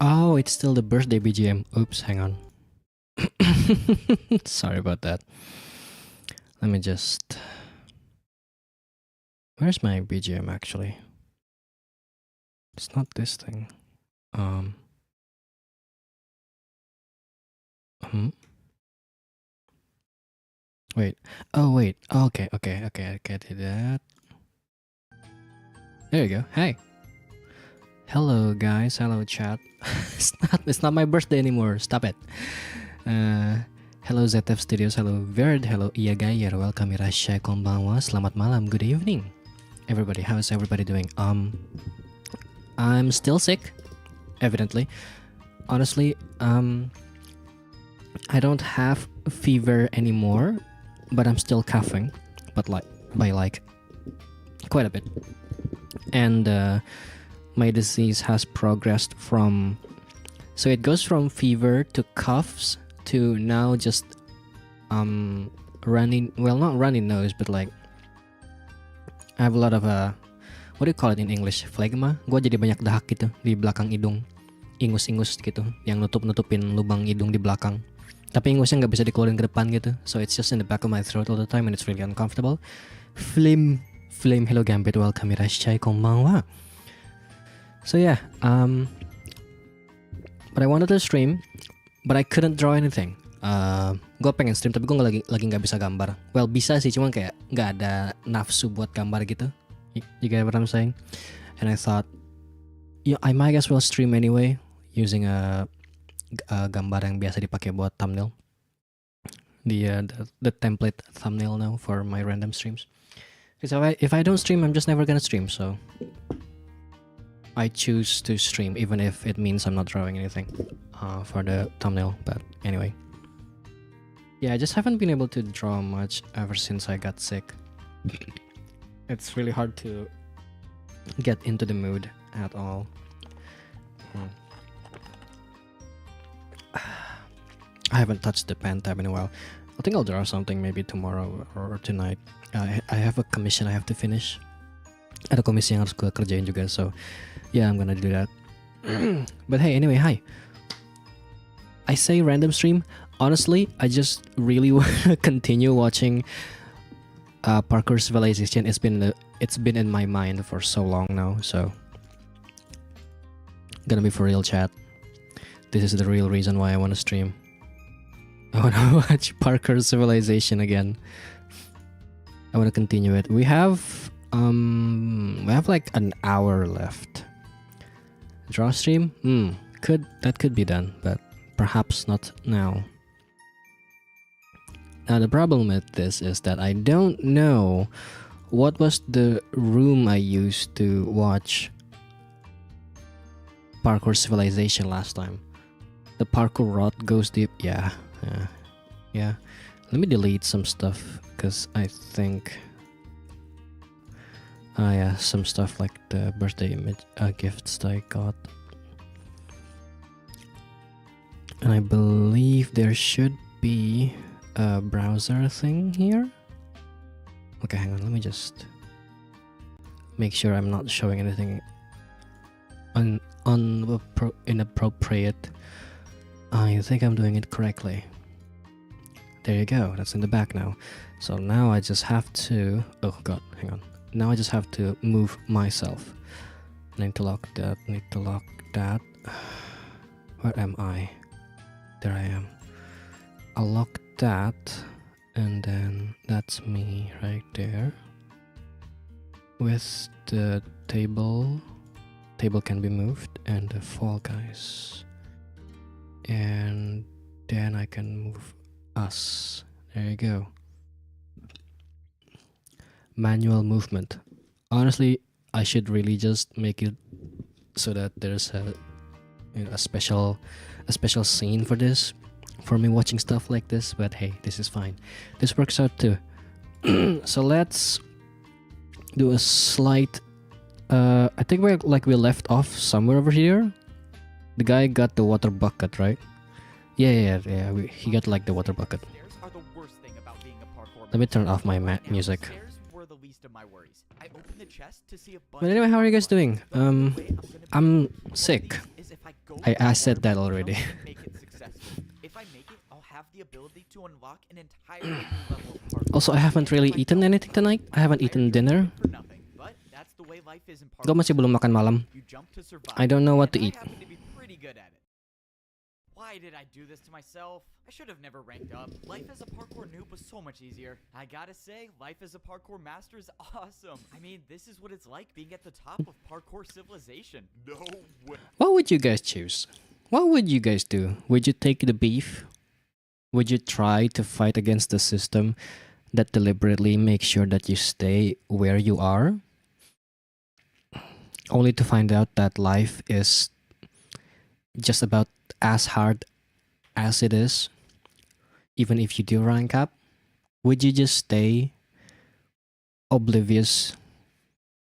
Oh, it's still the birthday BGM. Oops, hang on. Sorry about that. Let me just... Where's my BGM actually? It's not this thing. Wait. Oh, wait. Okay, I did that. There you go. Hey. Hello, guys. Hello, chat. It's not my birthday anymore. Stop it. Hello, ZF Studios. Hello, Verd. Hello, Iya Gayer. Welcome, Irasha. Konbanwa. Selamat malam. Good evening, everybody. How's everybody doing? I'm still sick, evidently. Honestly, I don't have fever anymore, but I'm still coughing, but by quite a bit. And my disease has progressed from, so it goes from fever to coughs to now just running, well, not running nose, but like I have a lot of what do you call it in English? Phlegma. Gua jadi banyak dahak gitu di belakang hidung, ingus-ingus gitu, yang nutupin lubang hidung di belakang. Tapi ingusnya nggak bisa dikeluarin ke depan gitu, so it's just in the back of my throat all the time and it's really uncomfortable. Flame, hello Gambit, welcome Irashai, konbanwa. So yeah, but I wanted to stream, but I couldn't draw anything. Gue pengen stream tapi gue lagi nggak bisa gambar. Well, bisa sih, cuman kayak nggak ada nafsu buat gambar gitu. You get what I'm saying? And I thought, yeah, I might as well stream anyway using a gambar yang biasa dipakai buat thumbnail. The template thumbnail now for my random streams. Because if I don't stream, I'm just never gonna stream. So I choose to stream even if it means I'm not drawing anything for the thumbnail. But anyway, yeah, I just haven't been able to draw much ever since I got sick. It's really hard to get into the mood at all. I haven't touched the pen tab in a while. I think I'll draw something maybe tomorrow or tonight. I have a commission I have to finish. Ada komisi yang harus gue kerjain juga, so yeah, I'm gonna do that. But hey, anyway, hi. I say random stream. Honestly, I just really want to continue watching Parkour Civilization. It's been in my mind for so long now, so gonna be for real, chat. This is the real reason why I want to stream. I want to watch Parkour Civilization again. I want to continue it. We have like an hour left. Draw stream? That could be done, but perhaps not now. Now the problem with this is that I don't know what was the room I used to watch Parkour Civilization last time. The Parkour rot goes deep. Yeah. Let me delete some stuff because I think yeah, some stuff like the birthday image gifts that I got. And I believe there should be a browser thing here. Okay, hang on, let me just make sure I'm not showing anything inappropriate. I think I'm doing it correctly. There you go, that's in the back now. So now I just have to, oh god, hang on. Now I just have to move myself. Need to lock that. Where am I? There I am. I'll lock that, and then that's me right there. With the table can be moved, and the fall guys. And then I can move us. There you go. Manual movement. Honestly, I should really just make it so that there's a special scene for this, for me watching stuff like this. But hey, this is fine. This works out too. So let's do a slight. I think we left off somewhere over here. The guy got the water bucket, right? Yeah. He got like the water bucket. Let me turn off my music. Were the least of my worries. I opened the chest to see a bunch. But anyway, how are you guys doing? The only way I'm gonna be I'm able to keep all of sick. these is if I go I for a said that water already. jump and make it successful. If I make it, I'll have the ability to unlock an entirely new level of parkour. Also, I haven't really If I eaten don't, anything tonight. I haven't eaten dinner. for nothing. But that's the way life is in Gue masih parkour. belum makan malam. You jump to survive. I don't know what to And eat. I happen to be pretty good at it. Why did I do this to myself? I should have never ranked up. Life as a parkour noob was so much easier. I gotta say, life as a parkour master is awesome. I mean, this is what it's like being at the top of parkour civilization. No way. What would you guys choose? What would you guys do? Would you take the beef? Would you try to fight against the system that deliberately makes sure that you stay where you are? Only to find out that life is just about as hard as it is, even if you do rank up? Would you just stay oblivious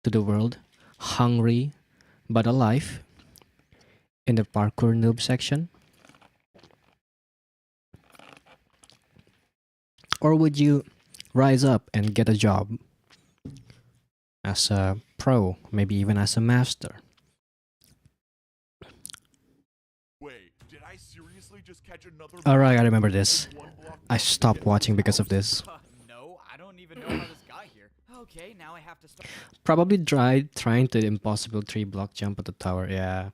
to the world, hungry but alive in the parkour noob section? Or would you rise up and get a job as a pro, maybe even as a master? Wait, did I seriously just catch another? Alright, I remember this. I stopped watching because of this. No, I don't even know how this got here. Okay, now I have to start. Probably trying the impossible 3-block jump at the tower, yeah.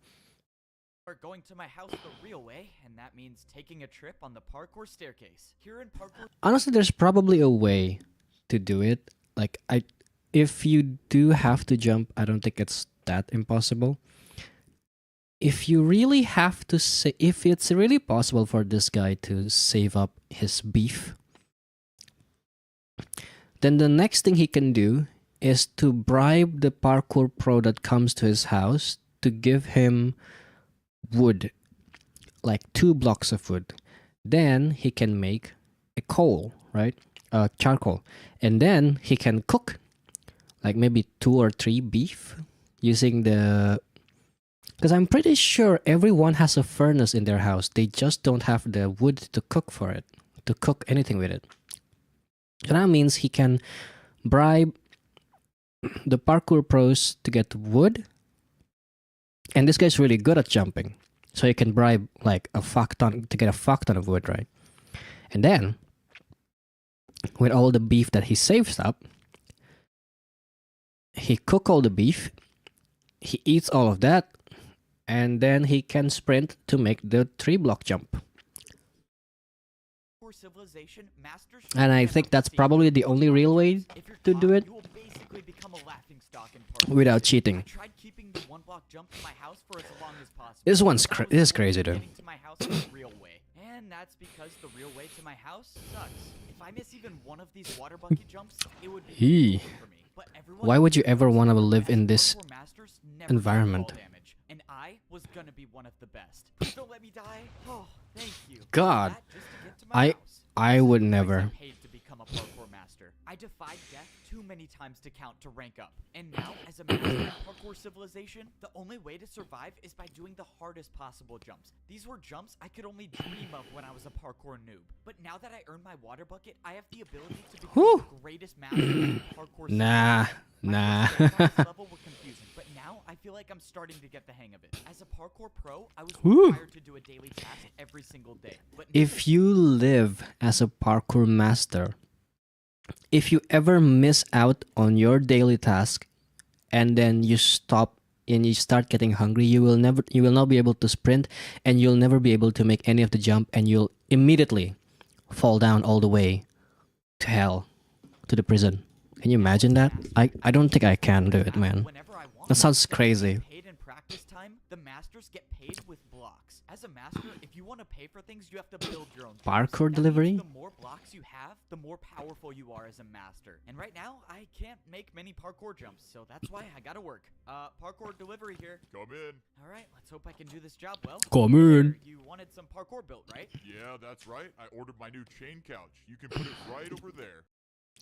We're going to my house the real way, and that means taking a trip on the parkour staircase. Here in parkour, Honestly, there's probably a way to do it. Like, if you do have to jump, I don't think it's that impossible. If you really have to say, if it's really possible for this guy to save up his beef, then the next thing he can do is to bribe the parkour pro that comes to his house to give him wood, like 2 blocks of wood. Then he can make a coal, right? Charcoal. And then he can cook like maybe 2 or 3 beef using the... Because I'm pretty sure everyone has a furnace in their house. They just don't have the wood to cook for it, to cook anything with it. So that means he can bribe the parkour pros to get wood. And this guy's really good at jumping. So you can bribe like a fuck ton to get a fuck ton of wood, right? And then, with all the beef that he saves up, he cook all the beef, he eats all of that, and then he can sprint to make the 3-block jump. civilization, masters And I think that's probably the only real way to do it without cheating. I tried keeping the 1-block jump to my house for as long as possible. This one's but I was this is only crazy, dude. getting to my house the real way. And that's because the real way to my house sucks. If I miss even one of these water bucket jumps, it would be Eee. over for me. But everyone Why would you ever knows want to the live best in this parkour masters never take environment? fall damage, and I was gonna be one of the best. Please don't let me die. Oh, thank you. God, That just to get to my house. I would Price never. I paid to become a parkour master. I defied death too many times to count to rank up. And now, as a master in parkour civilization, the only way to survive is by doing the hardest possible jumps. These were jumps I could only dream of when I was a parkour noob. But now that I earned my water bucket, I have the ability to become Whew. the greatest master in parkour Nah, civilization. nah. My first attempts on this level were confusing, but now I feel like I'm starting to get the hang of it. As a parkour pro, I was Whew. required to do a daily task every single day. But If you live as a parkour master, if you ever miss out on your daily task and then you stop and you start getting hungry, you will not be able to sprint, and you'll never be able to make any of the jump, and you'll immediately fall down all the way to hell, to the prison. Can you imagine that? I don't think I can do it, man. That sounds crazy. Paid in practice time, the masters get paid with blocks. As a master, if you want to pay for things, you have to build your own things. Parkour That means delivery? the more blocks you have, the more powerful you are as a master. And right now, I can't make many parkour jumps, so that's why I gotta work. Parkour delivery here. Come in. All right, let's hope I can do this job well. Come in. You wanted some parkour built, right? Yeah, that's right. I ordered my new chain couch. You can put it right over there.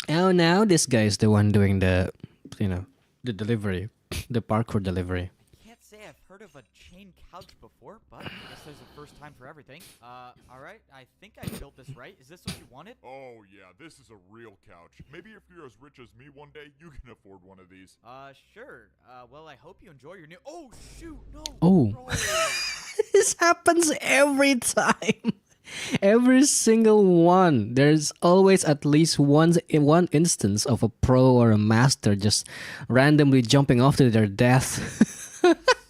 Oh, now this guy is the one doing the, the delivery, the parkour delivery. Can't say I've heard of a chain couch before, but I guess there's a first time for everything. Alright, I think I built this right. Is this what you wanted? Oh, yeah, this is a real couch. Maybe if you're as rich as me one day, you can afford one of these. Sure. Well, I hope you enjoy your new— Oh, shoot, no! Oh. Bro. This happens every time. Every single one. There's always at least one instance of a pro or a master just randomly jumping off to their death.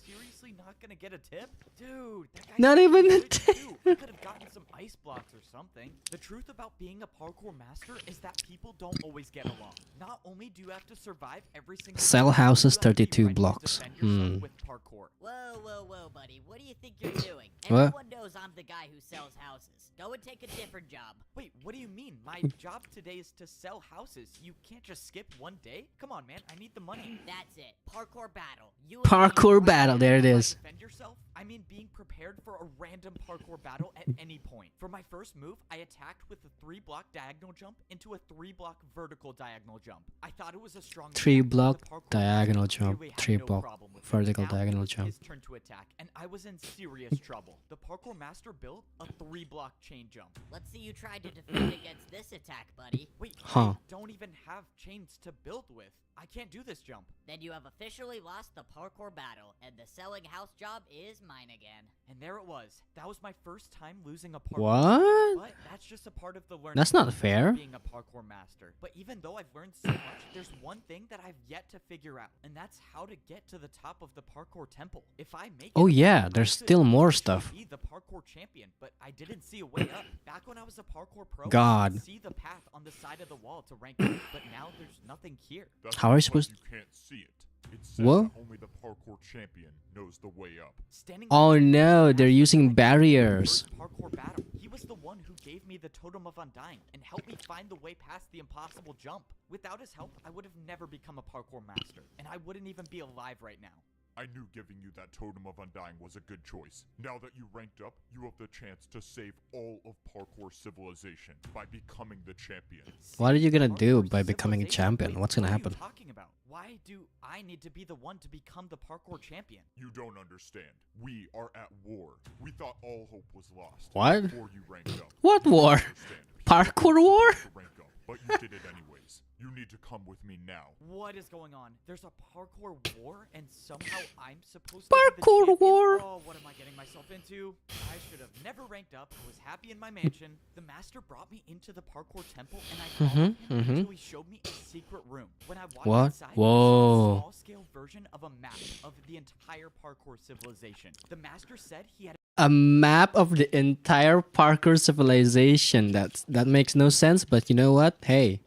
Seriously not gonna get a tip? Dude, that guy's Not pretty even a good, tip. too. I could have gotten some ice blocks or something. The truth about being a parkour master is that people don't always get along. Not only do you have to survive every single Cell time, houses, you have to be 32 ready to blocks. defend yourself with parkour. Whoa, buddy. What do you think you're doing? What? Everyone knows I'm the guy who sells houses. Go and take a different job. Wait, what do you mean? My job today is to sell houses. You can't just skip one day? Come on, man. I need the money. That's it. Parkour battle. You and me Parkour right battle, now. there it By is. defend yourself? I mean being prepared for a random parkour battle at any point. For my first move, I attacked with a 3-block diagonal jump into a 3-block vertical diagonal jump. I thought it was a strong attack, 3-block but the parkour diagonal master jump, clearly had 3-block problem with it. vertical Now diagonal it was jump. his turn to attack, and I was in serious trouble. The parkour master built a 3-block chain jump. Let's see you try to defend against this attack, buddy. Wait, Huh. I don't even have chains to build with. I can't do this jump. Then you have officially lost the parkour battle, and the selling house job is mine again. And there it was. That was my first time losing a parkour. What? But that's just a part of the learning. That's not process of fair. Being a parkour master. But even though I've learned so much, there's one thing that I've yet to figure out, and that's how to get to the top of the parkour temple. If I make Oh it, yeah, I there's could still more potentially stuff. Be the parkour champion, but I didn't see a way up. Back when I was a parkour pro, I God. could see the path on the side of the wall to rank up, but now there's nothing here. That's How are you because supposed- You can't see it. It says What? that only the parkour champion knows the way up. Standing Oh next to the no, master they're using in my barriers. first parkour battle. He was the one who gave me the Totem of Undying and helped me find the way past the impossible jump. Without his help, I would have never become a parkour master, and I wouldn't even be alive right now. I knew giving you that Totem of Undying was a good choice. Now that you ranked up, you have the chance to save all of parkour civilization by becoming the champion. What are you gonna do Parkour by becoming a civilization? champion? Wait, What's gonna what happen? Are you talking about? Why do I need to be the one to become the parkour champion? You don't understand. We are at war. We thought all hope was lost. What? Before you ranked up. What war? Understand. Parkour war? To rank up, but you did it anyways. You need to come with me now. What is going on? There's a parkour war, and somehow I'm supposed to be the Parkour champion? war? Oh, what am I getting myself into? I should have never ranked up. I was happy in my mansion. The master brought me into the parkour temple, and I followed him until he showed me a secret room. When I walked What? inside, I Whoa. saw a small-scale version of a map of the entire parkour civilization. The master said he had A map of the entire Parkour civilization. That makes no sense, but you know what? Hey.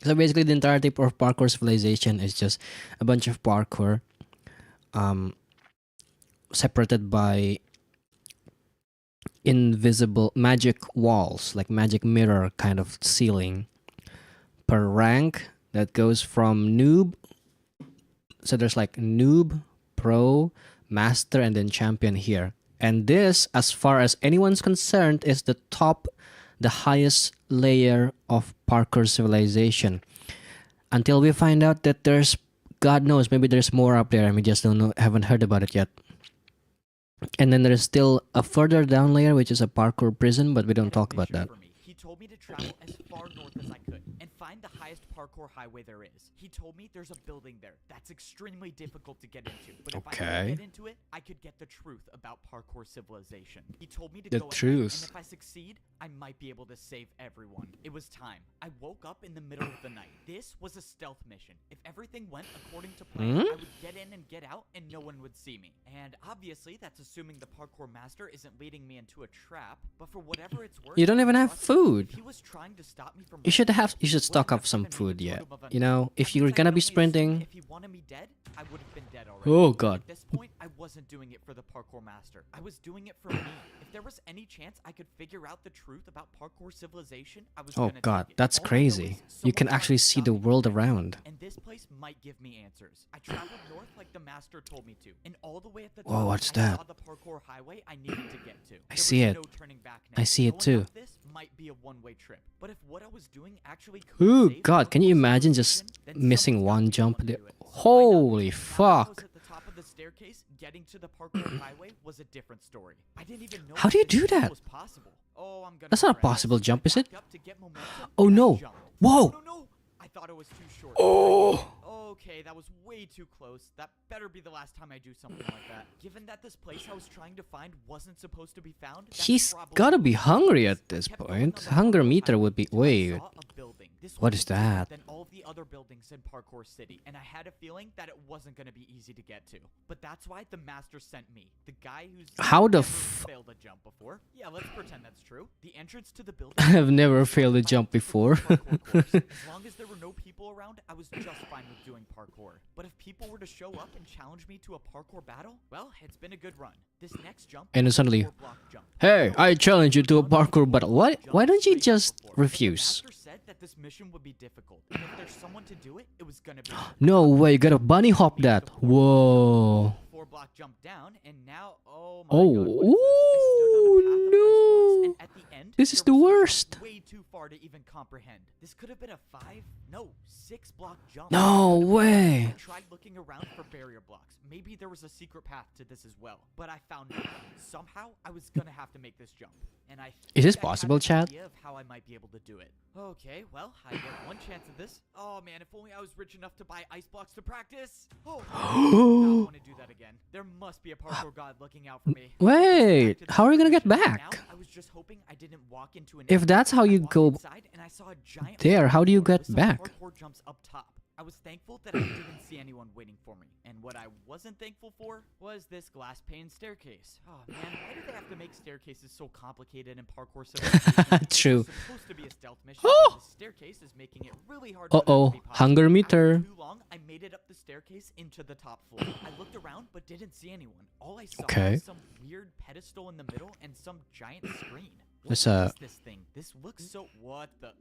So basically the entirety of Parkour civilization is just a bunch of parkour separated by invisible magic walls, like magic mirror kind of ceiling per rank that goes from noob. So there's like noob, pro, master, and then champion here. And this, as far as anyone's concerned, is the top, the highest layer of Parkour civilization. Until we find out that there's, God knows, maybe there's more up there and we just don't know, haven't heard about it yet. And then there's still a further down layer, which is a parkour prison, but we don't had a talk about mission that. for me. He told me to travel as far north as I could and find the highest parkour highway there is. He told me there's a building there that's extremely difficult to get into, but if I Okay. could get into it, I could get the truth about parkour civilization. He told me to The go ahead, truth. and if I succeed, I might be able to save everyone. It was time. I woke up in the middle of the night. This was a stealth mission. If everything went according to plan, I would get in and get out, and no one would see me. And obviously, that's assuming the parkour master isn't leading me into a trap. But for whatever it's worth, You don't even have trust me, food. if he was trying to stop me from You should ranking have, up, you he should stock wouldn't up have some given me food the yet. Totem of You know, Undying. if I you're guess I gonna could be only assume sprinting. if he wanted me dead, I would have been dead already. Oh But god. at this point, I wasn't doing it for the parkour master. I was doing it for me. If there was any chance I could figure out the truth about parkour civilization, I was Oh gonna god, take it. that's All I know crazy. is You can someone actually tried to see stop the me from world ranking up, around. and this place might give me answers. I traveled north like the master told me to, and all the way at the Whoa, top, what's I that? saw the parkour highway I needed to get to. There see was it. no turning back I now. see it Going too. up this might be a one-way trip. But if what I was doing actually could Ooh, save God, can you Parkour imagine just civilization, then missing someone's gotta one be the jump one to there? do it. So why not me? Holy Now that I was fuck. at the top of the staircase, getting to the parkour highway was a different story. I didn't even know How do you this do jump that? was possible. Oh, I'm gonna That's not a regret possible this. jump, I is it? backed up to get momentum, Oh, and I no. jumped. Whoa. No. I thought it was too short. Oh. Okay, that was way too close. That better be the last time I do something like that. Given that this place I was trying to find wasn't supposed to be found, that's He's probably gotta what be it hungry was. at this I kept going point. on the Hunger parkour meter highway would be. until I Wait. saw a building. This What one is was different that? than all of the other buildings in Parkour City, and I had a feeling that it wasn't going to be easy to get to. But that's why the master sent me, the guy who's How the never f- failed a jump before. Yeah, let's pretend that's true. The entrance to the building. I've never was failed a surrounded by jump typical before. parkour course. As long as there were no people around, I was just fine with doing parkour. But if people were to show up and challenge me to a parkour battle, well, it's been a good run. This next jump And then was a suddenly, 4-block jump. Hey, I challenge you to a parkour battle. What? Jump Why don't you straight just before. But the refuse? master said that this mission would be difficult, and if there's someone to do it, it was gonna be me. No way, you gotta bunny hop that. Whoa. 4-block jump down, and now, oh my Oh, god, what is this? I stood on a path of ice blocks, no. and at the end, This is there the was worst. way too far to even comprehend. This could have been a 6-block jump. No way. I tried looking around for barrier blocks. Maybe there was a secret path to this as well, but I found nothing. Somehow, I was gonna have to make this jump, and I Is this think I had possible, an chat? idea of how I might be able to do it. Okay, well, I get one chance at this. Oh man, if only I was rich enough to buy ice blocks to practice. Oh, I don't want to do that again. There must be a parkour god looking out for me. Wait, Back to the how are you gonna get mission. back? Now, I was just hoping I didn't walk into an If entrance. that's how I you walked go inside and I saw a giant there, how do you parkour get with some back? Parkour jumps up top. I was thankful that I didn't see anyone waiting for me. And what I wasn't thankful for was this glass pane staircase. Oh man, why do they have to make staircases so complicated in Parkour Civilization? True. It's supposed to be a stealth mission, but the staircase is making it really hard for them Uh-oh, to be possible. hunger meter. After too long, I made it up the staircase into the top floor. I looked around but didn't see anyone. All I saw Okay. was some weird pedestal in the middle and some giant screen. What There's is a- this thing? This looks so... What the...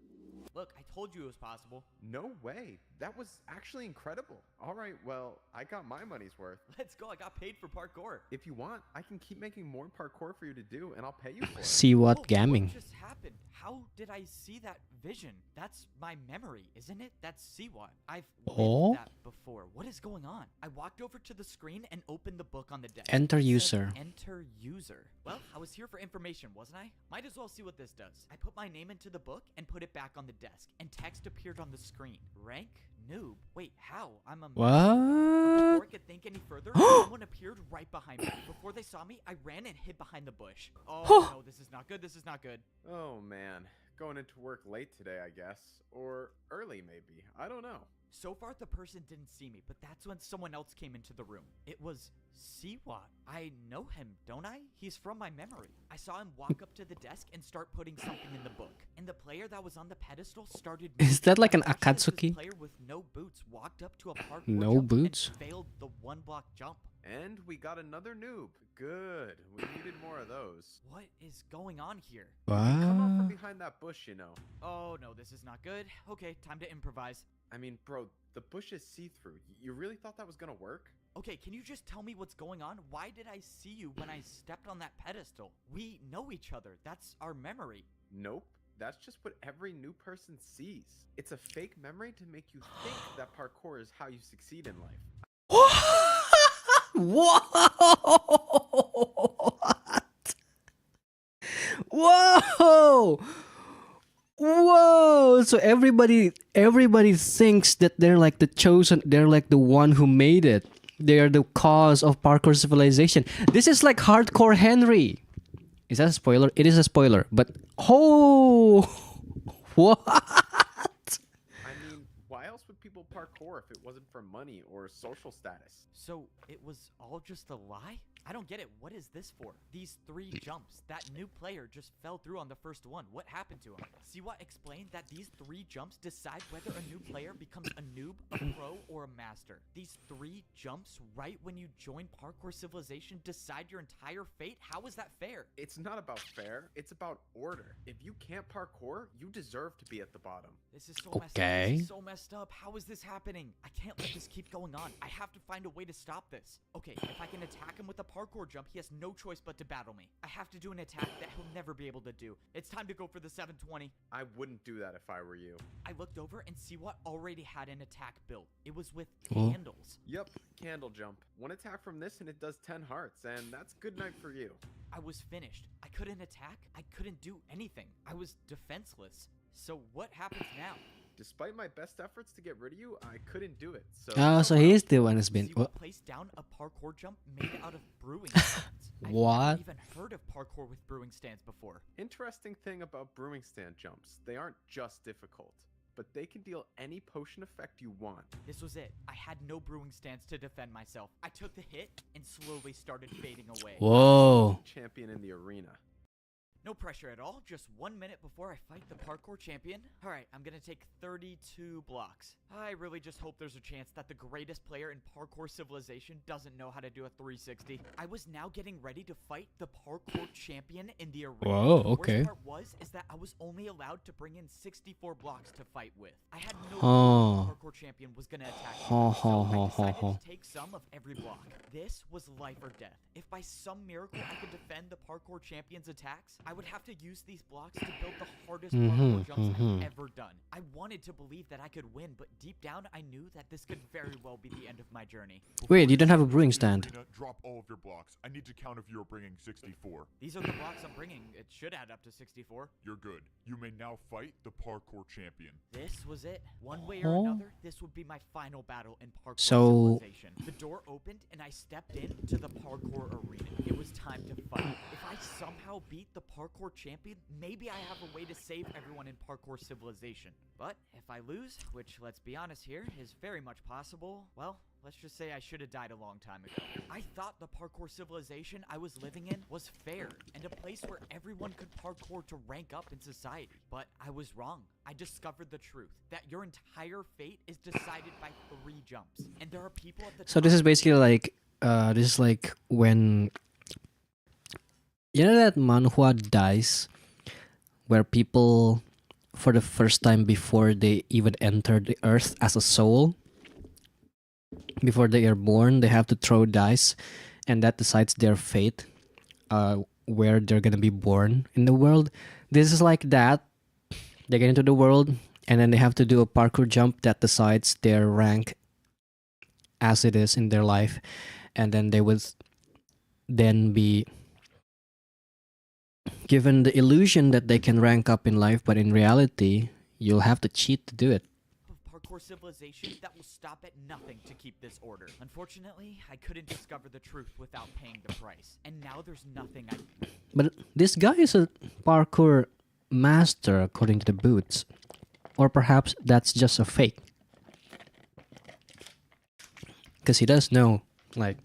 Look, I told you it was possible. No way. That was actually incredible. All right, well, I got my money's worth. Let's go. I got paid for parkour. If you want, I can keep making more parkour for you to do, and I'll pay you for it. See what Whoa, gaming. What just happened? How did I see that vision? That's my memory, isn't it? That's Siwa. I've lived Oh? that before. What is going on? I walked over to the screen and opened the book on the desk. Enter It said, user. Enter user. Well, I was here for information, wasn't I? Might as well see what this does. I put my name into the book and put it back on the desk, and text appeared on the screen. Rank? Noob. Wait, how? I'm a... But before What? I could think any further, someone appeared right behind me. Before they saw me, I ran and hid behind the bush. Oh no, this is not good. This is not good. Oh, man. Going into work late today, I guess. Or early, maybe. I don't know. So far, the person didn't see me, but that's when someone else came into the room. It was Siwa. I know him, don't I? He's from my memory. I saw him walk up to the desk and start putting something in the book. And the player that was on the pedestal started... Is that like an I watched as this Akatsuki? player with no boots walked up to a parkour No jump boots? and failed the 1-block jump. And we got another noob. Good. We needed more of those. What is going on here? Come out from What? behind that bush, you know. Oh no, this is not good. Okay, time to improvise. I mean, bro, the bush is see-through. You really thought that was gonna work? Okay, can you just tell me what's going on? Why did I see you when I stepped on that pedestal? We know each other. That's our memory. Nope. That's just what every new person sees. It's a fake memory to make you think that parkour is how you succeed in life. What? Whoa! Whoa! So everybody thinks that they're like the chosen, they're like the one who made it. They are the cause of parkour civilization. This is like hardcore Henry. Is that a spoiler? It is a spoiler, but oh, what? I mean, why else would people parkour if it wasn't for money or social status? So it was all just a lie? I don't get it. What is this for? These 3 jumps. That new player just fell through on the first one. What happened to him? Siwa explained that these 3 jumps decide whether a new player becomes a noob, a pro, or a master. These 3 jumps right when you join Parkour Civilization decide your entire fate? How is that fair? It's not about fair, it's about order. If you can't parkour, you deserve to be at the bottom. This is so messed up. Okay. This is so messed up. How is this happening? I can't let this keep going on. I have to find a way to stop this. Okay, if I can attack him with a parkour jump, he has no choice but to battle me. I have to do an attack that he'll never be able to do. It's time to go for the 720. I wouldn't do that if I were you. I looked over and see what already had an attack built. It was with Oh. candles. Yep, candle jump. One attack from this and it does 10 hearts, and that's good night for you. I was finished. I couldn't attack. I couldn't do anything. I was defenseless. So what happens now? Despite my best efforts to get rid of you, I couldn't do it. So Oh, so he's the one who's been. Zero placed down a parkour jump made out of brewing stands. I've What? never even heard of parkour with brewing stands before. Interesting thing about brewing stand jumps, they aren't just difficult, but they can deal any potion effect you want. This was it. I had no brewing stands to defend myself. I took the hit and slowly started fading away. Whoa. Champion in the arena. No pressure at all, just 1 minute before I fight the parkour champion. Alright, I'm gonna take 32 blocks. I really just hope there's a chance that the greatest player in parkour civilization doesn't know how to do a 360. I was now getting ready to fight the parkour champion in the arena. Whoa, The okay. worst part is that I was only allowed to bring in 64 blocks to fight with. I had no Oh. clue the parkour champion was gonna attack me, Ho, so ho, I ho, ho, decided ho. to take some of every block. This was life or death. If by some miracle I could defend the parkour champion's attacks, I would have to use these blocks to build the hardest parkour jumps I've ever done. I wanted to believe that I could win, but deep down I knew that this could very well be the end of my journey. Wait, you don't have a brewing In the stand. arena, drop all of your blocks. I need to count if you're bringing 64. These are the blocks I'm bringing. It should add up to 64. You're good. You may now fight the parkour champion. This was it. One way or another, this would be my final battle in parkour So- civilization. The door opened and I stepped into the parkour arena. It was time to fight. If I somehow beat the parkour champion, maybe I have a way to save everyone in parkour civilization. But if I lose, which let's be honest here, is very much possible, well, let's just say I should have died a long time ago. I thought the parkour civilization I was living in was fair and a place where everyone could parkour to rank up in society. But I was wrong. I discovered the truth, that your entire fate is decided by 3 jumps. And there are people at the So top. this is basically like, this is like when, you know that manhwa dies, where people, for the first time before they even enter the earth as a soul, before they are born, they have to throw dice, and that decides their fate, where they're gonna be born in the world. This is like that. They get into the world, and then they have to do a parkour jump that decides their rank as it is in their life, and then they would then be given the illusion that they can rank up in life, but in reality, you'll have to cheat to do it. Of parkour civilization that will stop at nothing to keep this order. Unfortunately, I couldn't discover the truth without paying the price. And now there's nothing I But this guy is a parkour master, according to the boots. Or perhaps that's just a fake. Because he does know, like,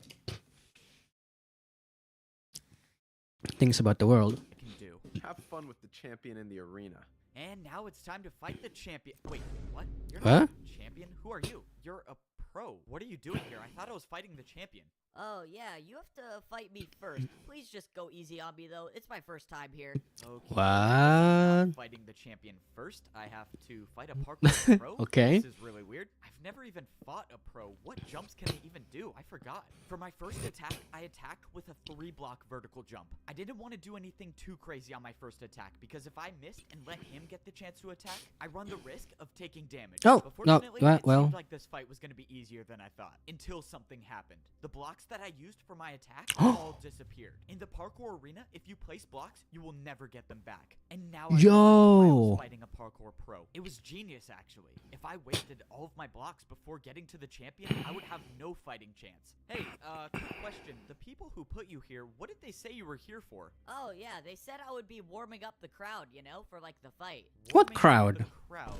things about the world. can do. Have fun with the champion in the arena. And now it's time to fight the champion. Wait, what? You're Huh? not a champion? Who are you? You're a pro. What are you doing here? I thought I was fighting the champion. Oh, yeah, you have to fight me first. Please just go easy on me, though. It's my first time here. Okay. What? I'm fighting the champion first. I have to fight a parkour pro. Okay. This is really weird. I've never even fought a pro. What jumps can I even do? I forgot. For my first attack, I attacked with a 3-block vertical jump. I didn't want to do anything too crazy on my first attack because if I missed and let him get the chance to attack, I run the risk of taking damage. Oh, But no, fortunately, it well. seemed like this fight was going to be easier than I thought until something happened. The blocks that I used for my attack all disappeared. In the parkour arena, if you place blocks, you will never get them back. And now I realized why I Yo. was fighting a parkour pro. It was genius, actually. If I wasted all of my blocks before getting to the champion, I would have no fighting chance. Hey, quick question. The people who put you here, what did they say you were here for? Oh, yeah, they said I would be warming up the crowd, you know, for, like, the fight. What Warming up crowd? The crowd.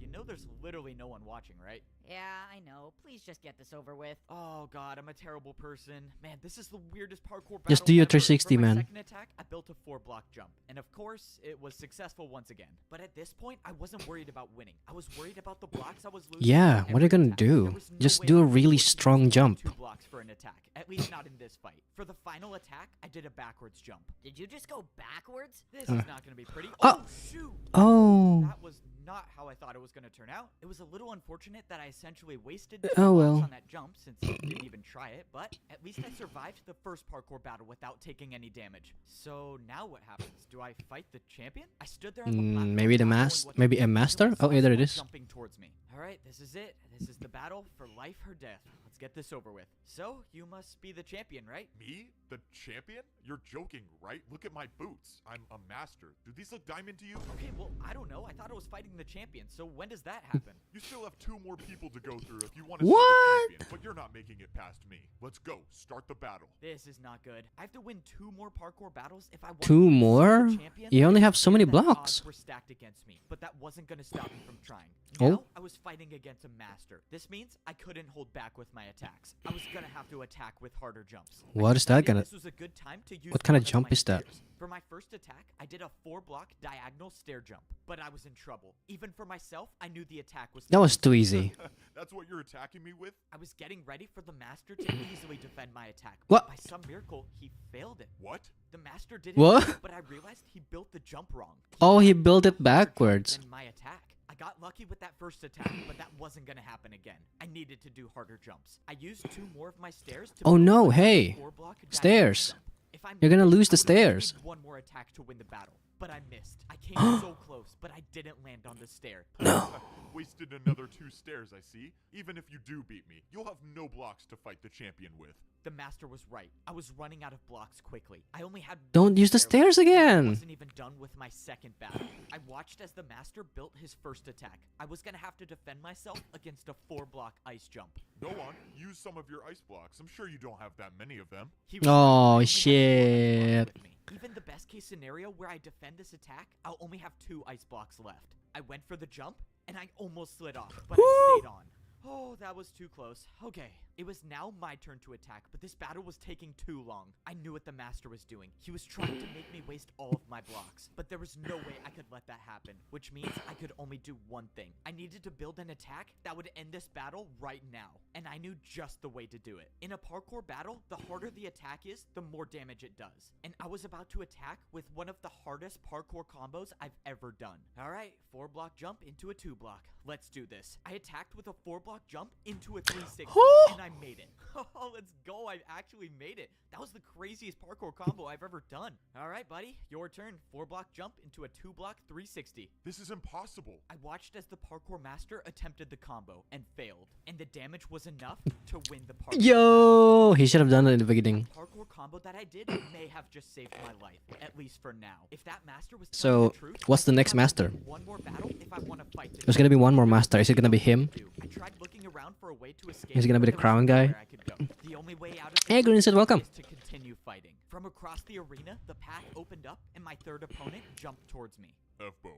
You know there's literally no one watching, right? Yeah, I know. Please just get this over with. Oh god, I'm a terrible person. Man, this is the weirdest parkour battle Just do your ever. 360, For my man. second attack, I built a 4-block jump. And of course, it was successful once again. But at this point, I wasn't worried about winning. I was worried about the blocks I was losing. Yeah, for what are you every gonna attack. do? There was no Just way do a I was really going to strong use jump. 2 blocks for an attack. At least not in this fight. For the final attack, I did a backwards jump. Did you just go backwards? This is not going to be pretty. Oh. Oh, shoot! Oh. That was not not how I thought it was going to turn out. It was a little unfortunate that I essentially wasted Oh, 2 blocks well. on that jump since I didn't even try it, but at least I survived the first parkour battle without taking any damage. So now what happens? Do I fight the champion? I stood there on the platform, Maybe the not knowing mas- what to maybe do, a until I master? Oh, saw yeah, there it someone is. Jumping towards me. All right, this is it. This is the battle for life or death. Let's get this over with. So, you must be the champion, right? Me? The champion? You're joking, right? Look at my boots. I'm a master. Do these look diamond to you? Okay, well, I don't know. I thought I was fighting the champion, so when does that happen? You still have 2 more people to go through if you want to see What? the champion, but you're not making it past me. Let's go. Start the battle. This is not good. I have to win 2 more parkour battles if I want 2 to be more? the champion. You only I have so many knew that the blocks. odds were stacked against me, but that wasn't going to stop me from trying. Oh. Now, I was fighting against a master. This means I couldn't hold back with my attacks. I was going to have to attack with harder jumps. I What is that decided gonna- This was a good time to use What kind of one jump my is that? stairs. For my first attack, I did a 4-block diagonal stair jump, but I was in trouble. Even for myself, I knew the attack was That was too easy. That's what you're attacking me with? I was getting ready for the master to easily defend my attack. What? But by some miracle, he failed it. What? The master did it, What? but I realized he built the jump wrong. Oh, he built it Harder jump backwards. than my attack. I got lucky with that first attack, but that wasn't gonna happen again. I needed to do harder jumps. I used 2 more of my stairs to Oh build no, another hey. 4-block diagonal Stairs. jump. If I You're gonna missed, lose the I would've only stairs. needed 1 more attack to win the battle, but I missed. I came so close, but I didn't land on the stair. No. Wasted another 2 stairs, I see. Even if you do beat me, you'll have no blocks to fight the champion with. The master was right. I was running out of blocks quickly. I only had Don't one use the stair left, stairs and I again. wasn't even done with my second battle. I watched as the master built his first attack. I was gonna have to defend myself against a 4-block ice jump. Go on, use some of your ice blocks. I'm sure you don't have that many of them. He was Oh, right. I only had 4 ice shit. blocks with me. Even the best case scenario where I defend this attack, I'll only have 2 ice blocks left. I went for the jump, and I almost slid off, but I stayed on. Oh, that was too close. Okay, it was now my turn to attack, but this battle was taking too long. I knew what the master was doing. He was trying to make me waste all of my blocks, but there was no way I could let that happen, which means I could only do one thing. I needed to build an attack that would end this battle right now, and I knew just the way to do it. In a parkour battle, the harder the attack is, the more damage it does. And I was about to attack with one of the hardest parkour combos I've ever done. All right, 4-block jump into a 2-block. Let's do this. I attacked with a 4-block jump into a 360, and I made it. Oh, let's go. I actually made it. That was the craziest parkour combo I've ever done. All right, buddy, your turn. 4-block jump into a 2-block 360. This is impossible. I watched as the parkour master attempted the combo and failed, and the damage was enough to win the parkour. Yo, he should have done it in the beginning. Parkour combo that I did may have just saved my life, at least for now. If that master was So, telling the truth, what's the I next still have to master? win one more battle if I want to fight the There's gonna be one more master. Is it gonna be him? I tried looking around for a way to escape. Is he gonna be but the there was crown guy? nowhere I could go. The only way out of Hey, this Green said welcome. is to continue fighting. From across the arena, the path opened up, and my third opponent jumped towards me. F-Bo,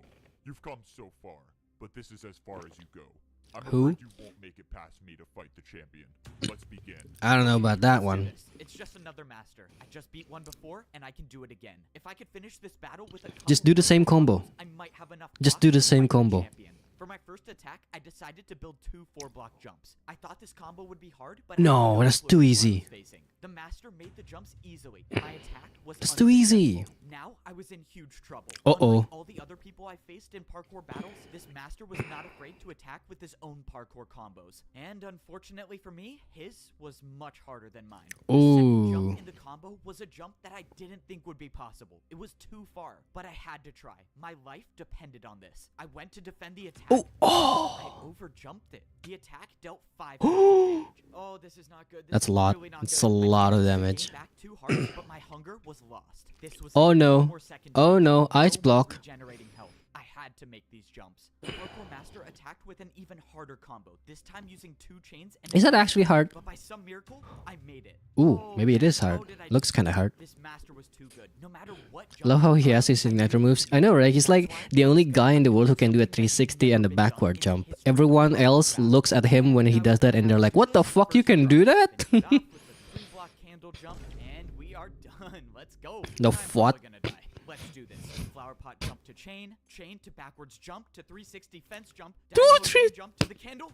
you've come so far, but this is as far as you go. I'm Who? afraid you won't make it past me to fight the champion. Let's begin. I don't know about that Let's do one. this. It's just another master. I just beat one before, and I can do it again. If I could finish this battle with a Just couple do the same more combo. combos, I might have enough Just blocks do the to same fight the combo. champion. For my first attack, I decided to build 2 4-block jumps. I thought this combo would be hard, but No, I had that's clue too what I easy. was facing. The master made the jumps easily, and my attack was That's too easy. unsuccessful. Now I was in huge trouble. Uh-oh. Unlike all the other people I faced in parkour battles, this master was not afraid to attack with his own parkour combos. And unfortunately for me, his was much harder than mine. The second Ooh. jump in the combo was a jump that I didn't think would be possible. It was too far, but I had to try. My life depended on this. I went to defend the attack. Oh, I oh. overjumped it. The attack dealt 5 damage. Oh, this is not good. This That's is a lot. really not It's good. a I lot of managed to gain damage. back 2 hearts, but my hunger was lost. This was Oh, a no. 2 more second Oh, damage. no. Ice more block. Regenerating health. I had to make these jumps. The parkour master attacked with an even harder combo. This time using 2 chains. And Is that actually hard? But by some miracle, I made it. Ooh, Oh, maybe it man, is hard. how did I Looks do kinda this? hard. This master was too good. No matter what jump Love how I he has tried, his I signature couldn't moves. do I know, it. right? He's like That's why the only I guy in the world who can do a jumped 360 and a jump backward in jump. history. Everyone else looks at him when he does that and they're like, what the fuck, you can do that? Finish it off with a 3-block candle jump, and we are done. Let's go. No, I'm probably what? gonna die. Let's do this. Flower pot jump to chain, chain to backwards jump to 360 fence jump, diagonal chain jump to the candle.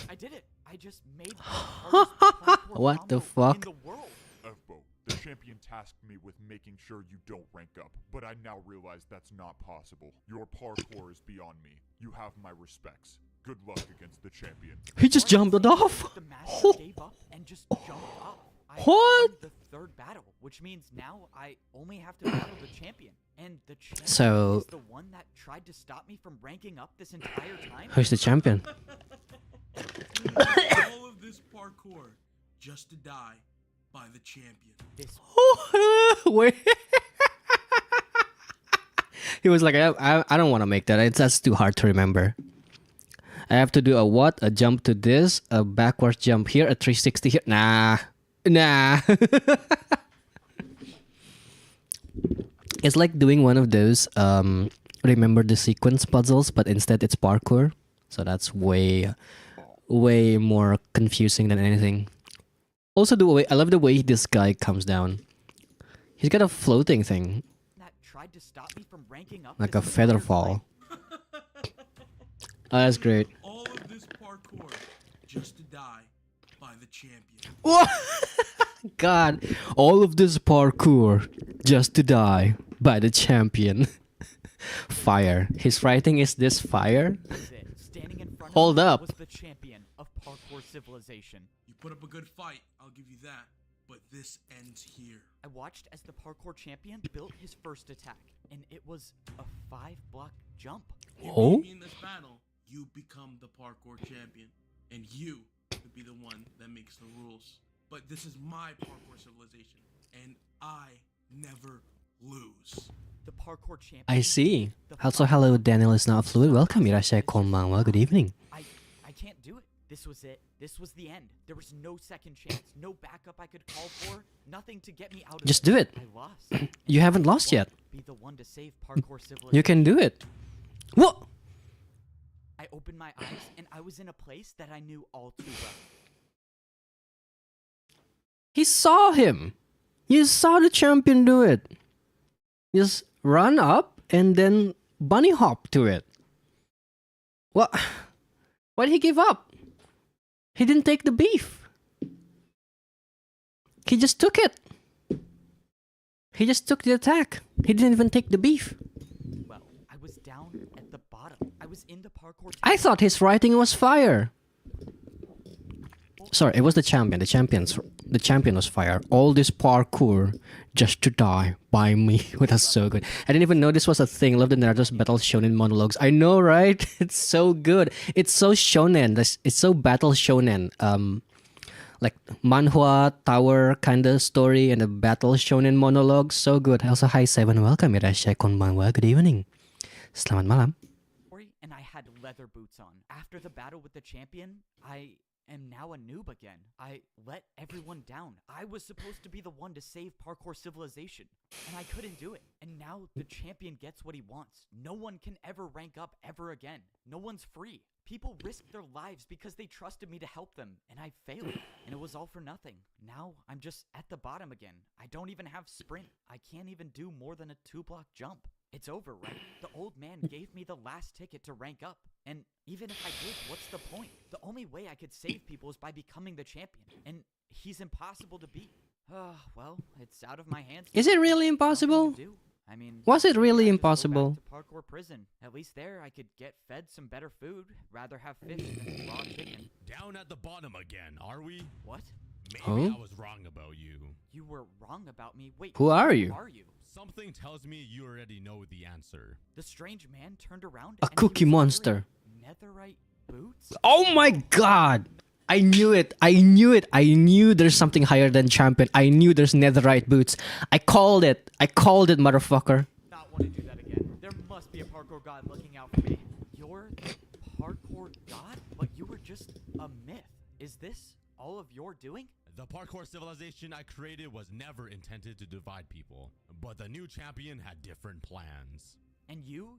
I did it. I just made the hardest parkour What the combo fuck? in the world. F-Bo, the champion tasked me with making sure you don't rank up, but I now realize that's not possible. Your parkour is beyond me. You have my respects. Good luck against the champion. He just jumped it off. The master gave up and just jumped off. I What? won the third battle, which means now I only have to battle the champion. And the champion So- is the one that tried to stop me from ranking up this entire time. Who's the champion? All of this parkour just to die by the champion. This Wait. He was like, I don't want to make that. That's too hard to remember. I have to do a what? A jump to this, a backwards jump here, a 360 here. Nah. It's like doing one of those remember the sequence puzzles, but instead it's parkour. So that's way more confusing than anything. Also, I love the way this guy comes down. He's got a floating thing, that tried to stop me from ranking up like a this feather entire fall. time. Oh, that's great. All of this parkour just to die by the champion. God, all of this parkour just to die by the champion. Fire. His writing is this fire? This is it. Standing in front Hold of me up. was the champion of parkour civilization. You put up a good fight, I'll give you that. But this ends here. I watched as the parkour champion built his first attack, and it was a 5-block jump. You Oh? beat me in this battle, you become the parkour champion. And you could be the one that makes the rules. But this is my parkour civilization, and I never lose. The parkour champion. I see. the Also, five- hello, Daniel is not fluid. Welcome, Irashay konbanwa. Good evening. I can't do it. This was it. This was the end. There was no second chance, no backup I could call for, nothing to get me out of Just this. do it. I lost. You haven't lost yet. Be the one to save parkour civilization. You can do it. What? I opened my eyes and I was in a place that I knew all too well. He saw him. You saw the champion do it. Just run up and then bunny hop to it. What? Why did he give up? He didn't take the beef. He just took it. He just took the attack. He didn't even take the beef. Well, I was down at the bottom. I was in the parkour. I thought his writing was fire. Sorry, it was the champion. The champion was fire. All this parkour just to die by me. That's so good. I didn't even know this was a thing. Love the Naruto's battle shonen monologues. I know, right? It's so good. It's so shonen. It's so battle shonen. Like manhwa tower kind of story and a battle shonen monologue. So good. Also, hi Seven. Welcome. Irashay konbanwa. Good evening. Selamat malam. And I had leather boots on. After the battle with the champion, I am now a noob again. I let everyone down. I was supposed to be the one to save parkour civilization, and I couldn't do it. And now the champion gets what he wants. No one can ever rank up ever again. No one's free. People risked their lives because they trusted me to help them, and I failed. And it was all for nothing. Now I'm just at the bottom again. I don't even have sprint. I can't even do more than a 2-block jump. It's over, right? The old man gave me the last ticket to rank up. And even if I did, what's the point? The only way I could save people is by becoming the champion. And he's impossible to beat. Well, it's out of my hands. Is it really Nothing impossible? to do. I mean, Was it really I just go back impossible? to parkour prison. At least there I could get fed some better food. Rather have fish than raw chicken. Down at the bottom again, are we? What? Maybe Huh? I was wrong about you. You were wrong about me. Wait, Who are you? Who are you? Something tells me you already know the answer. The strange man turned around. A and he cookie was monster. wearing netherite boots. Oh my god! I knew it. I knew it. I knew there's something higher than champion. I knew there's netherite boots. I called it. I called it, motherfucker. Not want to do that again. There must be a parkour god looking out for me. You're the parkour god? But you were just a myth. Is this all of your doing? The parkour civilization I created was never intended to divide people, but the new champion had different plans. And you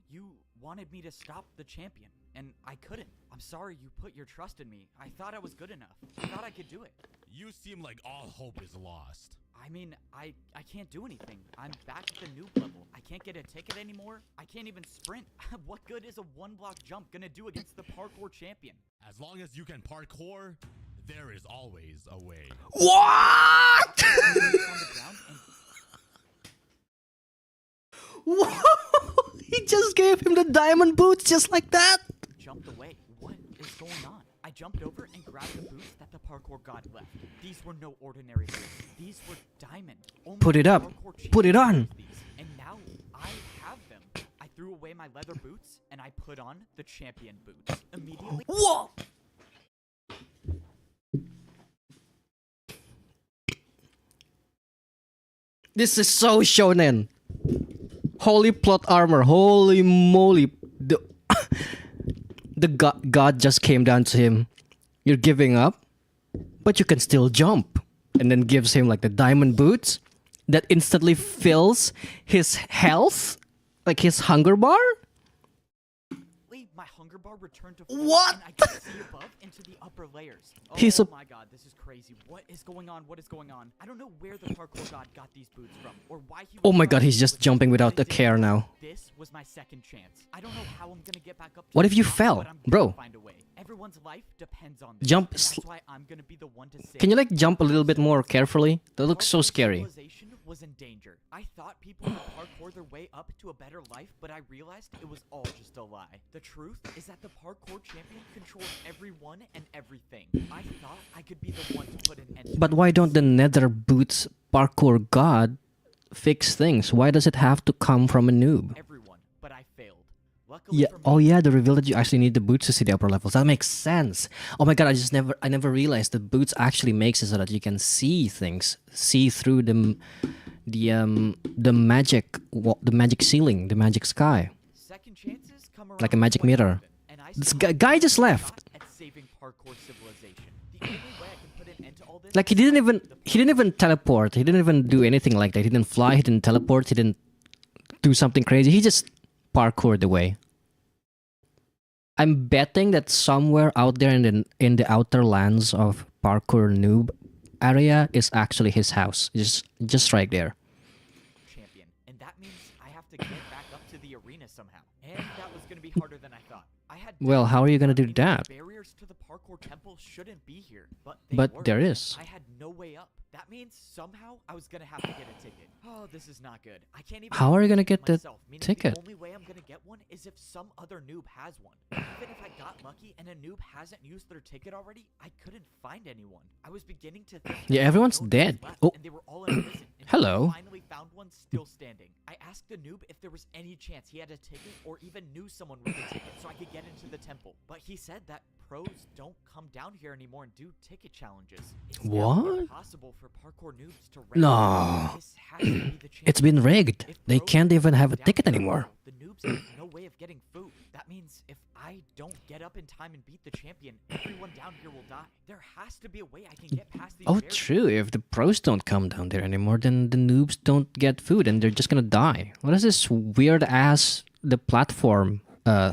wanted me to stop the champion, and I couldn't. I'm sorry you put your trust in me. I thought I was good enough. I thought I could do it. You seem like all hope is lost. I mean, I can't do anything. I'm back at the noob level. I can't get a ticket anymore. I can't even sprint. What good is a 1-block jump gonna do against the parkour champion? As long as you can parkour, There is always a way. What? On the ground and Whoa! He just gave him the diamond boots just like that. jumped away. What is going on? I jumped over and grabbed the boots that the parkour god left. These were no ordinary boots. These were diamond. Only Put it the up. parkour Put it champion on. has these, and now I have them. I threw away my leather boots and I put on the champion boots. Immediately. Whoa! This is so shonen. Holy plot armor. Holy moly. The god just came down to him. You're giving up, but you can still jump. And then gives him like the diamond boots that instantly fills his health, like his hunger bar. My hunger bar returned to full, What? and I could see above into the upper layers. Oh He's a- my god, this is crazy. What is going on? What is going on? I don't know where the parkour god got these boots from, or why he. Oh was my god, trying he's to just with jumping me, without but a it didn't care work. now. This was my second chance. I don't know how I'm gonna get back up. To What the if you top, fell? but I'm gonna Bro. Find a way. Everyone's life depends on this. Jump and sl- That's why I'm gonna be the one to save. Can you like jump a little bit more carefully? That looks so Parkour scary. civilization was in danger. I thought people would parkour their way up to a better life, but I realized it was all just a lie. The truth is that the parkour champion controls everyone and everything. I thought I could be the one to put an end to But it. why don't the nether boots parkour god fix things? Why does it have to come from a noob? Everyone, but I failed. Luckily Yeah. for me, Oh yeah, the reveal that you actually need the boots to see the upper levels. That makes sense. Oh my god, I never realized the boots actually makes it so that you can see things, see through the magic ceiling, the magic sky. second chances come Like a around magic quite mirror. often, and I This still guy have just a left. shot at saving parkour civilization. The only way I can put an end to all this Like is he didn't even teleport. He didn't even do anything like that. He didn't fly. He didn't teleport. He didn't do something crazy. He just parkoured away. I'm betting that somewhere out there in the outer lands of parkour noob area is actually his house. Just right there. champion, and that means I have to get back up to the arena somehow. And that was going to be harder than I thought. I had Well, how are you gonna do meaning the that? Barriers to the parkour temple shouldn't be here, but But were. there is. I had no way up. That means somehow I was gonna have to get a ticket. Oh, this is not good. I can't even. How are you gonna get get the myself, meaning ticket? The only way I'm gonna get one is if some other noob has one. Even if I got lucky and a noob hasn't used their ticket already, I couldn't find anyone. I was beginning to think. Yeah, there were everyone's no noobs dead. left, Oh. and they were all in prison. until I Hello. finally found one still standing. I asked the noob if there was any chance he had a ticket or even knew someone with a ticket so I could get into the temple. But he said that pros don't come down here anymore and do ticket challenges. It's now What? impossible for parkour noobs to rank. No. This has to be the It's been rigged. if They pros can't even come have a down ticket here anymore. now, the noobs have no way of getting food. That means if I don't get up in time and beat the champion, everyone down here will die. There has to be a way I can get past these Oh, barriers. true. If the pros don't come down there anymore, then the noobs don't get food and they're just gonna die. What is this weird ass the platform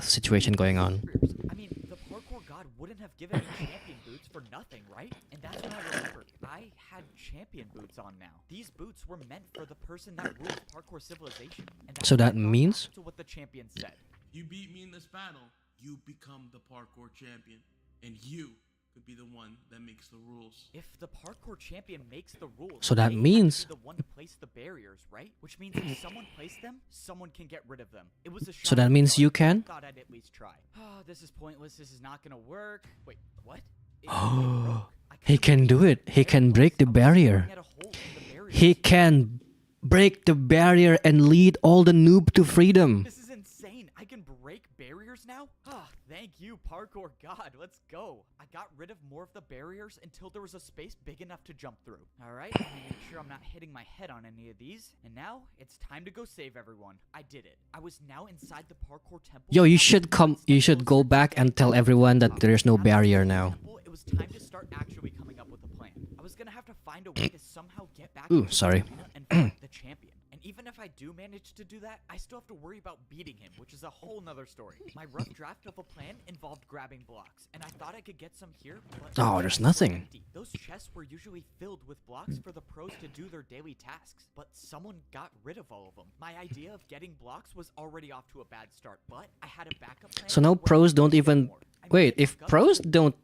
situation going on? I mean, the parkour god wouldn't have given me champion boots for nothing, right? And that's when I remembered I had champion boots on now. These boots were meant for the person that ruled parkour civilization. And that's So when I that thought means- back to what the champion said. You beat me in this battle, you become the parkour champion, and you could be the one that makes the rules. If the parkour champion makes the rules, So that they have to means- be the one to place the barriers, right? Which means if someone placed them, someone can get rid of them. It was a So that shot in the means dark, you but I can? thought I'd at least try. Oh, this is pointless. This is not gonna work. Wait, what? It broke. I He couldn't can believe do how it. He bare can was. break the I was barrier. staring at a hole in the barrier. He can break the barrier and lead all the noob to freedom. This is insane. I can break barriers now? Ah, thank you, parkour god. Let's go. I got rid of more of the barriers until there was a space big enough to jump through. Alright, let me make sure I'm not hitting my head on any of these. And now, it's time to go save everyone. I did it. I was now inside the parkour temple. Yo, you and I was should come. one You step should go closer to back getting and tell to everyone the that there's no Now that I was barrier in the now. temple, it was time to start actually coming up with a plan. I was gonna have to find a way to somehow get back Ooh, into the sorry. arena and fight the champion. And even if I do manage to do that, I still have to worry about beating him, which is a whole nother story. My rough draft of a plan involved grabbing blocks, and I thought I could get some here, but Oh, the there's chests were nothing. empty. Those chests were usually filled with blocks for the pros to do their daily tasks, but someone got rid of all of them. My idea of getting blocks was already off to a bad start, but I had a backup plan. So now where I pros could don't get even more. I wait. made If a gut pros check. don't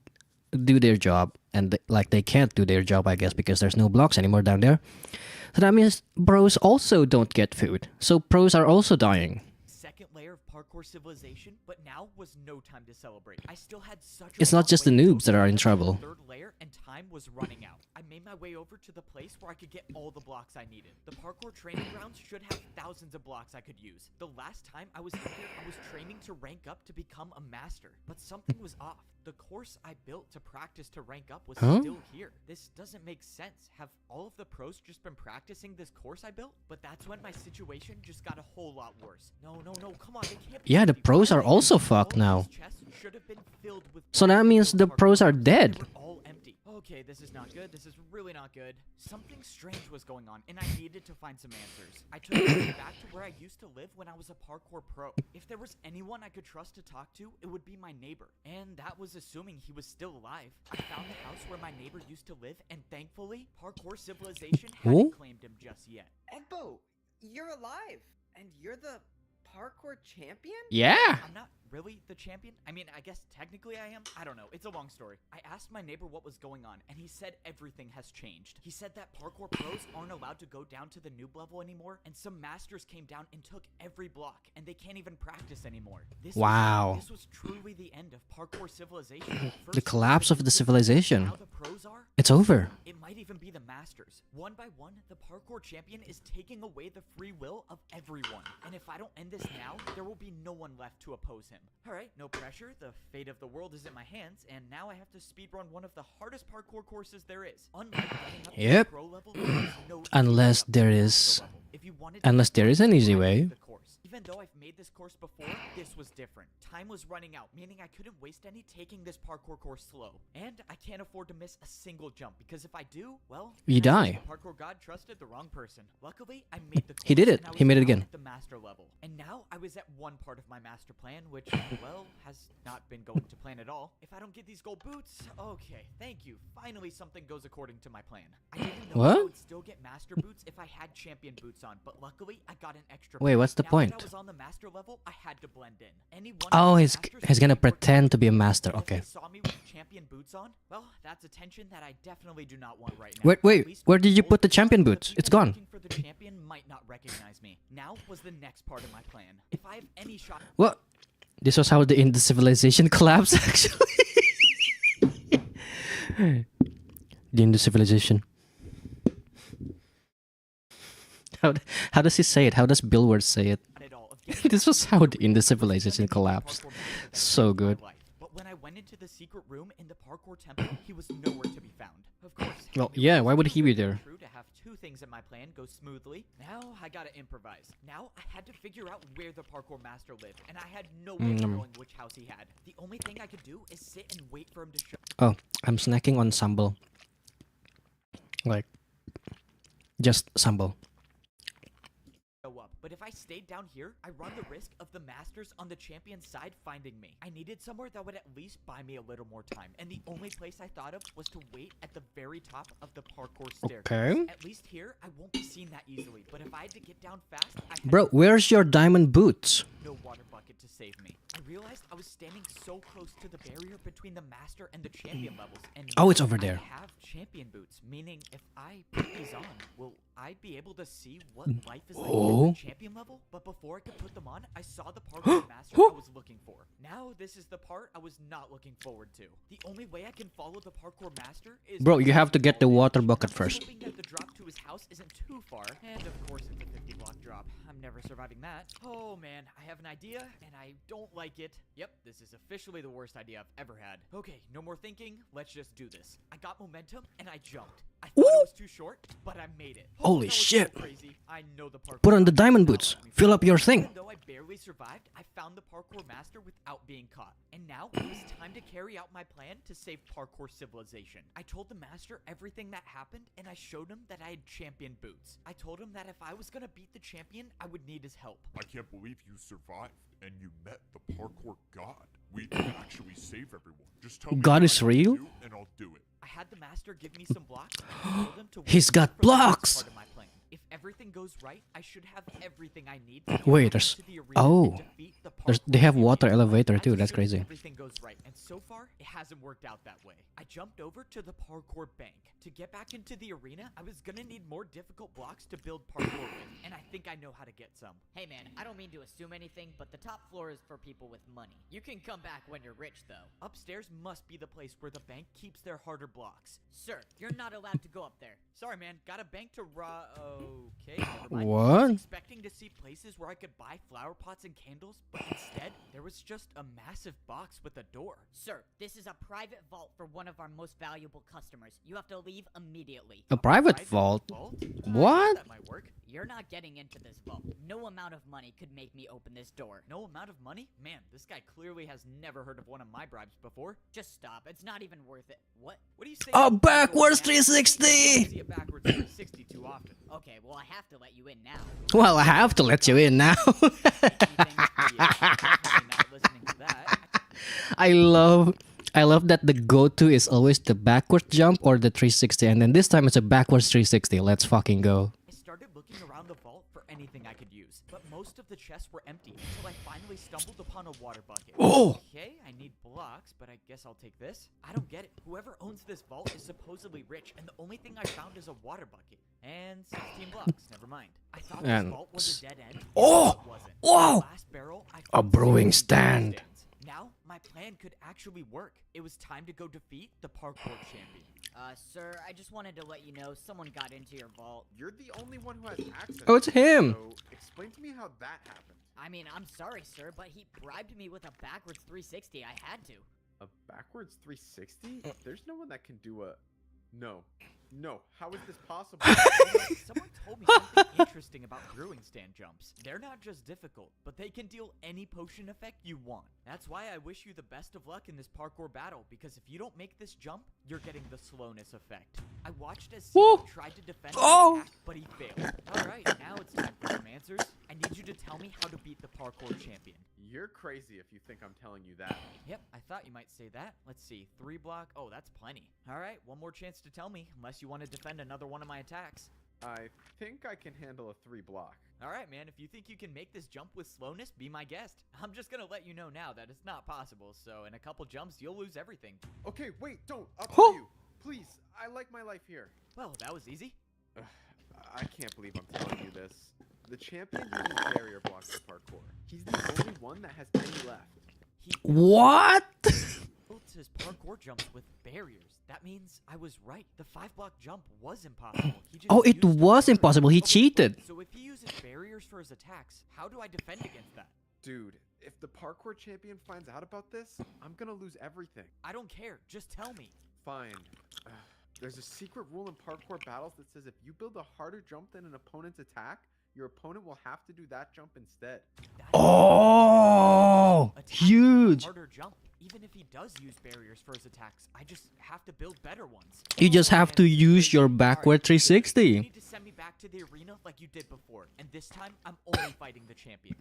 do their job, and like they can't do their job, I guess, because there's no blocks anymore down there. So that means pros also don't get food. So pros are also dying. Second layer of parkour civilization, but now was no time to celebrate. I still had such a It's not long just the way to go noobs that are in to the trouble. third layer, and time was running out. I made my way over to the place where I could get all the blocks I needed. The parkour training grounds should have thousands of blocks I could use. The last time I was here, I was training to rank up to become a master, but something was off. The course I built to practice to rank up was still here. This doesn't make sense. Have all of the pros just been practicing this course I built? But that's when my situation just got a whole lot worse. No, come on, they can't be Yeah, the happy. pros are All also of fucked these now. chests should have been filled with So that means the parkour pros are blocks. dead. They were all empty. Okay, this is not good. This is really not good. Something strange was going on, and I needed to find some answers. I took a trip back to where I used to live when I was a parkour pro. If there was anyone I could trust to talk to, it would be my neighbor. And that was assuming he was still alive. I found the house where my neighbor used to live, and thankfully, Parkour Civilization hadn't claimed him just yet. Egbo, you're alive, and you're the parkour champion? Yeah. I'm not really the champion. I mean, I guess technically I am. I don't know. It's a long story. I asked my neighbor what was going on, and he said everything has changed. He said that parkour pros aren't allowed to go down to the noob level anymore, and some masters came down and took every block, and they can't even practice anymore. Wow. This was truly the end of Parkour Civilization. The collapse of the civilization. Now the pros are. It's over. It might even be the masters. One by one, the parkour champion is taking away the free will of everyone. And if I don't end this now, there will be no one left to oppose him. Alright, no pressure. The fate of the world is in my hands, and now I have to speedrun one of the hardest parkour courses there is. Unlike getting up to Yep. the pro level, there is no Unless easy there way to is- pro level. If you wanted to Unless there is an easy way. the course. Even though I've made this course before, this was different. Time was running out, meaning I couldn't waste any taking this parkour course slow. And I can't afford to miss a single jump, because if I do, well, You then I die. guess the parkour god trusted the wrong person. Luckily, I made the course. He did it. and I was He made it now again. at the master level. And now I was at one part of my master plan, which, well, has not been going to plan at all. If I don't get these gold boots, okay, thank you. Finally, something goes according to my plan. I didn't know What? I would still get master boots if I had champion boots on, but luckily, I got an extra. Wait, pair. what's the Now point? That I was on the master level, I had to blend in. Anyone Oh, with he's masters he's gonna would be working pretend to be a with me. master. And if Okay. they saw me with champion boots on, well, that's attention that I definitely do not want right now. Wait, At least where with did you gold put the boots on, champion the boots? It's people gone. looking for the champion might not recognize me. Now was the next part of my plan. If I have any shot. What? This was how the Indus civilization collapsed, actually. The Indus civilization. How does he say it? How does Bill Ward say it? At all of getting This was how the Indus civilization collapsed. So good. But when I went into the secret room in the parkour temple, he was nowhere to be found. Of course. Well, I knew yeah, it was why would he be really there? True to have two things in my plan go smoothly. Now I gotta improvise. Now I had to figure out where the parkour master lived, and I had no way of knowing which house he had. The only thing I could do is sit and wait for him to show. Oh, I'm snacking on sambal. Like, just sambal. Up. But if I stayed down here, I run the risk of the masters on the champion side finding me. I needed somewhere that would at least buy me a little more time, and the only place I thought of was to wait at the very top of the parkour staircase. Okay. At least here, I won't be seen that easily, but if I had to get down fast, I had Bro, to where's your diamond boots? no water bucket to save me. I realized I was standing so close to the barrier between the master and the champion levels, and Oh, it's over I there. have champion boots, meaning if I put these on, will I be able to see what life is like Oh. at the champion level? But before I could put them on, I saw the parkour master I was looking for. Now this is the part I was not looking forward to. The only way I can follow the parkour master is Bro, by you have to using get the all water damage. bucket I'm first. hoping that the drop to his house isn't too far, and of course it's a 50 block drop. I'm never surviving that. Oh man, I have an idea, and I don't like it. Yep, this is officially the worst idea I've ever had. Okay, no more thinking, let's just do this. I got momentum, and I jumped. I thought it was too short, but I made it. Oh, Holy that was so shit. crazy. I know the parkour Put on the master diamond will not boots. let me Fill fall. up your thing. Even though I barely survived, I found the parkour master without being caught. And now it was time to carry out my plan to save parkour civilization. I told the master everything that happened, and I showed him that I had champion boots. I told him that if I was gonna beat the champion, I would need his help. I can't believe you survived and you met the parkour god. We can actually save everyone. Just tell me God what is I have to real? do and I'll do it. I had the master give me some blocks. And I told him to He's wait got for the next blocks! part of my plan. If everything goes right, I should have everything I need to Wait, get there's- into the arena oh. and defeat the They parkour have water champion. elevator I too, just that's hope crazy. Everything goes right, and so far it hasn't worked out that way. I jumped over to the parkour bank. To get back into the arena, I was gonna need more difficult blocks to build parkour with, and I think I know how to get some. Hey man, I don't mean to assume anything, but the top floor is for people with money. You can come back when you're rich, though. Upstairs must be the place where the bank keeps their harder blocks. Sir, you're not allowed to go up there. Sorry, man. Got a bank to Okay, never mind. I What? was expecting to see places where I could buy flower pots and candles, but instead, there was just a massive box with a door. Sir, this is a private vault for one of our most valuable customers. You have to leave immediately. A private vault? What? That might work. You're not getting into this vault. No amount of money could make me open this door. No amount of money? Man, this guy clearly has never heard of one of my bribes before. Just stop. It's not even worth it. What? What do you say? A about backwards people, man? 360! I don't see a backwards 360 too often. Okay, well, I have to let you in now. Well, I have to let you in now. Yeah, definitely not listening to that. I love that the go-to is always the backward jump or the 360, and then this time it's a backwards 360. Let's fucking go. I started looking around the vault for anything I could use, but most of the chests were empty until I finally stumbled upon a water bucket. Oh! Okay, I need blocks, but I guess I'll take this. I don't get it. Whoever owns this vault is supposedly rich, and the only thing I found is a water bucket. And 16 blocks. Never mind. I thought this And vault was a dead end. Oh! It wasn't. Whoa! The last barrel, I A found brewing 16 stand. stands. Now, my plan could actually work. It was time to go defeat the parkour champion. Sir, I just wanted to let you know someone got into your vault. You're the only one who has access. Oh, it's to it, him. So explain to me how that happened. I mean, I'm sorry, sir, but he bribed me with a backwards 360. I had to. A backwards 360? There's no one that can do a... No. No. How is this possible? Someone told me something interesting about brewing stand jumps. They're not just difficult, but they can deal any potion effect you want. That's why I wish you the best of luck in this parkour battle, because if you don't make this jump, you're getting the slowness effect. I watched as Woo! Steve tried to defend Oh! his attack, but he failed. Alright, now it's time for some answers. I need you to tell me how to beat the parkour champion. You're crazy if you think I'm telling you that. Yep, I thought you might say that. Let's see, 3 block. Oh, that's plenty. Alright, one more chance to tell me, unless you want to defend another one of my attacks. I think I can handle a 3 block. Alright, man, if you think you can make this jump with slowness, be my guest. I'm just gonna let you know now that it's not possible, so in a couple jumps, you'll lose everything. Okay, wait, don't. Up Huh? to you. Please, I like my life here. Well, that was easy. Ugh, I can't believe I'm telling you this. The champion uses barrier blocks for parkour. He's the only one that has any left. He What? built his parkour jumps with barriers. That means I was right. The 5-block jump was impossible. He just Oh, it used was barriers. impossible. He Okay, cheated. So if he uses barriers for his attacks, how do I defend against that? Dude, if the parkour champion finds out about this, I'm gonna lose everything. I don't care. Just tell me. Fine. Ugh, there's a secret rule in parkour battles that says if you build a harder jump than an opponent's attack, your opponent will have to do that jump instead. That's Oh, Attack huge. harder jump. Even if he does use barriers for his attacks, I just have to build better ones. You just have to Man, use your alright, backward You 360. need to send me back to the arena like you did before, and this time I'm only fighting the champion.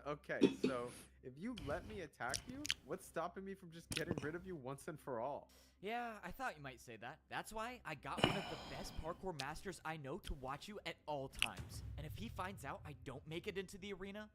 Okay, so if you let me attack you, what's stopping me from just getting rid of you once and for all? Yeah, I thought you might say that. That's why I got one of the best parkour masters I know to watch you at all times. And if he finds out I don't make it into the arena,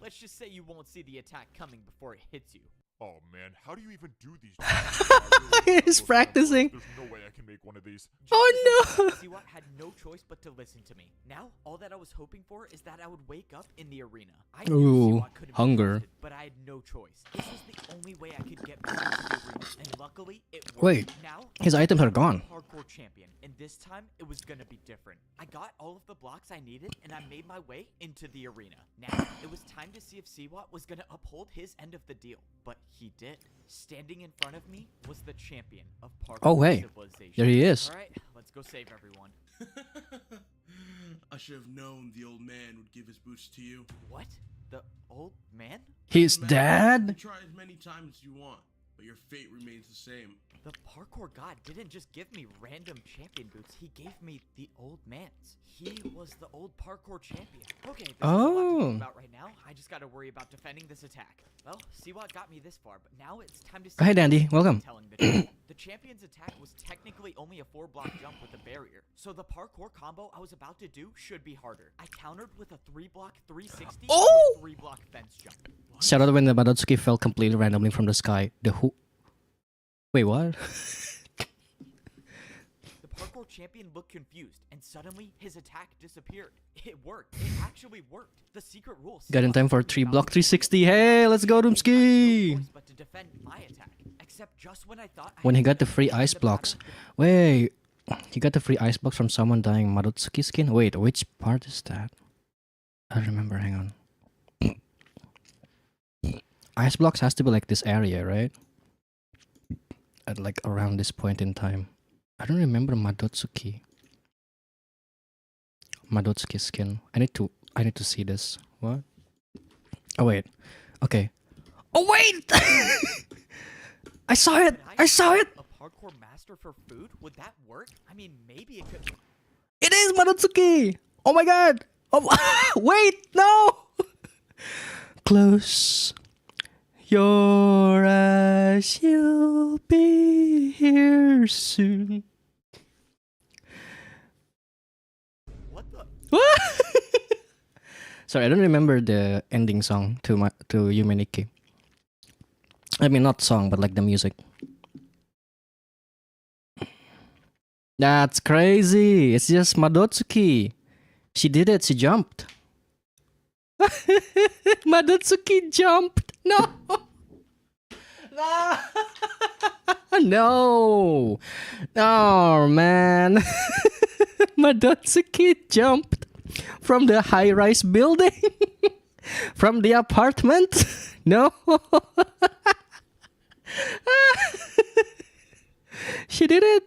let's just say you won't see the attack coming before it hits you. Oh man, how do you even do these? I really He's those practicing. There's no way I can make one of these. Oh no. Siwat had no choice but to listen to me. Now, all that I was hoping for is that I would wake up in the arena. I knew Ooh, Siwat couldn't be hunger. trusted, but I had no choice. This was the only way I could get back into the arena, and luckily, it worked. Wait, now his items are gone. Parkour champion, and this time it was gonna be different. I got all of the blocks I needed, and I made my way into the arena. Now, it was time to see if Siwat was gonna uphold his end of the deal, but he did. Standing in front of me was the champion of Parkour Oh, hey. Civilization. There he is. All right, let's go save everyone. I should have known the old man would give his boots to you. What? The old man? His Doesn't matter. You dad? try as many times as you want, but your fate remains the same. The parkour god didn't just give me random champion boots, he gave me the old man's. He was the old parkour champion. Okay, this is a lot to Oh. think about right now. I just gotta worry about defending this attack. Well, Siwat got me this far, but now it's time to see Hey, if Dandy, I'm welcome. telling the truth. The champion's attack was technically only a 4-block jump with a barrier, so the parkour combo I was about to do should be harder. I countered with a 3-block 360 Oh! 3-block fence jump. Shout out when the Badotsuki fell completely randomly from the sky. The who Wait, what? The parkour champion looked confused, and suddenly his attack disappeared. It worked. It actually worked. The secret rule. Got in time for Siwa told me 3-block about 360. Hey, let's go, has no Doomski! choice but to defend my attack. Except just when I thought I When he had got the the free upper hand ice in the blocks. battle, Wait, he got the free ice blocks from someone dying Madotsuki skin? Wait, which part is that? I don't remember, hang on. Ice blocks has to be like this area, right? At like around this point in time. I don't remember Madotsuki. Madotsuki skin. I need to see this. What? Oh wait. Okay. Oh wait! I saw it! could I saw it! A parkour master for food? Would that work? I mean, maybe it could. It is Madotsuki! Oh my god! Oh, wait! No! Close your eyes, you'll be here soon. What the? Sorry, I don't remember the ending song to Yumeniki. I mean, not song, but like the music. That's crazy. It's just Madotsuki. She did it. She jumped. Madotsuki jumped. No. No. No. Oh, man. Madotsuki jumped from the high-rise building. From the apartment. No. She did it.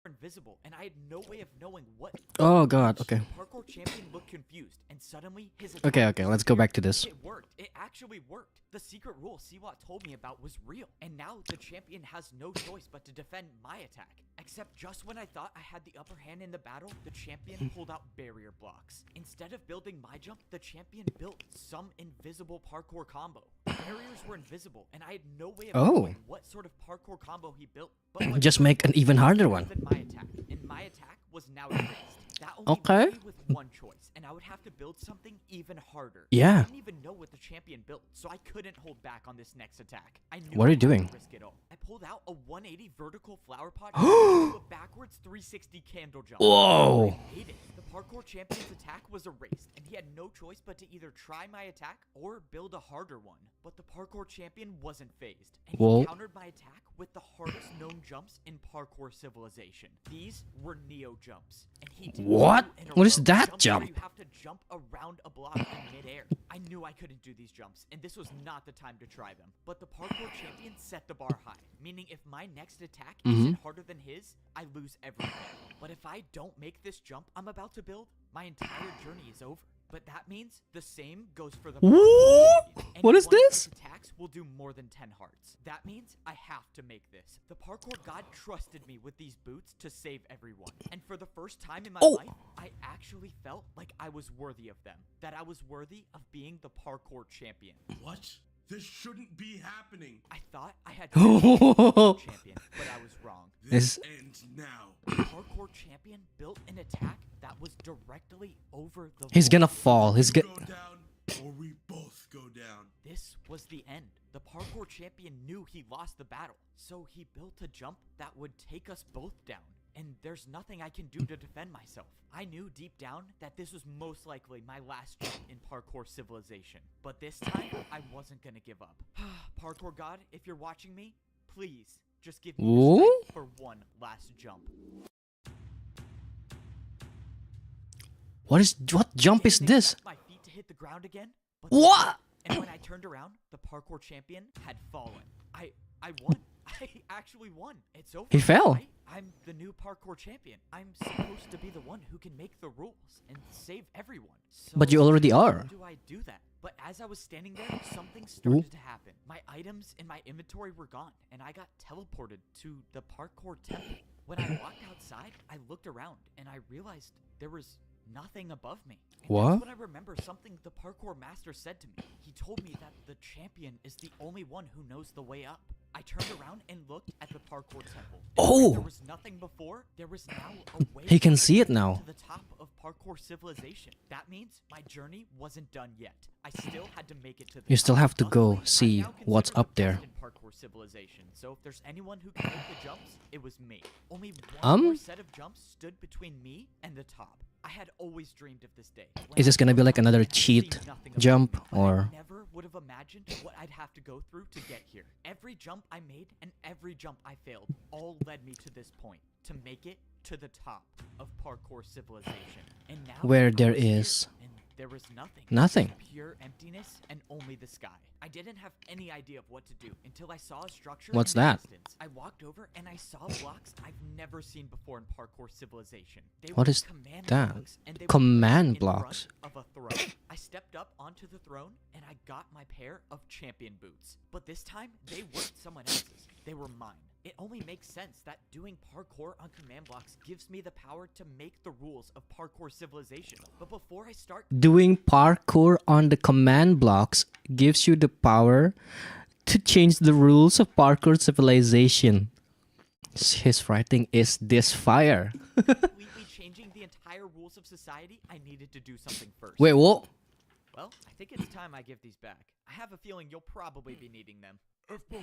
Invisible, and I had no way of knowing what. Oh god, okay. The parkour champion looked confused, and suddenly his Okay, attack let's go back to disappeared. this. It worked. It actually worked. The secret rule Siwa told me about was real, and now the champion has no choice but to defend my attack. Except just when I thought I had the upper hand in the battle, the champion pulled out barrier blocks. Instead of building my jump, the champion built some invisible parkour combo. The barriers were invisible, and I had no way of knowing what sort of parkour combo he built. But what Just make an even harder one. than my attack, and my attack was now erased. That only Okay. left me with one choice, and I would have to build something even harder. Yeah. I didn't even know what the champion built, so I couldn't hold back on this next attack. I knew What are I you had to doing? risk it all. I pulled out a 180 vertical flower pot and do a backwards 360 candle jump. Whoa. I made it. The parkour champion's attack was erased, and he had no choice but to either try my attack or build a harder one. But the parkour champion wasn't phased, and Whoa. he countered my attack with the hardest known jumps in parkour civilization. These were Neo jumps, and he did What? two in a What is row, that jumps jump? where you have to jump around a block in midair. I knew I couldn't do these jumps, and this was not the time to try them. But the parkour champion set the bar high, meaning if my next attack isn't harder than his, I lose everything. But if I don't make this jump I'm about to build, my entire journey is over. But that means the same goes for the What? champion. What is Any one of this? his attacks will do more than 10 hearts. That means I have to make this. The parkour god trusted me with these boots to save everyone. And for the first time in my life, I actually felt like I was worthy of them. That I was worthy of being the parkour champion. What? This shouldn't be happening. I thought I had to be the parkour champion, but I was wrong. This ends now. The parkour champion built an attack that was directly over the He's wall. gonna fall. He's You gonna. go down, or we both go down. This was the end. The parkour champion knew he lost the battle, so he built a jump that would take us both down. And there's nothing I can do to defend myself. I knew deep down that this was most likely my last jump in parkour civilization. But this time, I wasn't gonna give up. Parkour god, if you're watching me, please just give me the Ooh? strength for one last jump. What jump is Didn't this? expect my feet to hit the ground again, but What? and when I turned around, the parkour champion had fallen. I won. I actually won. It's over. He fell. Right? I'm the new parkour champion. I'm supposed to be the one who can make the rules and save everyone. So But you already how are. do I do that? But as I was standing there, something started to happen. My items in my inventory were gone, and I got teleported to the parkour temple. When I walked outside, I looked around, and I realized there was nothing above me. And What? That's when I remember something the parkour master said to me. He told me that the champion is the only one who knows the way up. I turned around and looked at the parkour temple. Oh! There was nothing before. There was now a way He can see it now. to the top of parkour civilization. That means my journey wasn't done yet. I still had to make it to the You still top. have to go Luckily, I'm see now what's considered up the there. best in parkour civilization. So if there's anyone who can make the jumps, it was me. Only one more set of jumps stood between me and the top. I had always dreamed of this day. Is this gonna be like another cheat jump, or I never would have imagined what I'd have to go through to get here. Every jump I made and every jump I failed all led me to this point, to make it to the top of parkour civilization. And now where I there was here, is and there was nothing. nothing? Pure emptiness and only the sky. I didn't have any idea of what to do until I saw a structure. What's in the that? distance. I walked over and I saw blocks I've never seen before in parkour civilization. They What were is command that? blocks, and they were Command placed in front blocks. of a throne. I stepped up onto the throne and I got my pair of champion boots. But this time, they weren't someone else's. They were mine. It only makes sense that doing parkour on command blocks gives me the power to make the rules of parkour civilization. But before I start Doing parkour on the command blocks gives you the power to change the rules of parkour civilization. His writing is this fire. completely changing the entire rules of society, I needed to do something first. Wait, what? Well, I think it's time I give these back. I have a feeling you'll probably be needing them. F-Bow,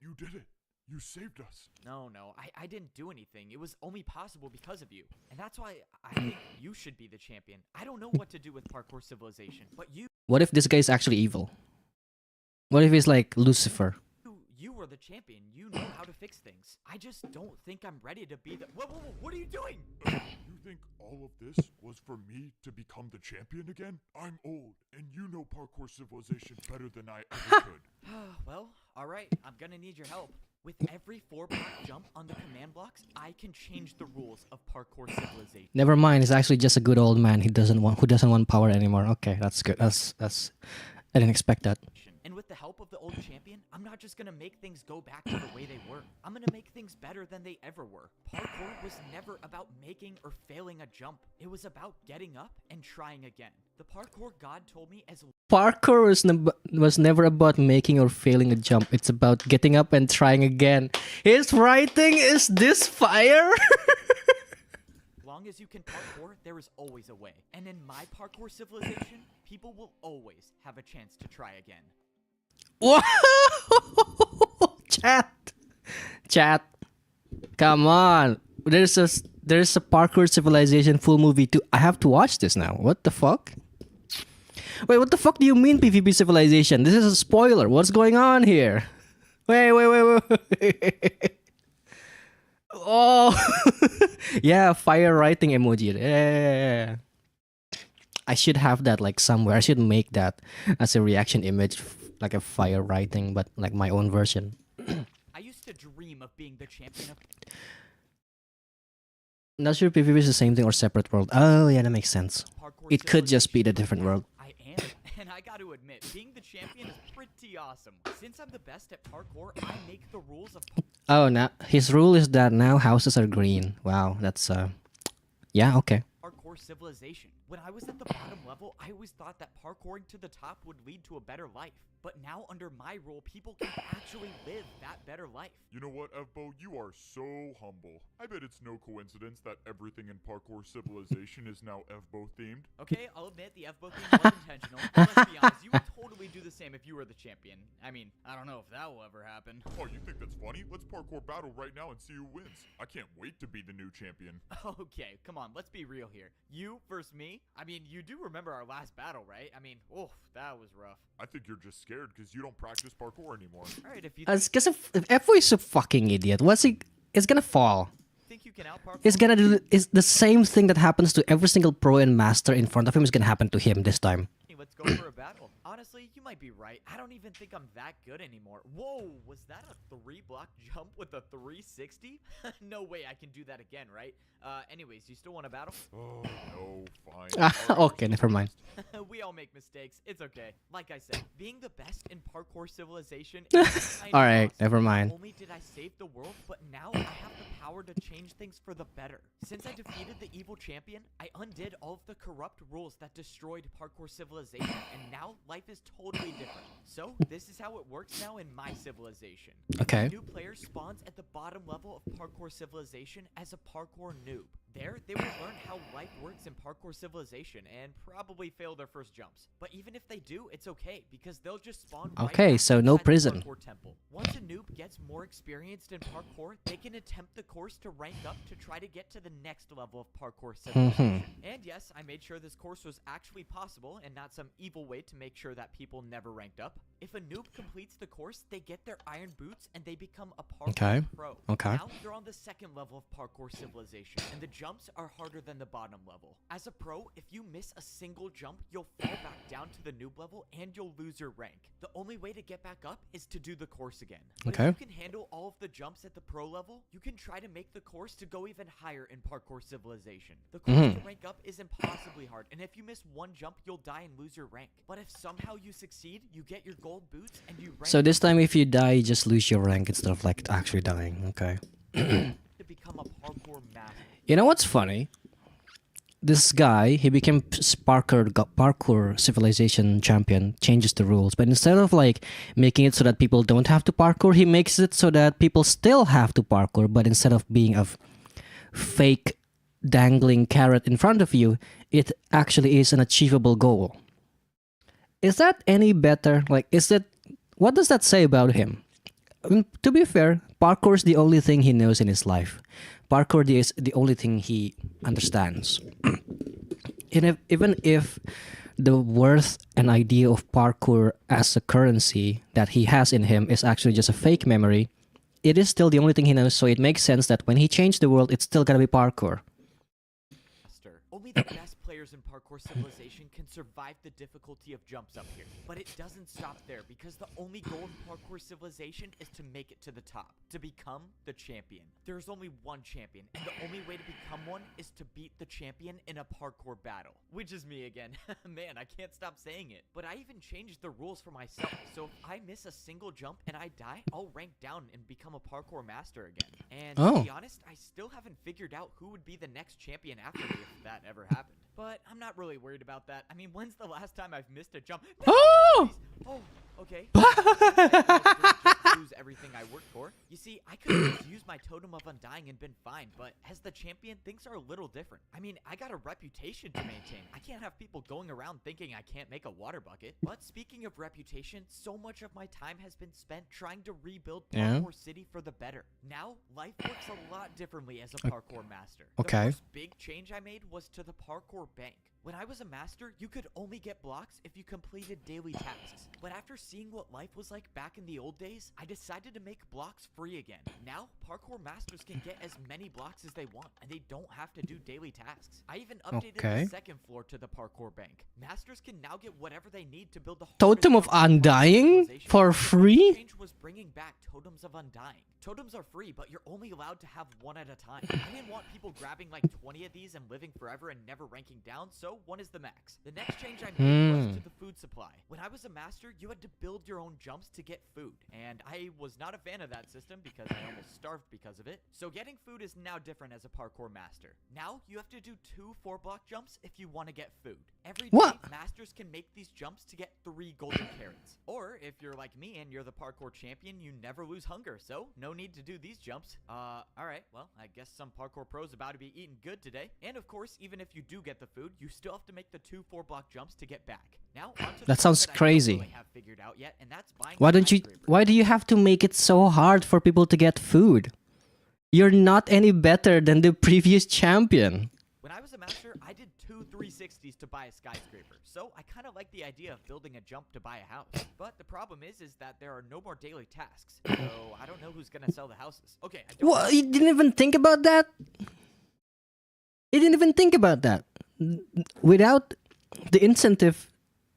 you did it. You saved us. No, I didn't do anything. It was only possible because of you. And that's why I think you should be the champion. I don't know what to do with parkour civilization, but What if this guy is actually evil? What if he's like Lucifer? you were the champion. You know how to fix things. I just don't think I'm ready to be the— Whoa, what are you doing? You think all of this was for me to become the champion again? I'm old, and you know parkour civilization better than I ever could. Well, alright, I'm gonna need your help. With every 4-block jump on the command blocks, I can change the rules of parkour civilization. Never mind. He's actually just a good old man. Who doesn't want power anymore. Okay, that's good. That's. I didn't expect that. And with the help of the old champion, I'm not just gonna make things go back to the way they were. I'm gonna make things better than they ever were. Parkour was never about making or failing a jump. It was about getting up and trying again. The parkour god told me as Parkour was never about making or failing a jump. It's about getting up and trying again. His writing is this fire. long as you can parkour, there is always a way. And in my parkour civilization, people will always have a chance to try again. Whoa! Chat. Come on. There's a Parkour Civilization full movie too. I have to watch this now. What the fuck? Wait, what the fuck do you mean PvP Civilization? This is a spoiler. What's going on here? Wait. Oh. Yeah, fire writing emoji. Yeah. I should have that like somewhere. I should make that as a reaction image, like a fire writing, but like my own version. I used to dream of being the champion of Not sure if PvP is the same thing or separate world. Oh yeah, that makes sense. parkour It could just be the civilization. different world. I am, and I got to admit, being the champion is pretty awesome. Since I'm the best at parkour, I make the rules of Oh, now his rule is that now houses are green. Wow, that's yeah, okay. parkour civilization. When I was at the bottom level, I always thought that parkouring to the top would lead to a better life. But now under my rule, people can actually live that better life. You know what, Evbo? You are so humble. I bet it's no coincidence that everything in Parkour Civilization is now Evbo themed. Okay, I'll admit the F-book thing was intentional, but let's be honest, you would totally do the same if you were the champion. I mean, I don't know if that will ever happen. Oh, you think that's funny? Let's parkour battle right now and see who wins. I can't wait to be the new champion. Okay, come on, let's be real here. You versus me? I mean, you do remember our last battle, right? I mean, oof, that was rough. I think you're just scared because you don't practice parkour anymore. Alright, if you It's because if Efo is a fucking idiot, it's gonna fall. think you can out-parkour, It's gonna do it's the same thing that happens to every single pro and master in front of him is gonna happen to him this time. let's go for a battle. Honestly, you might be right. I don't even think I'm that good anymore. Whoa, was that a 3-block jump with a 360? No way I can do that again, right? Anyways, you still want to battle? Oh, no, fine. Ah, Alright, okay, never mind. We all make mistakes. It's okay. Like I said, being the best in parkour civilization is kind of Alright, awesome. never Not mind. only did I save the world, but now I have the power to change things for the better. Since I defeated the evil champion, I undid all of the corrupt rules that destroyed parkour civilization, and now life is totally different. So, this is how it works now in my civilization. Okay. New player spawns at the bottom level of parkour civilization as a parkour noob. There, they will learn how life works in parkour civilization and probably fail their first jumps. But even if they do, it's okay because they'll just spawn right Okay, back so no inside the prison. parkour temple. Once a noob gets more experienced in parkour, they can attempt the course to rank up to try to get to the next level of parkour civilization. And yes, I made sure this course was actually possible and not some evil way to make sure that people never ranked up. If a noob completes the course, they get their iron boots and they become a parkour Okay. pro. Okay. Now you're on the second level of parkour civilization, and the jumps are harder than the bottom level. As a pro, if you miss a single jump, you'll fall back down to the noob level and you'll lose your rank. The only way to get back up is to do the course again. But Okay. if you can handle all of the jumps at the pro level, you can try to make the course to go even higher in parkour civilization. The course to rank up is impossibly hard, and if you miss one jump, you'll die and lose your rank. But if somehow you succeed, you get your gold boots and you rank So this up time, if you die, you just lose your rank instead of like actually dying. Okay. to become a parkour master. You know what's funny? This guy, he became parkour civilization champion, changes the rules, but instead of like making it so that people don't have to parkour, he makes it so that people still have to parkour, but instead of being a fake dangling carrot in front of you, it actually is an achievable goal. Is that any better? Like, what does that say about him? To be fair, parkour is the only thing he knows in his life. Parkour is the only thing he understands. And even if the worth and idea of parkour as a currency that he has in him is actually just a fake memory, it is still the only thing he knows, so it makes sense that when he changed the world, it's still gonna be parkour. Only the best players in parkour civilization can survive the difficulty of jumps up here. But it doesn't stop there because the only goal in parkour civilization is to make it to the top, to become the champion. There's only one champion, and the only way to become one is to beat the champion in a parkour battle. Which is me again. Man, I can't stop saying it. But I even changed the rules for myself, so if I miss a single jump and I die, I'll rank down and become a parkour master again. And to be honest, I still haven't figured out who would be the next champion after me if that ever happened. But I'm not really worried about that. I mean, when's the last time I've missed a jump? No, Oh! please. Oh, okay. Just lose everything I worked for. You see, I could have just used my totem of undying and been fine, but as the champion, things are a little different. I mean, I got a reputation to maintain. I can't have people going around thinking I can't make a water bucket. But speaking of reputation, so much of my time has been spent trying to rebuild Parkour City for the better. Now, life works a lot differently as a parkour master. Okay. The first big change I made was to the parkour bank. When I was a master, you could only get blocks if you completed daily tasks. But after seeing what life was like back in the old days, I decided to make blocks free again. Now, parkour masters can get as many blocks as they want, and they don't have to do daily tasks. I even updated the second floor to the parkour bank. Masters can now get whatever they need to build the Totem of Undying for free? The change was bringing back Totems of Undying. Totems are free, but you're only allowed to have one at a time. I didn't want people grabbing like 20 of these and living forever and never ranking down, so one is the max. The next change I made was to the food supply. When I was a master, you had to build your own jumps to get food, and I was not a fan of that system because I almost starved because of it. So getting food is now different as a parkour master. Now you have to do 2 4-block jumps if you want to get food. Every day, masters can make these jumps to get 3 golden carrots. Or if you're like me and you're the parkour champion, you never lose hunger, so no need to do these jumps. Alright, well, I guess some parkour pros about to be eating good today. And of course, even if you do get the food, you still have to make the 2 4-block jumps to get back. Now, that sounds crazy. Why do you have to make it so hard for people to get food? You're not any better than the previous champion. When I was a master, I did 2 360s to buy a skyscraper, so I kind of like the idea of building a jump to buy a house. But the problem is that there are no more daily tasks, so I don't know who's gonna sell the houses. Okay, I don't What? You didn't even think about that? You didn't even think about that? Without the incentive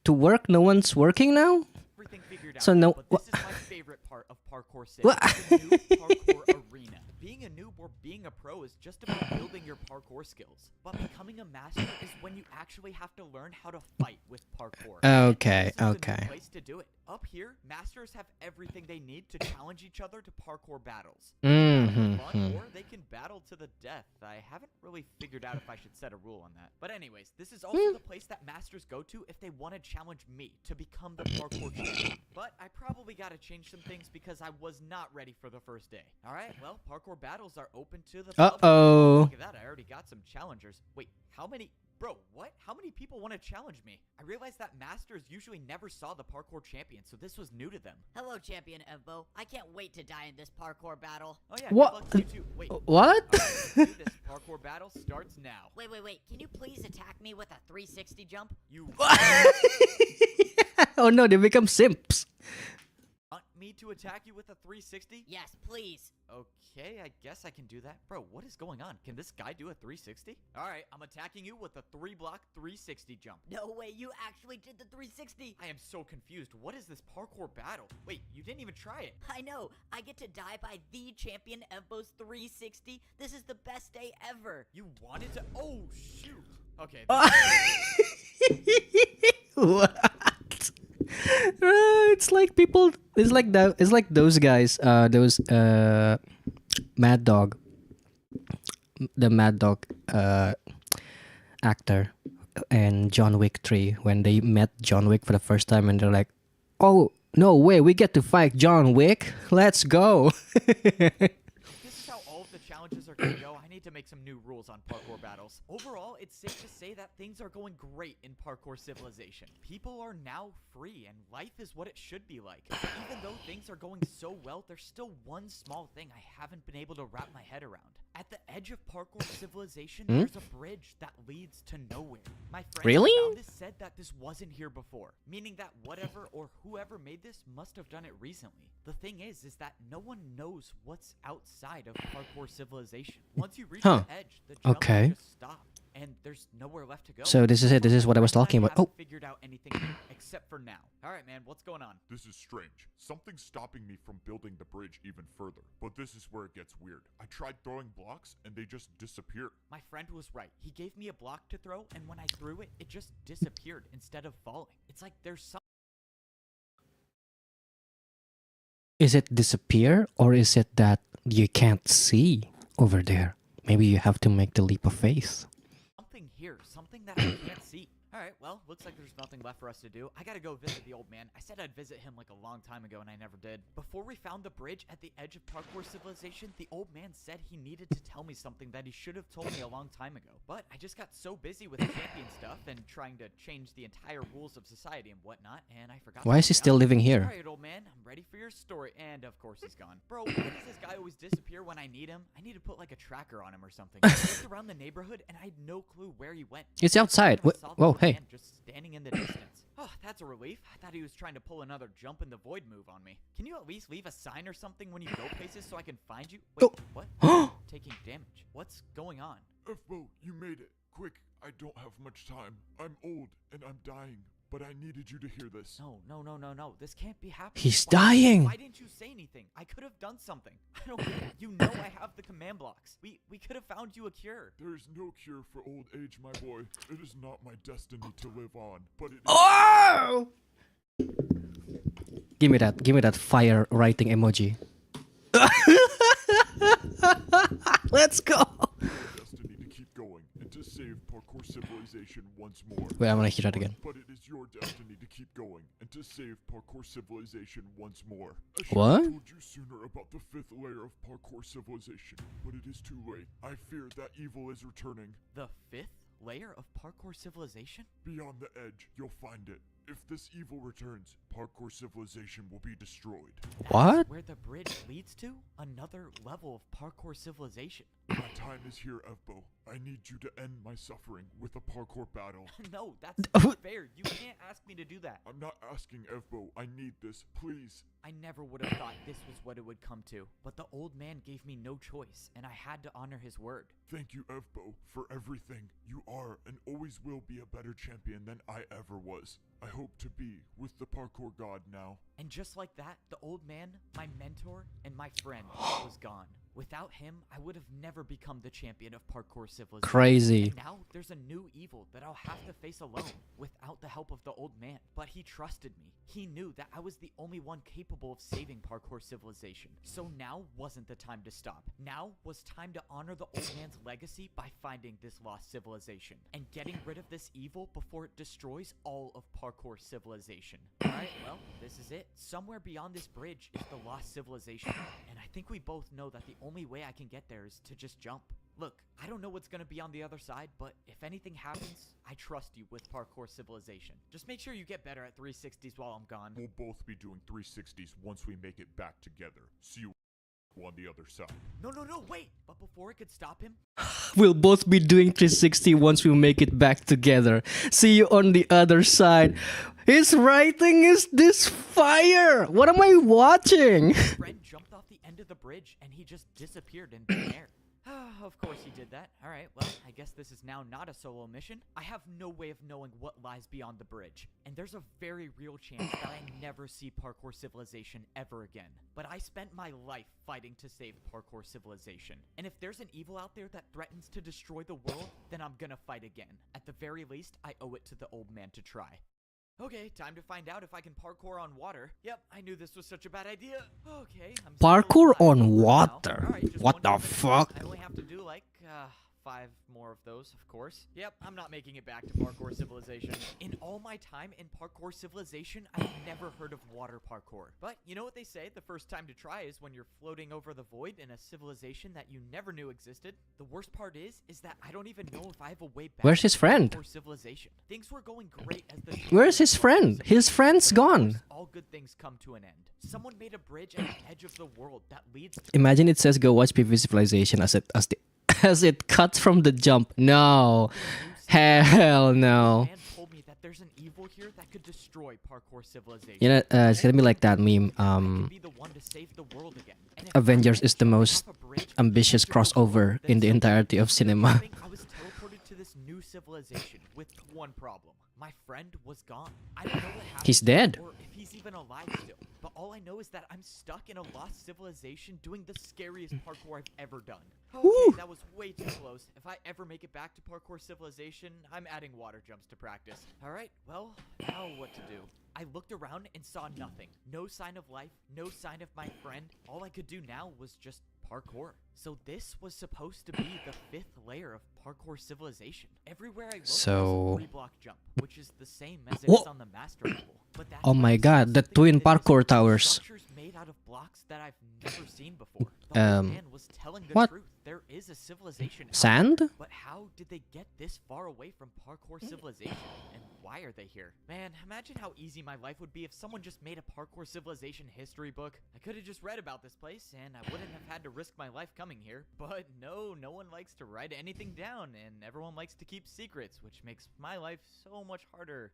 to work, no one's working now? everything figured out. So no- But this is my favorite part of Parkour City. The new parkour arena. Being a noob or being a pro is just about building your parkour skills. But becoming a master is when you actually have to learn how to fight with parkour. Okay, This is the new okay. place to do it. Up here, masters have everything they need to challenge each other to parkour battles. Mm-hmm. Fun, or they can battle to the death. I haven't really figured out if I should set a rule on that. But anyways, this is also the place that masters go to if they want to challenge me to become the parkour champion. But I probably got to change some things because I was not ready for the first day. All right, well, parkour battles are open to the public. Uh-oh. Look at that, I already got some challengers. Wait, how many? Bro, what? How many people want to challenge me? I realized that masters usually never saw the parkour champion, so this was new to them. Hello, Champion Evbo. I can't wait to die in this parkour battle. Oh yeah, What? good luck to you too. Wait. What? Alright, let's do this parkour battle starts now. Wait. Can you please attack me with a 360 jump? You Oh no, they become simps. want me to attack you with a 360? Yes, please. Okay, I guess I can do that. Bro, what is going on? Can this guy do a 360? Alright, I'm attacking you with a 3-block 360 jump. No way, you actually did the 360. I am so confused. What is this parkour battle? Wait, you didn't even try it. I know. I get to die by the Champion Evbo's 360. This is the best day ever. You wanted to. Oh, shoot. Okay. What? It's like people. It's like that. It's like those guys. Those Mad Dog. The Mad Dog actor and John Wick 3 when they met John Wick for the first time and they're like, "Oh no way, we get to fight John Wick. Let's go." This is how all of the challenges are going to go. I need to make some new rules on parkour battles. Overall, it's safe to say that things are going great in Parkour Civilization. People are now free, and life is what it should be like. Even though things are going so well, there's still one small thing I haven't been able to wrap my head around. At the edge of Parkour Civilization, there's a bridge that leads to nowhere. My friend Really? who found this said that this wasn't here before, meaning that whatever or whoever made this must have done it recently. The thing is that no one knows what's outside of Parkour Civilization. Once you reach Huh. the edge, the jump Okay. just stop, and there's nowhere left to go. So this is it. This is what I was talking about. haven't Oh, figured out anything except for now. All right, man, what's going on? This is strange. Something's stopping me from building the bridge even further. But this is where it gets weird. I tried throwing blocks and they just disappear. My friend was right. He gave me a block to throw, and when I threw it, it just disappeared instead of falling. It's like there's some. is it disappear or is it that you can't see over there? Maybe you have to make the leap of faith. Something here, something that I can't see. Alright, well, looks like there's nothing left for us to do. I gotta go visit the old man. I said I'd visit him like a long time ago and I never did. Before we found the bridge at the edge of Parkour Civilization, the old man said he needed to tell me something that he should have told me a long time ago. But I just got so busy with champion stuff and trying to change the entire rules of society and whatnot, and I forgot. Why is he still living here? Alright, old man, I'm ready for your story. And of course he's gone. Bro, why does this guy always disappear when I need him? I need to put like a tracker on him or something. I looked around the neighborhood and I had no clue where he went. It's outside. I saw the Whoa, old hey. man just standing in the distance. Oh, that's a relief. I thought he was trying to pull another jump in the void move on me. Can you at least leave a sign or something when you go places so I can find you? Wait, what? Taking damage. What's going on? Fbo, you made it. Quick, I don't have much time. I'm old and I'm dying, but I needed you to hear this. No. This can't be happening. He's Why- dying. Why didn't you say anything? I could have done something. I don't get it. You know I have the command blocks. We could have found you a cure. There is no cure for old age, my boy. It is not my destiny to live on, but it is Oh! Give me that fire writing emoji. Let's go. my destiny to keep going and to save Parkour Civilization once more. Wait, I wanna hear that again. But it is your destiny to keep going and to save Parkour Civilization once more. I should What? have told you sooner about the 5th layer of Parkour Civilization, but it is too late. I fear that evil is returning. The 5th layer of Parkour Civilization? Beyond the edge, you'll find it. If this evil returns, Parkour Civilization will be destroyed. What? That's where the bridge leads to? Another level of Parkour Civilization. My time is here, Fbo. I need you to end my suffering with a parkour battle. No, that's not fair. You can't ask me to do that. I'm not asking Fbo. I need this, please. I never would have thought this was what it would come to. But the old man gave me no choice, and I had to honor his word. Thank you, Fbo, for everything. You are and always will be a better champion than I ever was. I hope to be with the parkour god now. And just like that, the old man, my mentor, and my friend was gone. Without him, I would have never become the champion of Parkour Civilization. Crazy. And now there's a new evil that I'll have to face alone without the help of the old man. But he trusted me. He knew that I was the only one capable of saving Parkour Civilization. So now wasn't the time to stop. Now was time to honor the old man's legacy by finding this lost civilization and getting rid of this evil before it destroys all of Parkour Civilization. Alright, well, this is it. Somewhere beyond this bridge is the lost civilization, and I think we both know that the only way I can get there is to just jump. Look, I don't know what's gonna be on the other side, but if anything happens, I trust you with Parkour Civilization. Just make sure you get better at 360s while I'm gone. We'll both be doing 360s once we make it back together. See you on the other side. No, wait! But before I could stop him, We'll both be doing 360 once we make it back together. See you on the other side. His writing is this fire! What am I watching? my friend jumped off the end of the bridge and he just disappeared in thin air. Of course he did that. Alright, well, I guess this is now not a solo mission. I have no way of knowing what lies beyond the bridge. And there's a very real chance that I never see Parkour Civilization ever again. But I spent my life fighting to save Parkour Civilization. And if there's an evil out there that threatens to destroy the world, then I'm gonna fight again. At the very least, I owe it to the old man to try. Okay, time to find out if I can parkour on water. Yep, I knew this was such a bad idea. Okay, I'm still Parkour alive on for now. water? Alright, just What one the more minute. fuck? I only have to do like 5 more of those, of course. Yep, I'm not making it back to Parkour Civilization. In all my time in Parkour Civilization, I've never heard of water parkour. But you know what they say, the first time to try is when you're floating over the void in a civilization that you never knew existed. The worst part is that I don't even know if I have a way back Where's his to friend? Parkour Civilization. Things were going great as the Where's his friend? His friend's gone. all good things come to an end. Someone made a bridge at the edge of the world that leads to Imagine it says go watch previous civilization as it cuts from the jump. No. Hell no. man told me that there's an evil here that could destroy Parkour Civilization. You know, it's gonna be like that meme. I could be the one to save the world again. And if Avengers I is the jump most off a bridge ambitious at the edge of the world, crossover then in the someone entirety of cinema. think I was teleported to this new civilization with one problem. My friend was gone. I don't know what happened. He's dead. Or if he's even alive still. But all I know is that I'm stuck in a lost civilization doing the scariest parkour I've ever done. Okay, Woo. that was way too close. If I ever make it back to Parkour Civilization, I'm adding water jumps to practice. Alright, well, now what to do? I looked around and saw nothing. No sign of life, no sign of my friend. All I could do now was just parkour. So this was supposed to be the 5th layer of Parkour Civilization. Everywhere I looked, So- was a 3-block jump, which is the same as it Whoa. is on the master level. But that's Oh when my I saw god, the something twin that is parkour towers. structures made out of blocks that I've never seen before. The old man was telling the what? truth. There is a civilization out Sand? there. But how did they get this far away from Parkour Civilization? And why are they here? Man, imagine how easy my life would be if someone just made a Parkour Civilization history book. I could have just read about this place, and I wouldn't have had to risk my life coming here. But no one likes to write anything down, and everyone likes to keep secrets, which makes my life so much harder.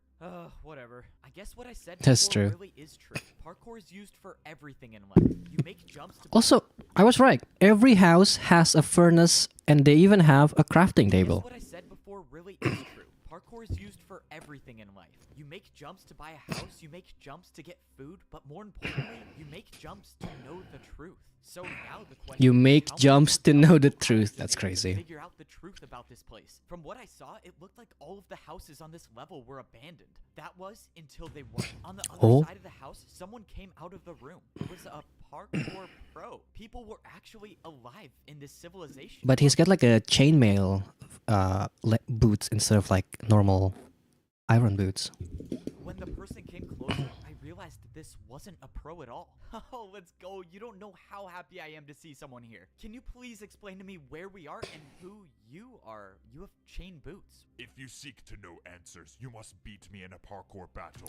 Whatever. I guess what I said That's before true. really is true. Parkour is used for everything in life. You make jumps to Also, I was right. Every house has a furnace and they even have a crafting Guess table. what I said before really is true. Parkour is used for everything in life. You make jumps to buy a house, you make jumps to get food, but more importantly, you make jumps to know the truth. So now the question You is, make how much jumps more to time know will the it truth. take That's to crazy. Figure out the truth about this place. From what I saw, it looked like all of the houses on this level were abandoned. That was until they weren't. On the other Oh. side of the house, someone came out of the room. It was a parkour pro. People were actually alive in this civilization. But he's got like a chainmail boots instead of like normal iron boots. When the person came closer, I realized this wasn't a pro at all. Oh, let's go. You don't know how happy I am to see someone here. Can you please explain to me where we are and who you are? You have chain boots. If you seek to know answers, you must beat me in a parkour battle.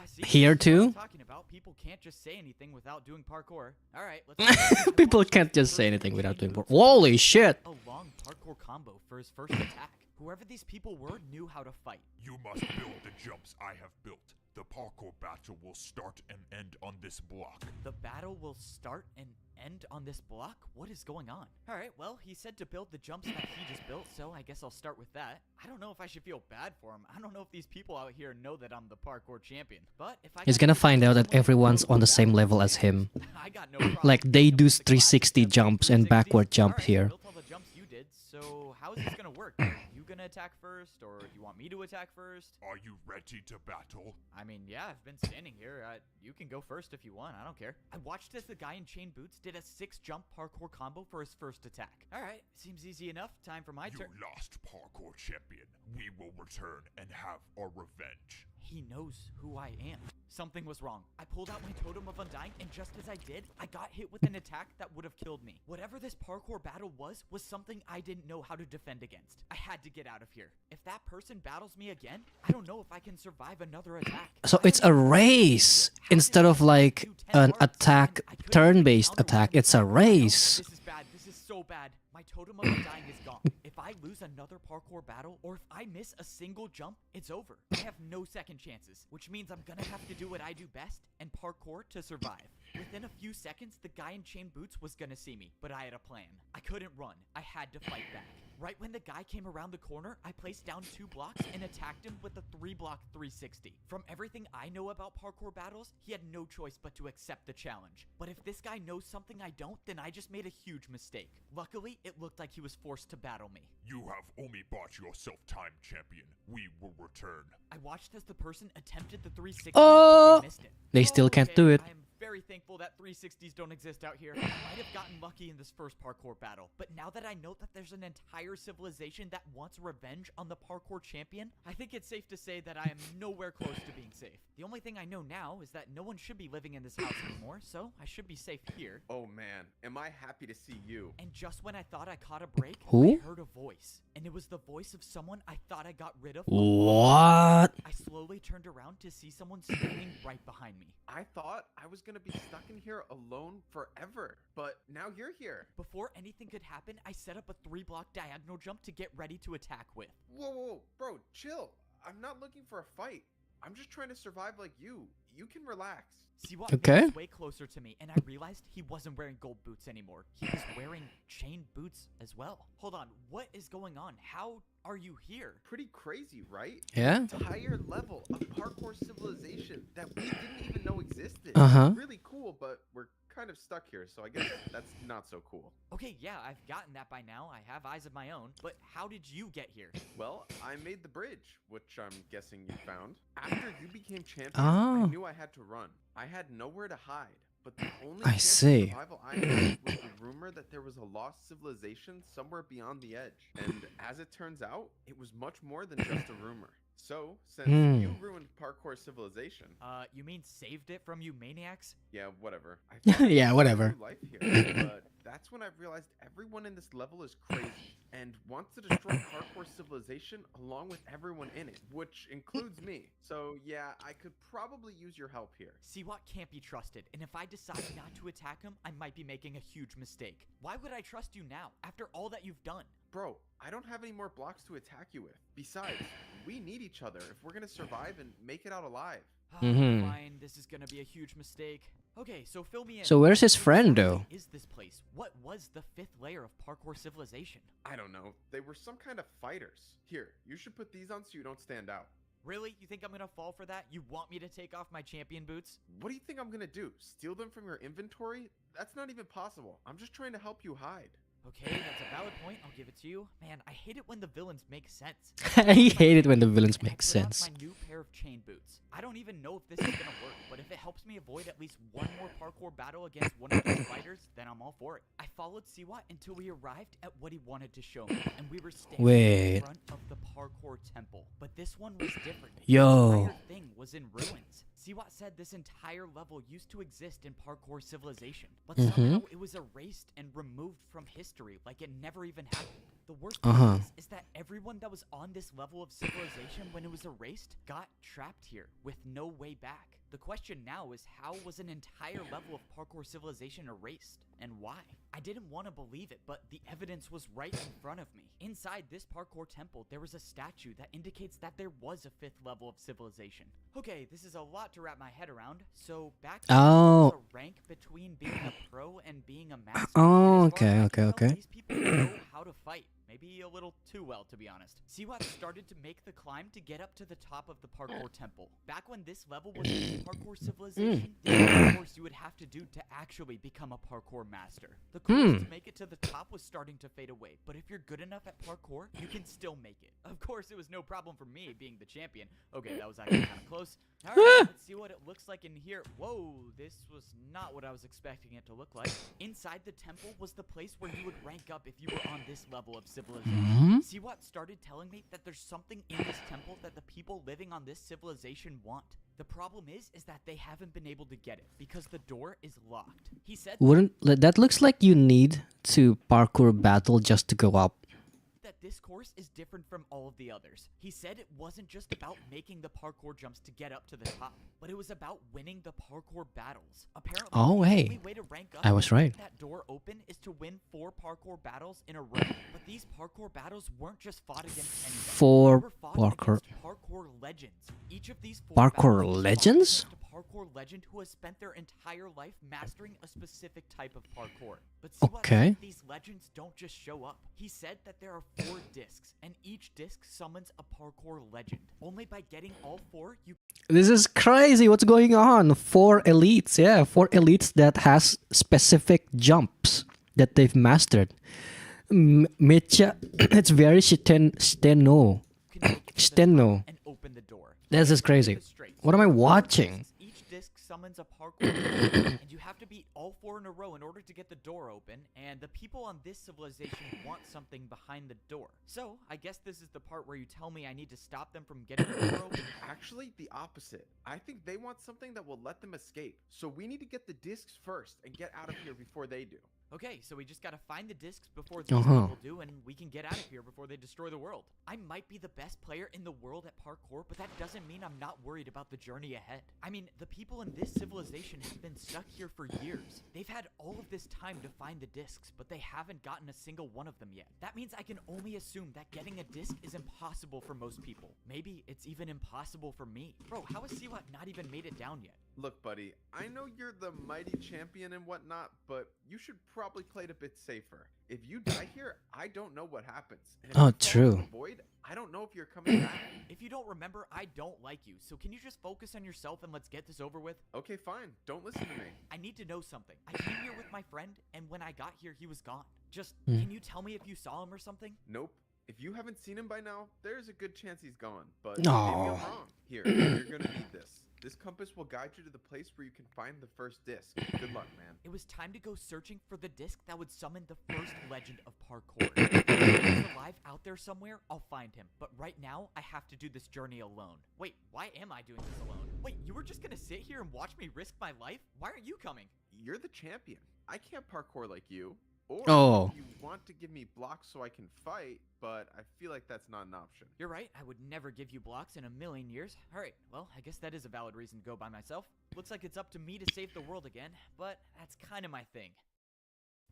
See, Here this is what I was too? talking about. People can't just say anything without doing parkour. All right, let's People can't just say anything without doing parkour. Holy shit! A long parkour combo for his first attack. Whoever these people were knew how to fight. You must build the jumps I have built. The parkour battle will start and end on this block. The battle will start and end on this block? What is going on? Alright, well, he said to build the jumps that he just built, so I guess I'll start with that. I don't know if I should feel bad for him. I don't know if these people out here know that I'm the parkour champion. But if I He's got gonna to find out that someone everyone's who on the knows same that, level as him. I got no problem Like they beating do him with the classic 360 step jumps and 360s. backward jump Alright, here. I built all the jumps you did, so how is this gonna work? Are you gonna to attack first, or do you want me to attack first? Are you ready to battle? I mean, yeah, I've been standing here. You can go first if you want. I don't care. I watched as the guy in chain boots did a 6-jump parkour combo for his first attack. All right, seems easy enough. Time for my You turn. lost, parkour champion. We will return and have our revenge. He knows who I am. Something was wrong. I pulled out my Totem of Undying, and just as I did, I got hit with an attack that would have killed me. Whatever this parkour battle was something I didn't know how to defend against. I had to get out of here. If that person battles me again, I don't know if I can survive another attack. So it's a race instead of like an attack, turn-based attack. It's a race. This is bad. This is so bad. My Totem of Undying is gone. If I lose another parkour battle, or if I miss a single jump, it's over. I have no second chances, which means I'm gonna have to do what I do best and parkour to survive. Within a few seconds, the guy in chain boots was gonna see me, but I had a plan. I couldn't run. I had to fight back. Right when the guy came around the corner, I placed down 2 blocks and attacked him with a 3-block 360. From everything I know about parkour battles, he had no choice but to accept the challenge. But if this guy knows something I don't, then I just made a huge mistake. Luckily, it looked like he was forced to battle me. You have only bought yourself time, champion. We will return. I watched as the person attempted the 360, Oh! but they missed it. They still can't Okay, do it. I am very thankful that 360s don't exist out here. I might have gotten lucky in this first parkour battle, but now that I know that there's an entire civilization that wants revenge on the parkour champion, I think it's safe to say that I am nowhere close to being safe. The only thing I know now is that no one should be living in this house anymore, so I should be safe here. Oh man, am I happy to see you. And just when I thought I caught a break, Who? I heard a voice. And it was the voice of someone I thought I got rid of. What? I slowly turned around to see someone standing right behind me. I thought I was gonna be stuck in here alone forever, but now you're here. Before anything could happen, I set up a 3-block diagonal jump to get ready to attack with. Whoa, whoa, whoa, bro, chill. I'm not looking for a fight. I'm just trying to survive like you. You can relax. See what Okay. was way closer to me, and I realized he wasn't wearing gold boots anymore. He was wearing chain boots as well. Hold on, what is going on? How are you here? Pretty crazy, right? Yeah? Entire level of parkour civilization that we didn't even know existed. Uh-huh. Really cool, but we're kind of stuck here, so I guess that's not so cool. Okay, yeah, I've gotten that by now. I have eyes of my own. But how did you get here? Well, I made the bridge, which I'm guessing you found. After you became champion, Oh. I knew I had to run. I had nowhere to hide. But the only I chance of see. survival I had was the rumor that there was a lost civilization somewhere beyond the edge. And as it turns out, it was much more than just a rumor. So, since you ruined parkour civilization, You mean saved it from you maniacs? yeah, whatever. I thought I Yeah, had a whatever. new life here, but that's when I realized everyone in this level is crazy and wants to destroy parkour civilization along with everyone in it, which includes me. So yeah, I could probably use your help here. Siwat can't be trusted, and if I decide not to attack him, I might be making a huge mistake. Why would I trust you now, after all that you've done? Bro, I don't have any more blocks to attack you with. Besides, we need each other if we're gonna survive and make it out alive. Mhm. Fine, this is gonna be a huge mistake. Okay, so fill me in. So where's his What friend, exactly though? Is this place? What was the 5th layer of parkour civilization? I don't know. They were some kind of fighters. Here, you should put these on so you don't stand out. Really? You think I'm gonna fall for that? You want me to take off my champion boots? What do you think I'm gonna do? Steal them from your inventory? That's not even possible. I'm just trying to help you hide. Okay, that's a valid point. I'll give it to you. Man, I hate it when the villains make sense. I hate it when the villains And I make put on sense. My new pair of chain boots. I don't even know if this is gonna work, but if it helps me avoid at least one more parkour battle against one of these fighters, then I'm all for it. I followed Siwat until we arrived at what he wanted to show me, and we were standing Wait. in front of the parkour temple. But this one was different. Yo. The entire thing was in ruins. Siwat said this entire level used to exist in parkour civilization, but somehow it was erased and removed from history like it never even happened. The worst part is that everyone that was on this level of civilization when it was erased got trapped here with no way back. The question now is, how was an entire level of parkour civilization erased, and why? I didn't want to believe it, but the evidence was right in front of me. Inside this parkour temple, there was a statue that indicates that there was a 5th level of civilization. Okay, this is a lot to wrap my head around. So back Oh. there's a rank between being a pro and being a master. Oh, And as far as I okay, can okay, tell, okay. These people know how to fight. Maybe a little too well, to be honest. Siwat started to make the climb to get up to the top of the parkour temple. Back when this level was in parkour civilization, this was the course you would have to do to actually become a parkour master. The course to make it to the top was starting to fade away, but if you're good enough at parkour, you can still make it. Of course, it was no problem for me being the champion. Okay, that was actually kind of close. Alright, let's see what it looks like in here. Whoa, this was not what I was expecting it to look like. Inside the temple was the place where you would rank up if you were on this level of civilization. Siwat started telling me that there's something in this temple that the people living on this civilization want. The problem is that they haven't been able to get it because the door is locked. He said That looks like you need to parkour battle just to go up. that this course is different from all of the others. He said it wasn't just about making the parkour jumps to get up to the top, but it was about winning the parkour battles. Apparently, Oh, the hey. only way to rank up I was and get right. that door open is to win 4 parkour battles in a row. But these parkour battles weren't just fought against anybody. Four They were fought parkour- against parkour legends. Each of these 4 Parkour battles was fought legends? against a parkour legend who has spent their entire life mastering a specific type of parkour. But see what Okay. these legends don't just show up. He said that there are 4 discs, and each disc summons a parkour legend. Only by getting all 4, you This is crazy. What's going on? 4 elites. Yeah, 4 elites that has specific jumps that they've mastered. Mecha, it's very steno. can make it to the Steno. top and open the door. This is crazy. Keep it straight. What am I There are 4 watching? discs. Each disc summons a parkour legend, and you have to beat all 4 in a row in order to get the door open, and the people on this civilization want something behind the door. So, I guess this is the part where you tell me I need to stop them from getting the door open. Actually, the opposite. I think they want something that will let them escape. So we need to get the discs first and get out of here before they do. Okay, so we just gotta find the discs before these Uh-huh. people do, and we can get out of here before they destroy the world. I might be the best player in the world at parkour, but that doesn't mean I'm not worried about the journey ahead. I mean, the people in this civilization have been stuck here for years. They've had all of this time to find the discs, but they haven't gotten a single one of them yet. That means I can only assume that getting a disc is impossible for most people. Maybe it's even impossible for me. Bro, how has Siwat not even made it down yet? Look, buddy, I know you're the mighty champion and whatnot, but you should probably play it a bit safer. If you die here, I don't know what happens. And if Oh, you fall true. into the void, I don't know if you're coming back. If you don't remember, I don't like you, so can you just focus on yourself and let's get this over with? Okay, fine. Don't listen to me. I need to know something. I came here with my friend, and when I got here, he was gone. Just, Hmm. can you tell me if you saw him or something? Nope. If you haven't seen him by now, there's a good chance he's gone. But No. maybe I'm wrong. Here, you're gonna need this. This compass will guide you to the place where you can find the first disc. Good luck, man. It was time to go searching for the disc that would summon the first legend of parkour. If he's alive out there somewhere, I'll find him. But right now, I have to do this journey alone. Wait, why am I doing this alone? Wait, you were just gonna sit here and watch me risk my life? Why aren't you coming? You're the champion. I can't parkour like you. Or Oh. you want to give me blocks so I can fight, but I feel like that's not an option. You're right, I would never give you blocks in a million years. Alright, well, I guess that is a valid reason to go by myself. Looks like it's up to me to save the world again, but that's kind of my thing.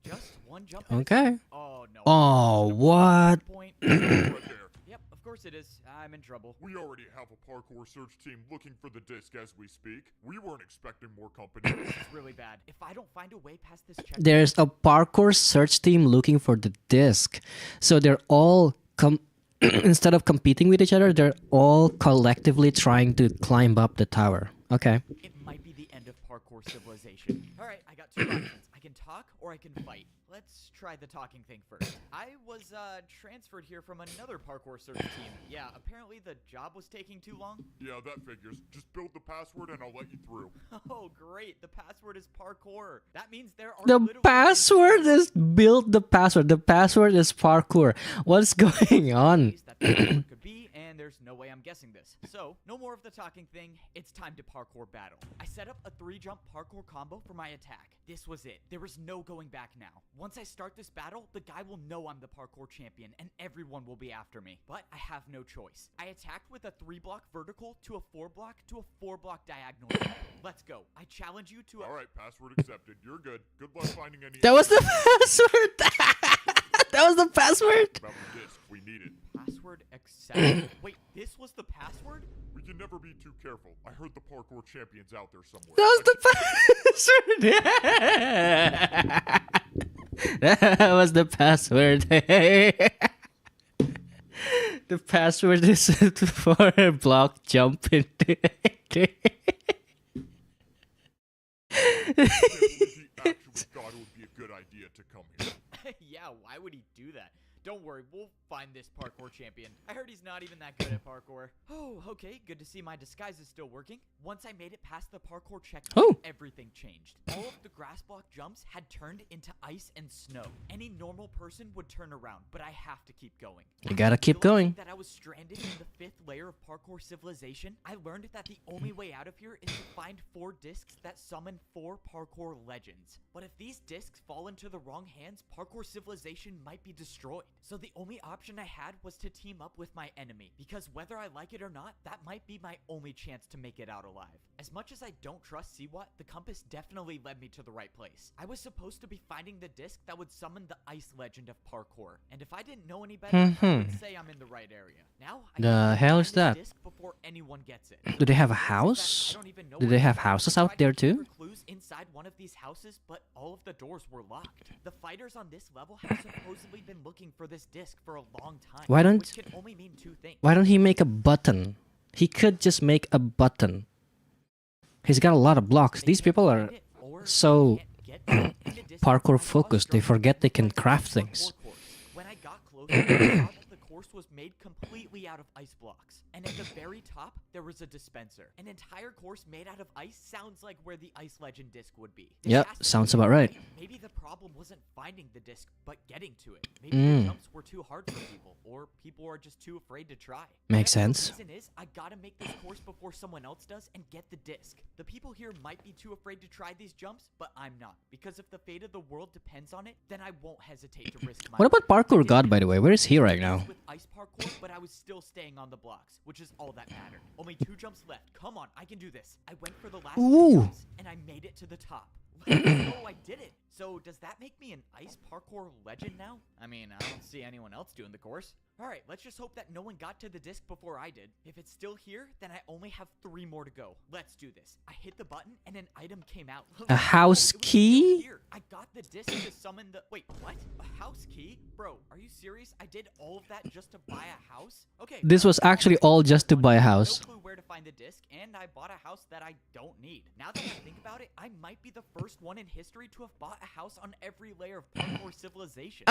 Just one jump at a Okay. time. Oh, no. Oh, what? Point. Right there. Yep, of course it is. I'm in trouble. We already have a parkour search team looking for the disc as we speak. We weren't expecting more company. This is really bad. If I don't find a way past this checkpoint, There's a parkour search team looking for the disc. So they're all instead of competing with each other, they're all collectively trying to climb up the tower. Okay. it might be the end of parkour civilization. Alright, I got 2 options. I can talk or I can fight. Let's try the talking thing first. I was transferred here from another parkour search team. Yeah, apparently the job was taking too long. Yeah, that figures. Just build the password and I'll let you through. Oh, great. The password is parkour. That means there are The literally password is build the password. The password is parkour. What's going on? ways that the password could be, and there's no way I'm guessing this. So, no more of the talking thing. It's time to parkour battle. I set up a 3-jump parkour combo for my attack. This was it. There was no going back now. Once I start this battle, the guy will know I'm the parkour champion, and everyone will be after me. But I have no choice. I attacked with a 3-block vertical to a 4-block to a 4-block diagonal. Let's go. I challenge you to a... Alright, password accepted. You're good. Good luck finding any That was the password. That was the password. about the disc. We need it. Password Password accepted. Wait, this was the password? We can never be too careful. I heard the parkour champion's out there somewhere. That was the password. That was the password. The password is for a block jump into He actually thought it would be a good idea to come here. Yeah, why would he do that? Don't worry, we'll find this parkour champion. I heard he's not even that good at parkour. Oh, okay, good to see my disguise is still working. Once I made it past the parkour checkpoint, Oh. everything changed. All of the grass block jumps had turned into ice and snow. Any normal person would turn around, but I have to keep going. You gotta keep going. That I was stranded in the 5th layer of parkour civilization, I learned that the only way out of here is to find 4 discs that summon 4 parkour legends. But if these discs fall into the wrong hands, parkour civilization might be destroyed. So the only option I had was to team up with my enemy, because whether I like it or not, that might be my only chance to make it out alive. As much as I don't trust Siwat, the compass definitely led me to the right place. I was supposed to be finding the disc that would summon the ice legend of parkour, and if I didn't know any better, I would say I'm in the right area. Now, I The need to hell find is this that? disc before anyone gets it. Do they have a The thing is that house? I don't even know Do where they it's have at. houses I out tried there to look too? for clues inside one of these houses, but all of the doors were locked. The fighters on this level have supposedly been looking for this disc for a long time. Why don't- which can only mean 2 things. Why don't he make a button? He could just make a button. He's got a lot of blocks. They These can't people find are it, or so they can't get it, and the disc parkour is focused. They structure forget they can like a craft parkour things. course. When I got closer, I saw that the course was made completely out of ice blocks. And at the very top, there was a dispenser. An entire course made out of ice sounds like where the ice legend disc would be. This Yep, has to sounds be about it. right. Maybe the problem wasn't finding the disc, but getting to it. Maybe the jumps were too hard for people, or people are just too afraid to try. Makes Whatever sense. The reason is, I gotta make this course before someone else does and get the disc. The people here might be too afraid to try these jumps, but I'm not. Because if the fate of the world depends on it, then I won't hesitate to risk my What about life. I Parkour did God, it by the way? Where is he right now? with ice parkour, but I was still staying on the blocks, which is all that mattered. Only 2 jumps left. Come on, I can do this. I went for the last 2 Ooh. jumps, and I made it to the top. Oh, I did it. So does that make me an ice parkour legend now? I mean, I don't see anyone else doing the course. Alright, let's just hope that no one got to the disc before I did. If it's still here, then I only have 3 more to go. Let's do this. I hit the button and an item came out. A house It was still key? here. I got the disc to summon the— Wait, what? A house key? Bro, are you serious? I did all of that just to buy a house? Okay. This was actually all just to buy a house. No clue where to find the disc, and I bought a house that I don't need. Now that I think about it, I might be the first one in history to have bought a house on every layer of parkour civilization.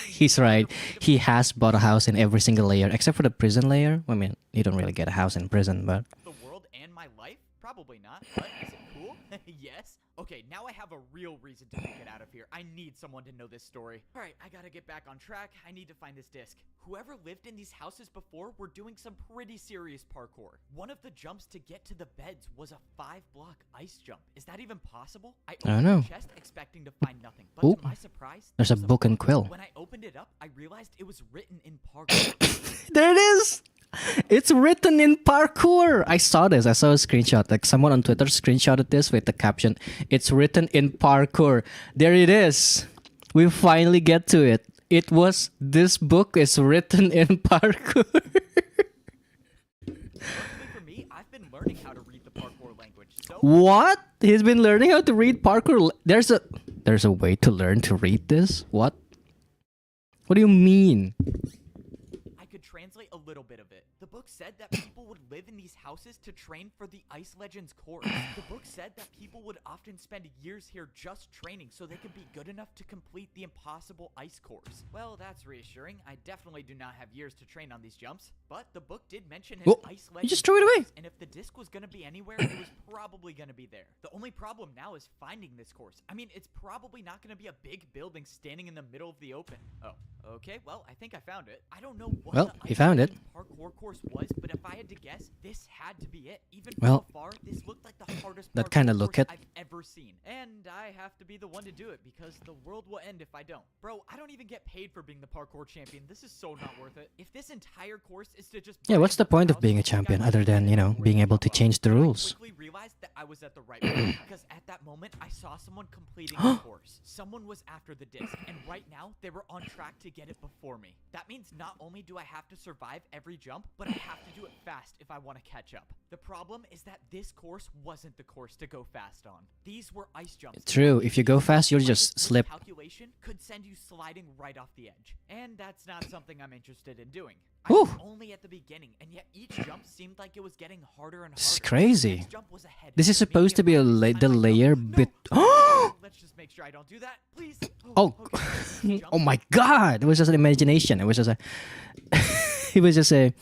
He's right. He has bought a house in every single layer, except for the prison layer. I mean, you don't really get a house in prison, but The world and my life? Probably not, but is it cool? Yes. Okay, now I have a real reason to make it out of here. I need someone to know this story. Alright, I gotta get back on track. I need to find this disc. Whoever lived in these houses before were doing some pretty serious parkour. One of the jumps to get to the beds was a 5-block ice jump. Is that even possible? I don't opened know. the chest expecting to find nothing, but Ooh. to my surprise, There's a there was book and quill. When I opened it up, I realized it was written in parkour. there it is. It's written in parkour. I saw this. I saw a screenshot. Like someone on Twitter screenshotted this with the caption, "It's written in parkour." There it is. We finally get to it. It was this book is written in parkour. Luckily for me, I've been learning how to read the parkour language. So What? He's been learning how to read parkour. There's a way to learn to read this? What? What do you mean? I could translate a little bit of it. The book said that people would live in these houses to train for the Ice Legends course. The book said that people would often spend years here just training so they could be good enough to complete the impossible ice course. Well, that's reassuring. I definitely do not have years to train on these jumps, but the book did mention an Whoa, Ice you Legends just threw it away. course, and if the disc was gonna be anywhere, it was probably gonna be there. The only problem now is finding this course. I mean, it's probably not gonna be a big building standing in the middle of the open. Oh, okay, well, I think I found it. I don't know what Well, the he Ice found it. Legends parkour course was, but if I had to guess, this had to be it. Even Well, from afar, this looked like the hardest that parkour kinda course look it. I've ever seen. And I have to be the one to do it because the world will end if I don't. Bro, I don't even get paid for being the parkour champion. This is so not worth it. If this entire course is to just... Yeah, what's the point of being a champion other than, you know, being able to change the rules? I quickly realized that I was at the right point because at that moment I saw someone completing the course. Someone was after the disc, and right now they were on track to get it before me. That means not only do I have to survive every jump, but I have to do it fast if I want to catch up. The problem is that this course wasn't the course to go fast on. These were ice jumps. True, if you go fast, you'll just slip. Calculation could send you sliding right off the edge, and that's not something I'm interested in doing. I Whew. was only at the beginning, and yet each jump seemed like it was getting harder and harder. This is crazy. Next jump was ahead, This is supposed to be a the I'm like, layer no, bit. no, let's just make sure I don't do that, please. Oh, Okay. oh my God! It was just an imagination. It was just a. It was just a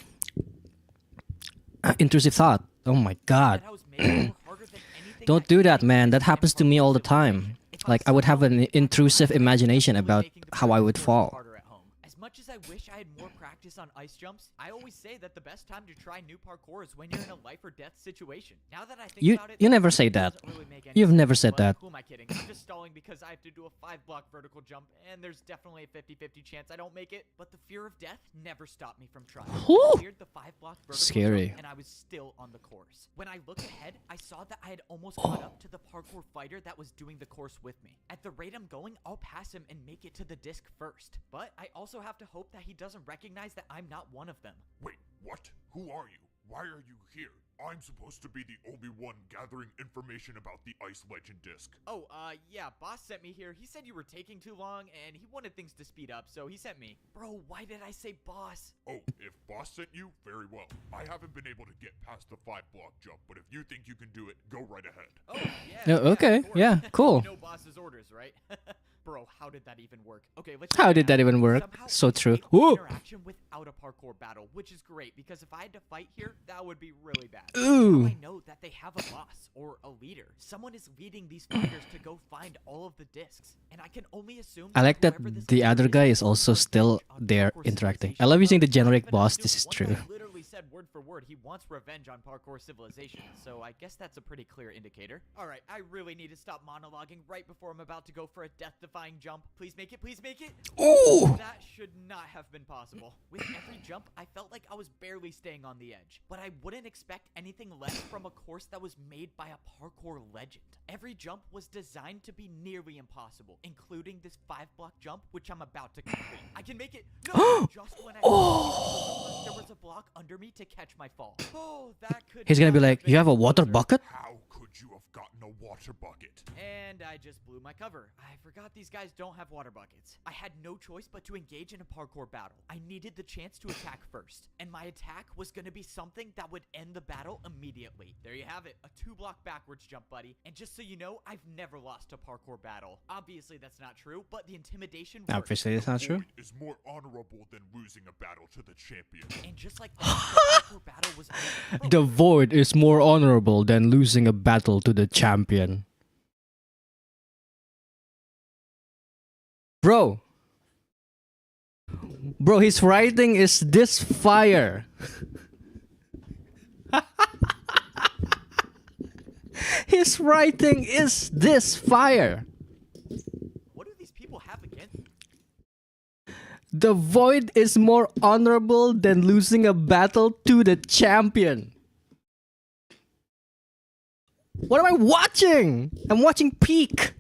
intrusive thought. Oh my God! That I was making more harder than anything Don't I do could that, do man. That in happens to me all the Parkour time. If Like I would have an somehow intrusive was imagination really about making the how I would course fall. harder at home. As much as I wish I had more practice on ice jumps, I always say that the best time to try new parkour is when you're in a life or death situation. Now that I think about it, You never that say that. doesn't really make any You've sense, never said but that. Who am I kidding? I'm just stalling because I have to do a 5-block vertical jump, and there's definitely a 50-50 chance I don't make it. But the fear of death never stopped me from trying. Whew. I cleared the 5-block vertical Scary. jump, and I was still on the course. When I look ahead, I saw that I had almost caught up to the parkour fighter that was doing the course with me. At the rate I'm going, I'll pass him and make it to the disc first. But I also have to hope that he doesn't recognize that I'm not one of them. Wait, what? Who are you? Why are you here? I'm supposed to be the only one gathering information about the Ice Legend disc. Oh, yeah, boss sent me here. He said you were taking too long, and he wanted things to speed up, so he sent me. Bro, why did I say boss? Oh, if boss sent you, very well. I haven't been able to get past the 5-block jump, but if you think you can do it, go right ahead. Oh, yeah. Yeah, okay, of course. yeah, cool. You know boss's orders, right? Bro, how did that even work? Okay, let's How check did it that out. even work? Somehow So we true. made Whoa. interaction without a parkour battle, which is great because if I had to fight here, that would be really bad. Ooh. Now I know that they have a boss or a leader. Someone is leading these fighters to go find all of the discs, and I can only assume. I like that whoever this the leader other guy is will also take still revenge on there Parkour interacting. I Civilization. love using the Well, generic even boss. assume This is one true. guy literally said word for word he wants revenge on Parkour Civilization, so I guess that's a pretty clear indicator. Alright, I really need to stop monologuing right before I'm about to go for a death-defying jump. Please make it, please make it! Ooh. That should not have been possible. With every jump, I felt like I was barely staying on the edge, but I wouldn't expect anything less from a course that was made by a parkour legend. Every jump was designed to be nearly impossible, including this 5-block jump, which I'm about to complete. I can make it! No! Just when I there was a block under me to catch my fall. Oh, that could He's gonna be not like, have you have a been water closer." bucket? How could you have gotten a water bucket? And I just blew my cover. I forgot these guys don't have water buckets. I had no choice but to engage in a parkour battle. I needed the chance to attack first, and my attack was going to be something that would end the battle immediately. There you have it, a 2-block backwards jump, buddy. And just so you know, I've never lost a parkour battle. Obviously that's not true, but the intimidation worked. Obviously, it's not true. Void is more honorable than losing a battle to the champion. And just like that, the parkour battle was over. The void is more honorable than losing a battle to the champion. Bro. Bro, his writing is this fire. His writing is this fire. What do these people have against me? The void is more honorable than losing a battle to the champion. What am I watching? I'm watching Peak.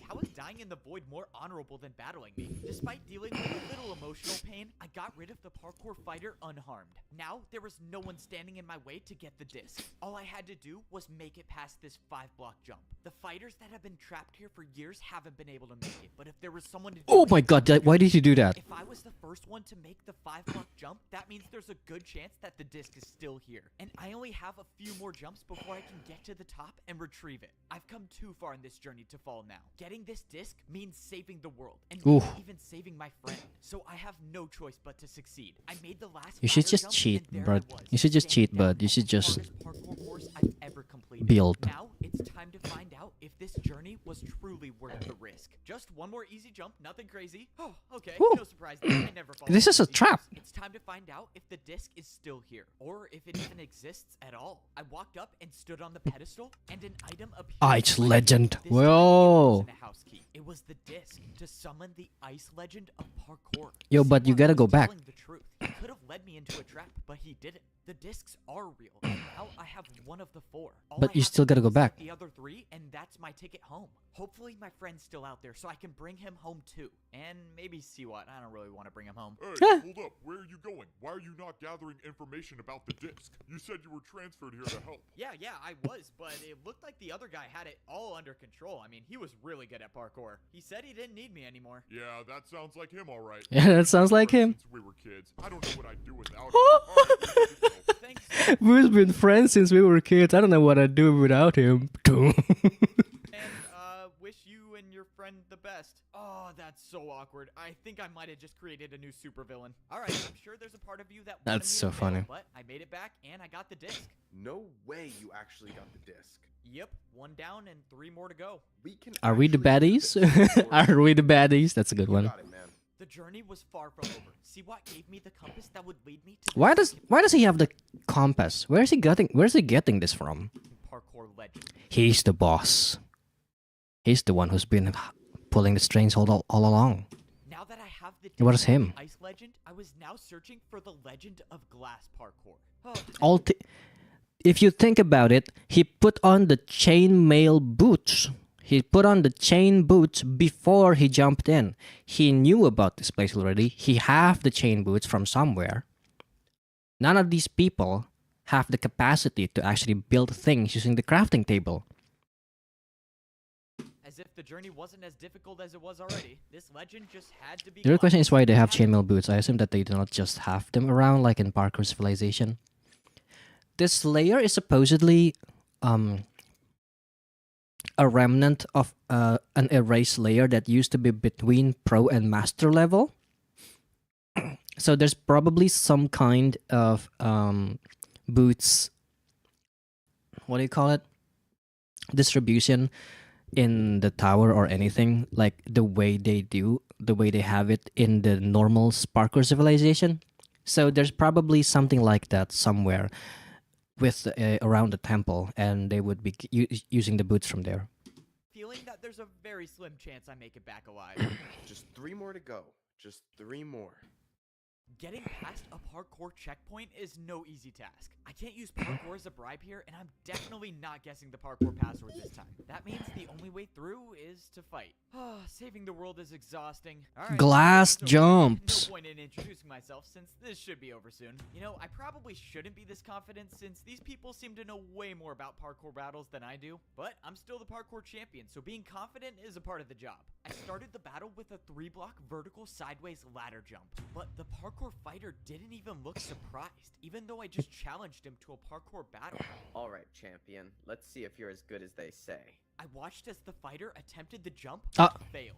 How is dying in the void more honorable than battling me? Despite dealing with a little emotional pain, I got rid of the parkour fighter unharmed. Now, there was no one standing in my way to get the disc. All I had to do was make it past this 5-block jump. The fighters that have been trapped here for years haven't been able to make it, but if there was someone to do Oh it, my god, why did you do that? if I was the first one to make the 5-block jump, that means there's a good chance that the disc is still here. And I only have a few more jumps before I can get to the top and retrieve it. I've come too far in this journey to fall now. Getting this disc disc means saving the world, and Ooh. maybe even saving my friend. So I have no choice but to succeed. I made the last You should ladder just jump, cheat, and there but I was, you should just standing cheat, but down you on should the just hardest parkour course I've ever completed. build. Now it's time to find out if this journey was truly worth the risk. Just one more easy jump, nothing crazy. Oh, okay, Woo. no surprise there. I never fall This off is a easy trap. jumps. It's time to find out if the disc is still here, or if it even exists at all. I walked up and stood on the pedestal, and an item appeared. Ice behind me. legend. This time, Whoa. It wasn't a house key. It was the disc to summon the ice legend of parkour. Yo, but you Seymour gotta was go back. telling the truth. He could have led me into a trap, but he didn't. The discs are real. And now I have one of the 4. All But I you have still to gotta do go is get back. The other 3, and that's my ticket home. Hopefully my friend's still out there, so I can bring him home too. And maybe see what. I don't really want to bring him home. Hey, Yeah. hold up. Where are you going? Why are you not gathering information about the disc? You said you were transferred here to help. Yeah, I was, but it looked like the other guy had it all under control. I mean, he was really good at parkour. He said he didn't need me anymore. Yeah, that sounds like him, all right. Yeah, that sounds like him. Since we were kids, I don't know what I'd do without him. All right, you can go. Thanks. We've been friends since we were kids. I don't know what I'd do without him. And wish you and your friend the best. Oh, that's so awkward. I think I might have just created a new supervillain. All right, I'm sure there's a part of you that wanted That's me so to fail, funny. but I made it back and I got the disc. No way you actually got the disc. Yep, 1 down and 3 more to go. We can. Are we the actually do baddies? this before- Are we the baddies? That's a good You one. got it, man. The journey was far from over. See what gave me the compass that would lead me to the Why does he have the compass? Where's he getting this from? parkour legend. He's the boss. He's the one who's been pulling the strings all along. Now that I have the What disc is him? of the ice legend, I was now searching for the legend of glass parkour. Oh, If you think about it, he put on the chainmail boots. He put on the chain boots before he jumped in. He knew about this place already. He have the chain boots from somewhere. None of these people have the capacity to actually build things using the crafting table. as if the journey wasn't as difficult as it was already. This legend just had to be. The real question glass. is why they have It had to chainmail boots. I assume that they do not just have them around like in Parkour Civilization. This layer is supposedly a remnant of an erased layer that used to be between pro and master level. So there's probably some kind of boots, what do you call it, distribution in the tower or anything, like the way they have it in the normal Parkour Civilization. So there's probably something like that somewhere with around the temple, and they would be using the boots from there. feeling that there's a very slim chance I make it back alive. Just 3 more to go. Just 3 more. Getting past a parkour checkpoint is no easy task. I can't use parkour as a bribe here, and I'm definitely not guessing the parkour password this time. That means the only way through is to fight. Saving the world is exhausting. All right, Glass so jumps. No point in introducing myself since this should be over soon. You know, I probably shouldn't be this confident since these people seem to know way more about parkour battles than I do. But I'm still the parkour champion, so being confident is a part of the job. I started the battle with a 3-block vertical sideways ladder jump, but the parkour fighter didn't even look surprised, even though I just challenged him to a parkour battle. Alright, champion. Let's see if you're as good as they say. I watched as the fighter attempted the jump, Ah. but failed.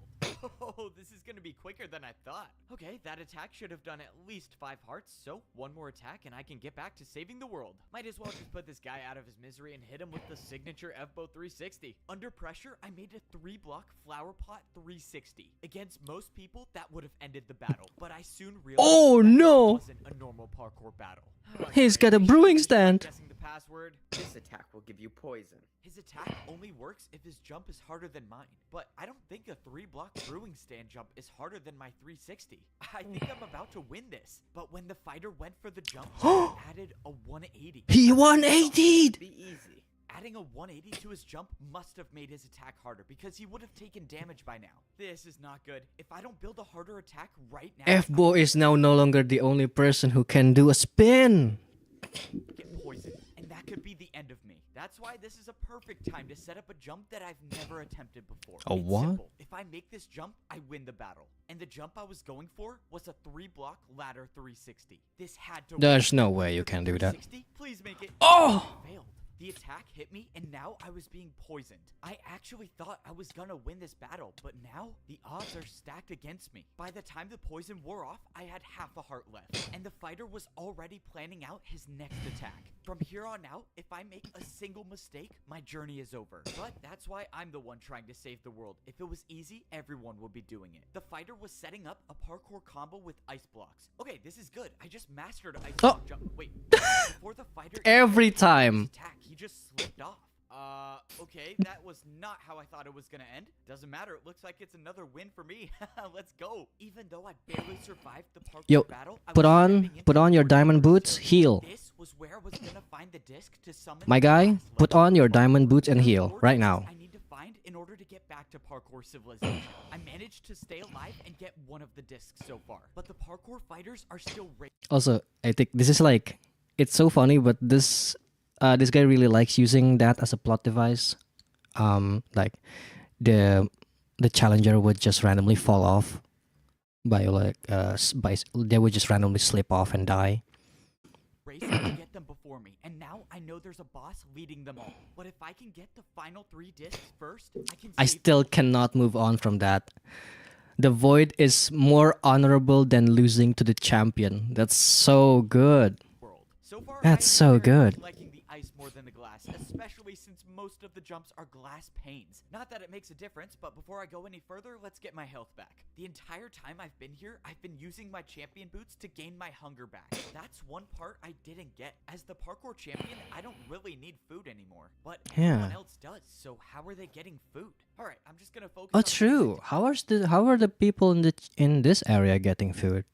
Oh, this is gonna be quicker than I thought. Okay, that attack should have done at least 5 hearts, so 1 more attack and I can get back to saving the world. Might as well just put this guy out of his misery and hit him with the signature F-Bow 360. Under pressure, I made a 3-block flower pot 360. Against most people, that would have ended the battle, but I soon realized Oh, that no. this wasn't a normal parkour battle. He's got a Great. brewing Keep stand. Guessing the password. This attack will give you poison. His attack only works if his jump is harder than mine, but I don't think a 3-block brewing stand jump is harder than my 360. I think I'm about to win this, but when the fighter went for the jump, he added a 180. He 180'd! Be easy. Adding a 180 to his jump must have made his attack harder because he would have taken damage by now. This is not good. If I don't build a harder attack right now, F-Boy is now no longer the only person who can do a spin. get poisoned, and that could be the end of me. That's why this is a perfect time to set up a jump that I've never attempted before. A It's what? simple. If I make this jump, I win the battle. And the jump I was going for was a 3-block ladder 360. This had to There's work. no way you can do that. 360? Please make it. Oh! Failed. The attack hit me, and now I was being poisoned. I actually thought I was gonna win this battle, but now the odds are stacked against me. By the time the poison wore off, I had half a heart left, and the fighter was already planning out his next attack. From here on out, if I make a single mistake, my journey is over. But that's why I'm the one trying to save the world. If it was easy, everyone would be doing it. The fighter was setting up a parkour combo with ice blocks. Okay, this is good. I just mastered ice block jump. Wait, before the fighter Every time. attack, he just slipped off. Okay, that was not how I thought it was gonna end. Doesn't matter, it looks like it's another win for me. Let's go. Even though I barely survived the parkour Yo, battle, I put was on stepping into your the diamond parkour boots, circle. heal. This was where I was gonna find the disc to summon My the guy, last put level on your of diamond parkour. boots and There are heal four right discs now. I need to find in order to get back to parkour civilization. I managed to stay alive and get one of the discs so far, but the parkour fighters are still Also, I think this is like, it's so funny, but this guy really likes using that as a plot device. Like the challenger would just randomly fall off by they would just randomly slip off and die. racing to get them before me, and now I know there's a boss leading them all. But if I can get the final 3 discs first, I can I save still cannot move on from that. The void is more honorable than losing to the champion. That's so good. the world. So far, That's I so am very much good. liking the ice more than the glass, especially since most of the jumps are glass panes. Not that it makes a difference, but before I go any further, let's get my health back. The entire time I've been here, I've been using my champion boots to gain my hunger back. That's one part I didn't get. As the parkour champion, I don't really need food anymore. But everyone Yeah. else does, so how are they getting food? Alright, I'm just gonna focus Oh, on true. How are the people in this area getting food?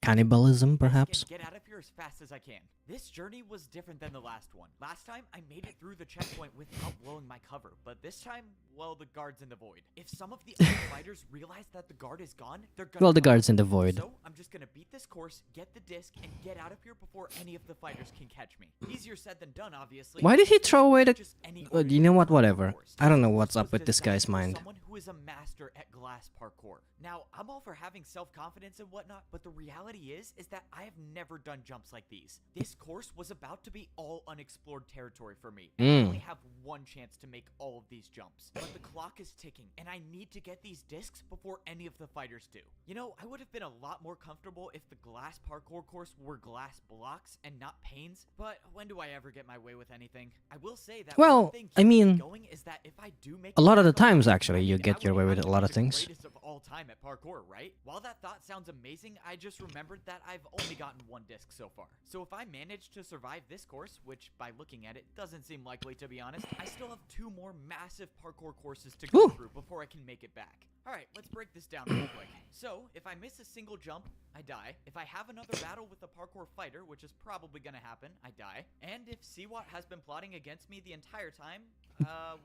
Cannibalism, perhaps? And get out of here as fast as I can. This journey was different than the last one. Last time, I made it through the checkpoint without blowing my cover, but this time, well, the guard's in the void. If some of the other fighters realize that the guard is gone, they're gonna Well, the run. guard's in the void. So, I'm just gonna beat this course, get the disc, and get out of here before any of the fighters can catch me. Easier said than done, obviously. Why did he throw away the... Just any You know what? ordinary Whatever. course. I don't know This what's course up with was this guy's designed for mind. someone who is a master at glass parkour. Now, I'm all for having self-confidence and whatnot, but the reality is that I have never done jumps like these. This course was about to be all unexplored territory for me, and I only have one chance to make all of these jumps. But the clock is ticking, and I need to get these discs before any of the fighters do. You know, I would have been a lot more comfortable if the glass parkour course were glass blocks and not panes, but when do I ever get my way with anything? I will say that Well, one thing I keeping me mean, going is that if I do make a lot of the it back, times, actually, you I get your would way with have a to lot be of the things. greatest of all time at parkour, right? While that thought sounds amazing, I just remembered that I've only gotten one disc so far. So if I manage to survive this course, which by looking at it doesn't seem likely to be honest, I still have 2 more massive parkour courses to go Whew. through before I can make it back. Alright, let's break this down real quick. So, if I miss a single jump, I die. If I have another battle with a parkour fighter, which is probably gonna happen, I die. And if Siwat has been plotting against me the entire time,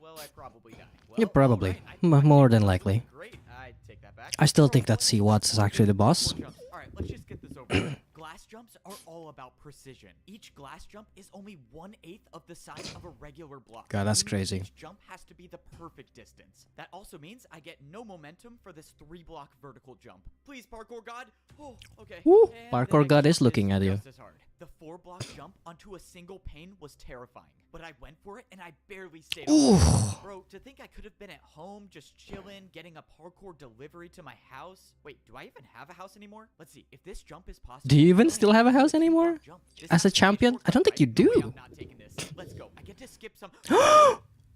well, I probably die. Well, Yeah, probably. alright, More than I likely. Great, I take that back. I still Alright, think that let's Siwat's just is actually the boss. Alright, let's just get this over with. Glass jumps are all about precision. Each glass jump is only 1/8 of the size of a regular block. God, that's meaning crazy. Each jump has to be the perfect distance. That also means I get no momentum for this 3-block vertical jump. Please, parkour god. Oh, okay. Woo, And parkour the next god is jump looking at you. just as hard. The 4-block jump onto a single pane was terrifying, but I went for it and I barely stayed on it. Bro, to think I could have been at home just chilling, getting a parkour delivery to my house. Wait, do I even have a house anymore? Let's see. If this jump is possible, Do you even I only still have a to do house 2-block anymore? jump. This As a has to be champion? I don't think you shortcut, right? No way, do. I'm not taking this. Let's go. I get to skip some.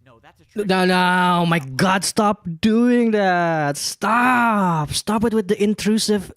No, that's a trick. No, my God, stop doing that. Stop it with the intrusive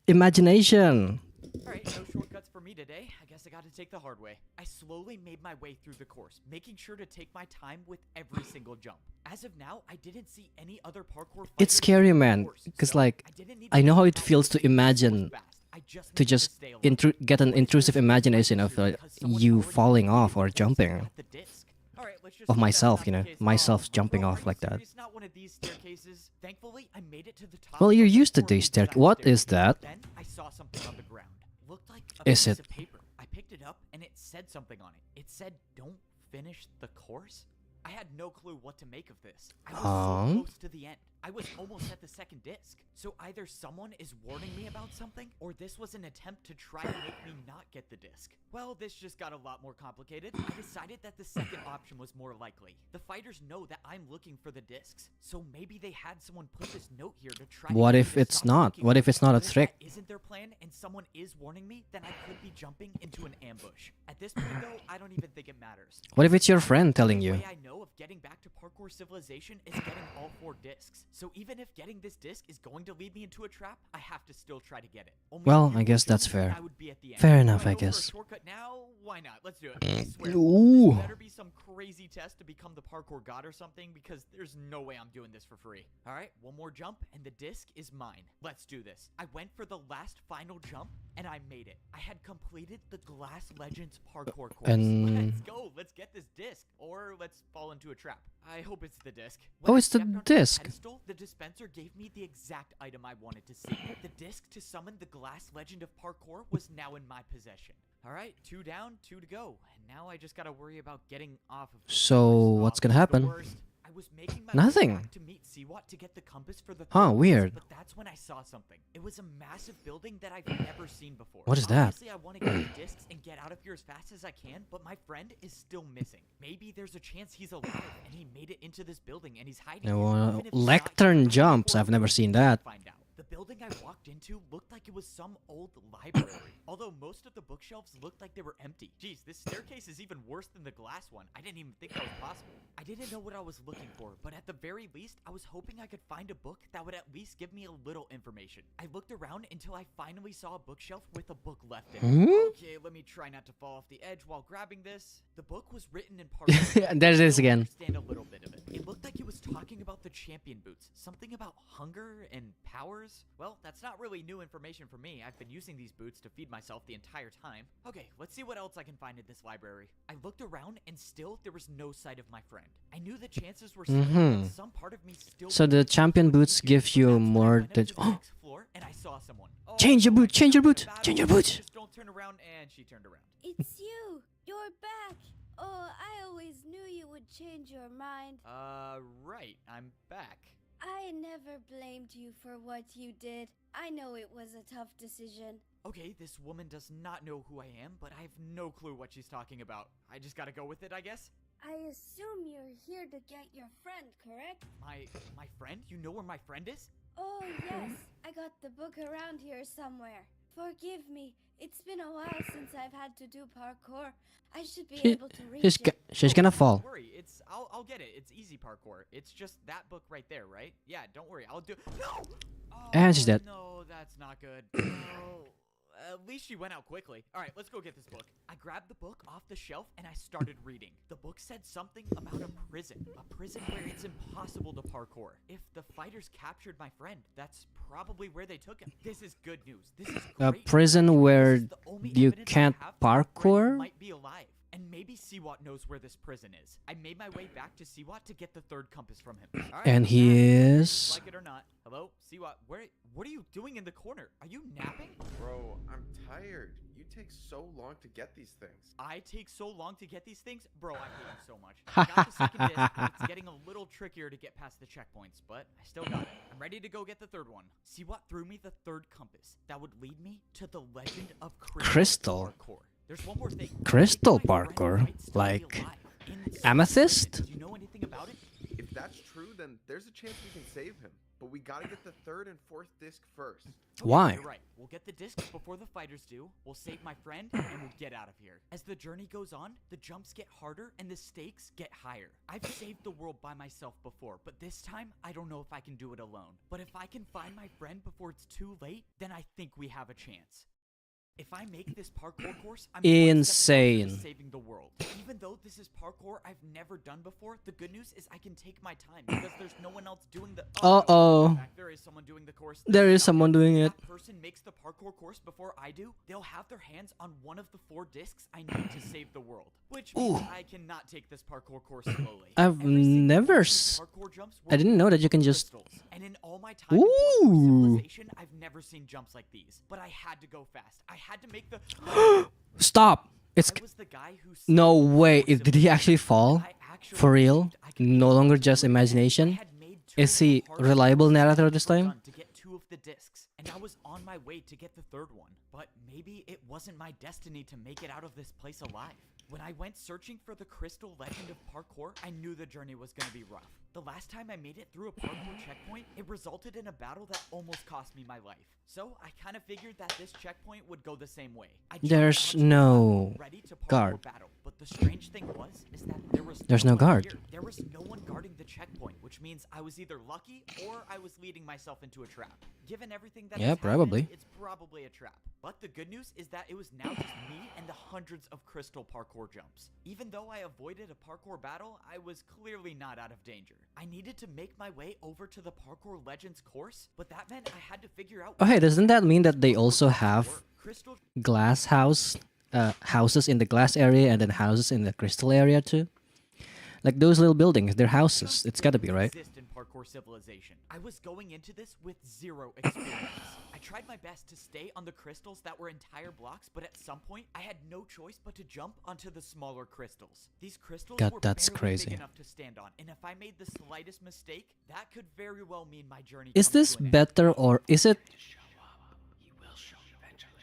imagination. Alright, no shortcuts for me today. I guess I gotta take the hard way. I slowly made my way through the course, making sure to take my time with every single jump. As of now, I didn't see any other parkour It's fighters scary, in the man, course, 'cause, so like, I didn't need I know how it fast feels to or imagine, fast. I just to needed just stay alive. get an What is intrusive there to imagination of because someone you already falling completed off the or course jumping. and got the disc. Alright, let's just Of hope that's myself, not you the know, case. myself Oh, jumping bro, off are you like that. serious? Not one of these staircases. Thankfully, I made it to the top. Well, you're of the used to poorly these stair. designed What is staircase. that? Then I saw something on the ground. Looked like a Is piece it? of paper. I picked it up and it said something on it. It said, "Don't finish the course." I had no clue what to make of this. I was Huh? so close to the end. I was almost at the second disc. So either someone is warning me about something, or this was an attempt to try to make me not get the disc. Well, this just got a lot more complicated. I decided that the second option was more likely. The fighters know that I'm looking for the discs, so maybe they had someone put this note here to try What to get if me to it's stop not? looking What for if it's not a But if trick? that isn't their plan and someone is warning me, then I could be jumping into an ambush. At this point, though, I don't even think it matters. What if it's your friend telling The you? way I know of getting back to Parkour Civilization is getting all 4 discs. So even if getting this disc is going to lead me into a trap, I have to still try to get it. Only Well, if you I guess do, that's then fair. I would be at the end. Fair Do enough, I I go for a guess. shortcut now? Why not? Let's do it. I swear. Ooh. This better be some crazy test to become the parkour god or something, because there's no way I'm doing this for free. All right, one more jump, and the disc is mine. Let's do this. I went for the last final jump, and I made it. I had completed the Glass Legends parkour course. And- Let's go. Let's get this disc, or let's fall into a trap. I hope it's the disc. Oh, When I it's the stepped onto disc. pedestal, the dispenser gave me the exact item I wanted to see. The disc to summon the Glass Legend of Parkour was now in my possession. All right, 2 down, 2 to go. And now I just gotta worry about getting off of this So, course. what's Oh, gonna this is the happen? worst. I was making my way Nothing. back to meet Siwat to get the compass for the Huh, third weird. disc, but that's when I saw something. It was a massive building that I've never seen before. What is that? Obviously, I want to get the discs and get out of here as fast as I can, but my friend is still missing. Maybe there's a chance he's alive and he made it into this building and he's hiding Now, here. Even if he's not, lectern I'm jumps. sure I've never we'll seen that. find out. The building I walked into looked like it was some old library, although most of the bookshelves looked like they were empty. Geez, this staircase is even worse than the glass one. I didn't even think that was possible. I didn't know what I was looking for, but at the very least, I was hoping I could find a book that would at least give me a little information. I looked around until I finally saw a bookshelf with a book left in it. Hmm? Okay, let me try not to fall off the edge while grabbing this. The book was written in Parkour. There it is I still again. understand a little bit of it. It looked like it was talking about the champion boots. Something about hunger and powers. Well, that's not really new information for me. I've been using these boots to feed myself the entire time. Okay, let's see what else I can find in this library. I looked around and still there was no sight of my friend. I knew the chances were slim, but some part of me still So the believed champion it was boots easier. give So you that's when I more went up than- to the Oh! next floor and I saw someone. Oh, Change your oh, boot, I change your got boot, bad change your news. boot. Just don't turn around, and she turned around. It's you! You're back! Oh, I always knew you would change your mind. Right, I'm back. I never blamed you for what you did. I know it was a tough decision. Okay, this woman does not know who I am, but I have no clue what she's talking about. I just gotta go with it, I guess. I assume you're here to get your friend, correct? My friend? You know where my friend is? Oh, yes. I got the book around here somewhere. Forgive me. It's been a while since I've had to do parkour. I should be able to reach it. She's gonna fall. Don't worry, I'll get it. It's easy parkour. It's just that book right there, right? Yeah, don't worry. I'll do. No. And she's dead. No, that's not good. No. At least she went out quickly. All right, let's go get this book. I grabbed the book off the shelf and I started reading. The book said something about a prison where it's impossible to parkour. If the fighters captured my friend, that's probably where they took him. This is good news. This is A great. prison This where is the only you evidence I can't have that my friend parkour? might be alive. And maybe Siwat knows where this prison is. I made my way back to Siwat to get the third compass from him. All right, And I'm he back. is- Like it or not. Hello, Siwat. What are you doing in the corner? Are you napping? Bro, I'm tired. You take so long to get these things. I take so long to get these things? Bro, I hate you so much. I got the second disc, and it's getting a little trickier to get past the checkpoints, but I still got it. I'm ready to go get the third one. Siwat threw me the third compass that would lead me to the legend of Crystal. Parkour. There's one more thing. Crystal Maybe my friend parkour? might still be Like alive in some amethyst? prison. Do you know anything about it? If that's true, then there's a chance we can save him. But we gotta get the third and fourth disc first. Okay, Why? You're right. We'll get the discs before the fighters do. We'll save my friend, and we'll get out of here. As the journey goes on, the jumps get harder and the stakes get higher. I've saved the world by myself before, but this time, I don't know if I can do it alone. But if I can find my friend before it's too late, then I think we have a chance. If I make this parkour course, I'm one step closer Insane. to saving the world. Even though this is parkour I've never done before, the good news is I can take my time because there's no one else doing the. Uh-oh. In fact, there is someone doing the course. There is Now, someone doing if it. that person makes the parkour course before I do, they'll have their hands on one of the 4 discs I need to save the world. Which means I cannot take this parkour course slowly. I've Every single never one of these s- parkour jumps I didn't know that you can just- crystals. And in all my time in parkour Ooh. civilization, I've never seen jumps like these. But I had to go fast. I had to make the. Stop! It's I was the guy who no saved way. Parkour Did he actually civilization. fall? I actually For real? believed I could No be longer able to just do it again. I imagination? had made two Is of the he hardest reliable courses narrator I'd this ever time? done to get 2 of the discs, and I was on my way to get the 3rd one. But maybe it wasn't my destiny to make it out of this place alive. When I went searching for the crystal legend of parkour, I knew the journey was going to be rough. The last time I made it through a parkour checkpoint, it resulted in a battle that almost cost me my life. So I kind of figured that this checkpoint would go the same way. I jumped There's onto the no platform ready to parkour guard. battle. But the strange thing is that There's no one guard. here. There was no one guarding the checkpoint, which means I was either lucky or I was leading myself into a trap. Given everything that Yeah, has probably. happened, it's probably a trap. But the good news is that it was now just me and the hundreds of crystal parkour jumps. Even though I avoided a parkour battle, I was clearly not out of danger. I needed to make my way over to the Parkour Legends course, but that meant I had to figure out. Oh hey, doesn't that mean that they parkour also jumps have were. Crystal glass houses in the glass area and then houses in the crystal area too? Like those little buildings, they're houses. It's gotta be, right? exist in Parkour Civilization. I was going into this with 0 experience. I tried my best to stay on the crystals that were entire blocks, but at some point, I had no choice but to jump onto the smaller crystals. These crystals God, were that's barely crazy. big enough to stand on, and if I made the slightest mistake, that could very well mean my journey Is comes this to an end. better or is it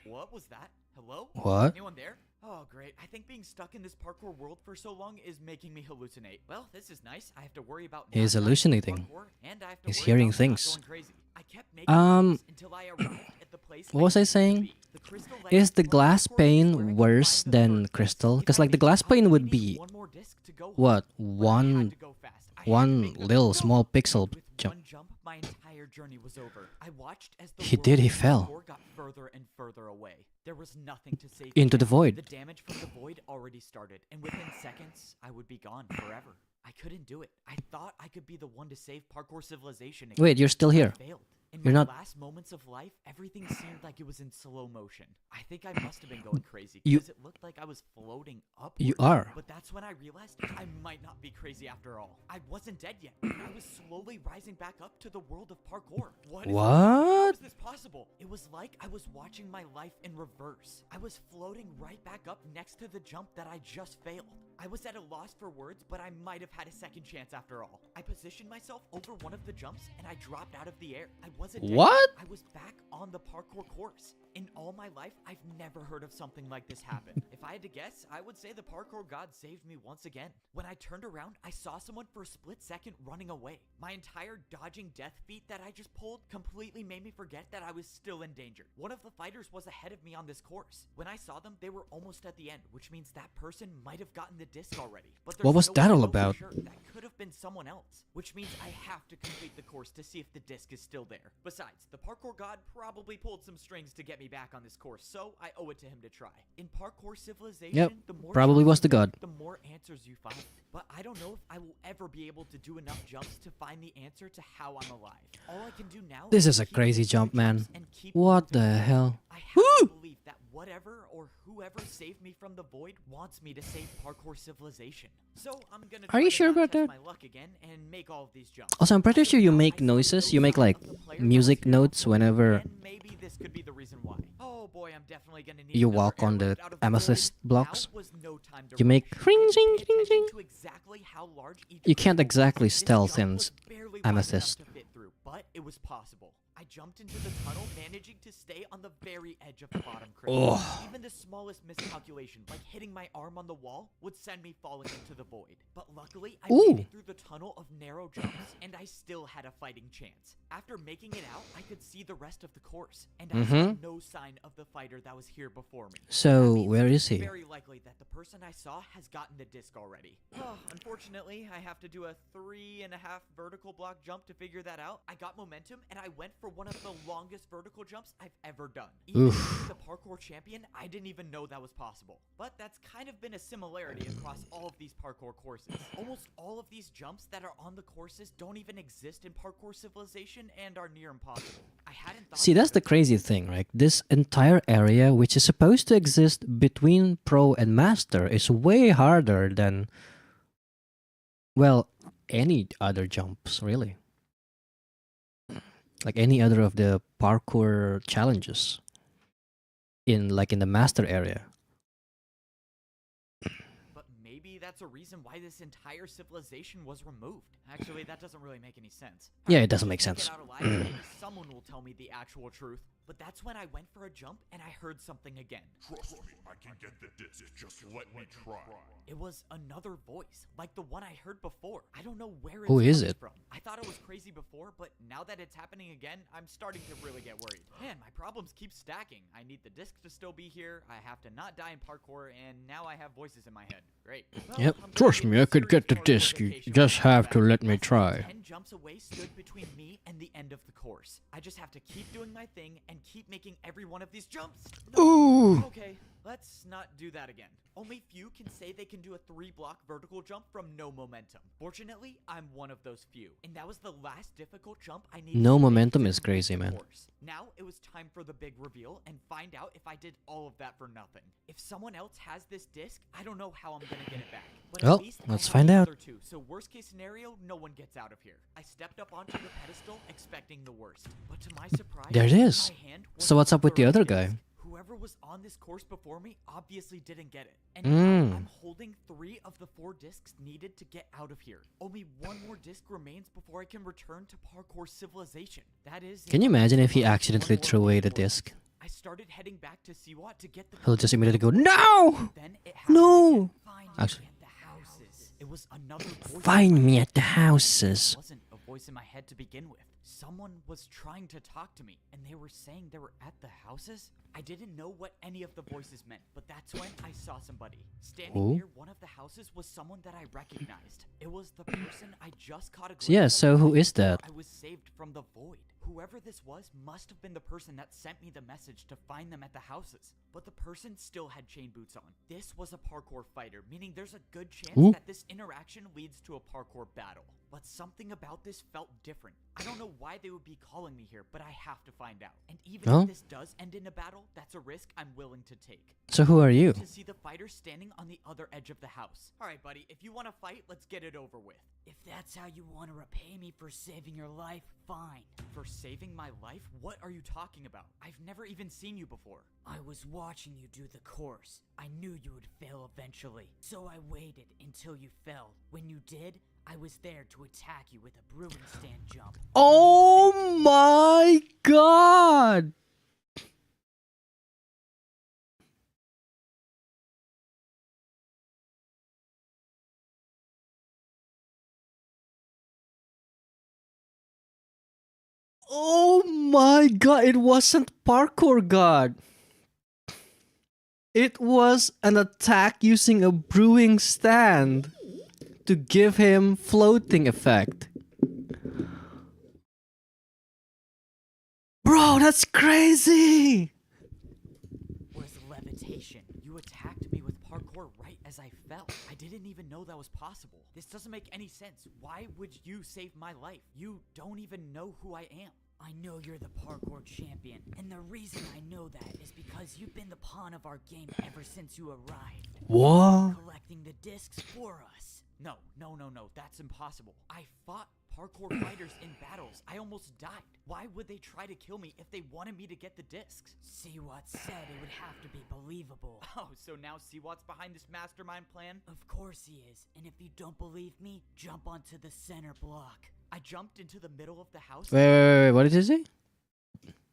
What was that? Hello? What? Anyone there? Oh, great. I think being stuck in this parkour world for so long is making me hallucinate. Well, this is nice. I have to worry about not He's dying in hallucinating. parkour, and I have to He's worry hearing about not things. going crazy. I kept making moves until I arrived at the place What was I needed to saying? be. The crystal Is legend the part of glass parkour is where I pane can worse find the than third disc. crystal? If Because I like the made glass it, I pane only would needed be one more disc to go home. what But I had one to go fast. I had to make the little jump. small pixel And with jump. one jump, my entire journey was over. I watched as the He world did, he of fell. parkour got further and further away. There was nothing to save Into me the now. void. The damage from the void already started, and within seconds, I would be gone forever. I couldn't do it. I thought I could be the one to save Parkour Civilization again. Wait, you're still I here. failed. In You're my not- last moments of life, everything seemed like it was in slow motion. I think I must have been going crazy You- because it looked like I was floating upward. You are. But that's when I realized I might not be crazy after all. I wasn't dead yet, and I was slowly rising back up to the world of parkour. What? How What? is this possible? It was like I was watching my life in reverse. I was floating right back up next to the jump that I just failed. I was at a loss for words, but I might have had a second chance after all. I positioned myself over one of the jumps, and I dropped out of the air. I wasn't dead What? yet. I was back on the parkour course. In all my life, I've never heard of something like this happen. If I had to guess, I would say the parkour god saved me once again. When I turned around, I saw someone for a split second running away. My entire dodging death feat that I just pulled completely made me forget that I was still in danger. One of the fighters was ahead of me on this course. When I saw them, they were almost at the end, which means that person might have gotten the disc already. But there's What was no that way to all know for about? sure. That could have been someone else, which means I have to complete the course to see if the disc is still there. Besides, the parkour god probably pulled some strings to get me back on this course, so I owe it to him to try. In Parkour Civilization, Yep, the more probably jumps was you the god. make, the more answers you find. But I don't know if I will ever be able to do enough jumps to find the answer to how I'm alive. All I can do now This is a keep crazy making jump, the man. jumps and keep What moving the forward. hell? I have to believe that whatever or whoever saved me from the void wants me to save Parkour Civilization. So I'm gonna Are try you to sure not about test that? my luck again and make all of these jumps. Also, I'm pretty As of sure you now, make I saw noises. no You make sign like of the player that was music here notes before, whenever and maybe this could be the reason why. Oh boy, I'm definitely gonna need you another walk on air the rift out of the amethyst void. blocks. Now was no time to You make rush. ring, I had to ring, pay ring, attention ring. to exactly how large each You can't crystal was. exactly This stealth jump in was barely wide enough amethyst. to fit through, but it was possible. I jumped into the tunnel, managing to stay on the very edge of the bottom crystal. Even the smallest miscalculation, like hitting my arm on the wall, would send me falling into the void. But luckily, I Ooh. made it through the tunnel of narrow jumps, and I still had a fighting chance. After making it out, I could see the rest of the course, and I saw no sign of the fighter that was here before me. So, That means where it's is he? Very likely that the person I saw has gotten the disc already. Oh, unfortunately, I have to do a 3.5 vertical block jump to figure that out. I got momentum, and I went for one of the longest vertical jumps I've ever done. Even being the parkour champion, I didn't even know that was possible. But that's kind of been a similarity across all of these parkour courses. Almost all of these jumps that are on the courses don't even exist in Parkour Civilization and are near impossible. I hadn't thought See, about that's the it. crazy thing, right? This entire area, which is supposed to exist between pro and master, is way harder than, well, any other jumps, really. Like any other of the parkour challenges in the master area. that's a reason why this entire civilization was removed. Actually, that doesn't really make any sense. Yeah, Alright, it doesn't just make make sense. it out alive, and maybe someone will tell me the actual truth. But that's when I went for a jump and I heard something again. Trust me, I can get the disc. Just let me try. It was another voice, like the one I heard before. I don't know where it's Who is coming it? from. I thought it was crazy before, but now that it's happening again, I'm starting to really get worried. Man, my problems keep stacking. I need the disc to still be here, I have to not die in parkour, and now I have voices in my head. Great. Well, Yep. I'm gonna Trust need me, a I could serious get the parkour disc. You vacation just right have off to the bat. let me Less than try. 10 jumps away stood between me and the end of the course. I just have to keep doing my thing and keep making every one of these jumps. No. Ooh. Okay, let's not do that again. Only few can say they can do a 3-block vertical jump from no momentum. Fortunately, I'm one of those few, and that was the last difficult jump I needed. No to make momentum to is complete crazy, the man. course. Now it was time for the big reveal and find out if I did all of that for nothing. If someone else has this disc, I don't know how I'm gonna get it back. But Well, at least let's I have find the out. other two, so worst case scenario, no one gets out of here. I stepped up onto the pedestal expecting the worst, but to my surprise, There it in is. my hand was So what's the up with the third other disc. guy? Whoever was on this course before me obviously didn't get it. And Mm. now I'm holding 3 of the 4 discs needed to get out of here. Only 1 more disc remains before I can return to parkour civilization. That is, Can you imagine if he one accidentally more threw away the big one. disc? I started heading back to Siwat to get the He'll just immediately go, complete no! Then it happened No! again. Find me Actually. at the houses. It was another voice in Find my me head. at the houses. It wasn't a voice in my head to begin with. Someone was trying to talk to me, and they were saying they were at the houses? I didn't know what any of the voices meant, but that's when I saw somebody. Standing Who? near one of the houses was someone that I recognized. It was the person I just caught a glimpse Yeah, of so who right is that? before I was saved from the void. Whoever this was must have been the person that sent me the message to find them at the houses. But the person still had chain boots on. This was a parkour fighter, meaning there's a good chance Ooh. that this interaction leads to a parkour battle. But something about this felt different. I don't know why they would be calling me here, but I have to find out. And even Huh? if this does end in a battle, that's a risk I'm willing to take. So who are you? To see the fighter standing on the other edge of the house. Alright, buddy, if you want to fight, let's get it over with. If that's how you want to repay me for saving your life, fine. For saving my life? What are you talking about? I've never even seen you before. I was watching you do the course. I knew you would fail eventually, so I waited until you fell. When you did, I was there to attack you with a brewing stand jump. Oh my god! Oh my god, it wasn't parkour god. It was an attack using a brewing stand to give him floating effect. Bro, that's crazy! Was levitation. You attacked me with parkour right as I fell. I didn't even know that was possible. This doesn't make any sense. Why would you save my life? You don't even know who I am. I know you're the parkour champion, and the reason I know that is because you've been the pawn of our game ever since you arrived. What? Collecting the discs for us. No, that's impossible. I fought parkour fighters in battles. I almost died. Why would they try to kill me if they wanted me to get the discs? Siwat said it would have to be believable. Oh, so now Siwat's behind this mastermind plan? Of course he is, and if you don't believe me, jump onto the center block. I jumped into the middle of the house. Wait, what did you say?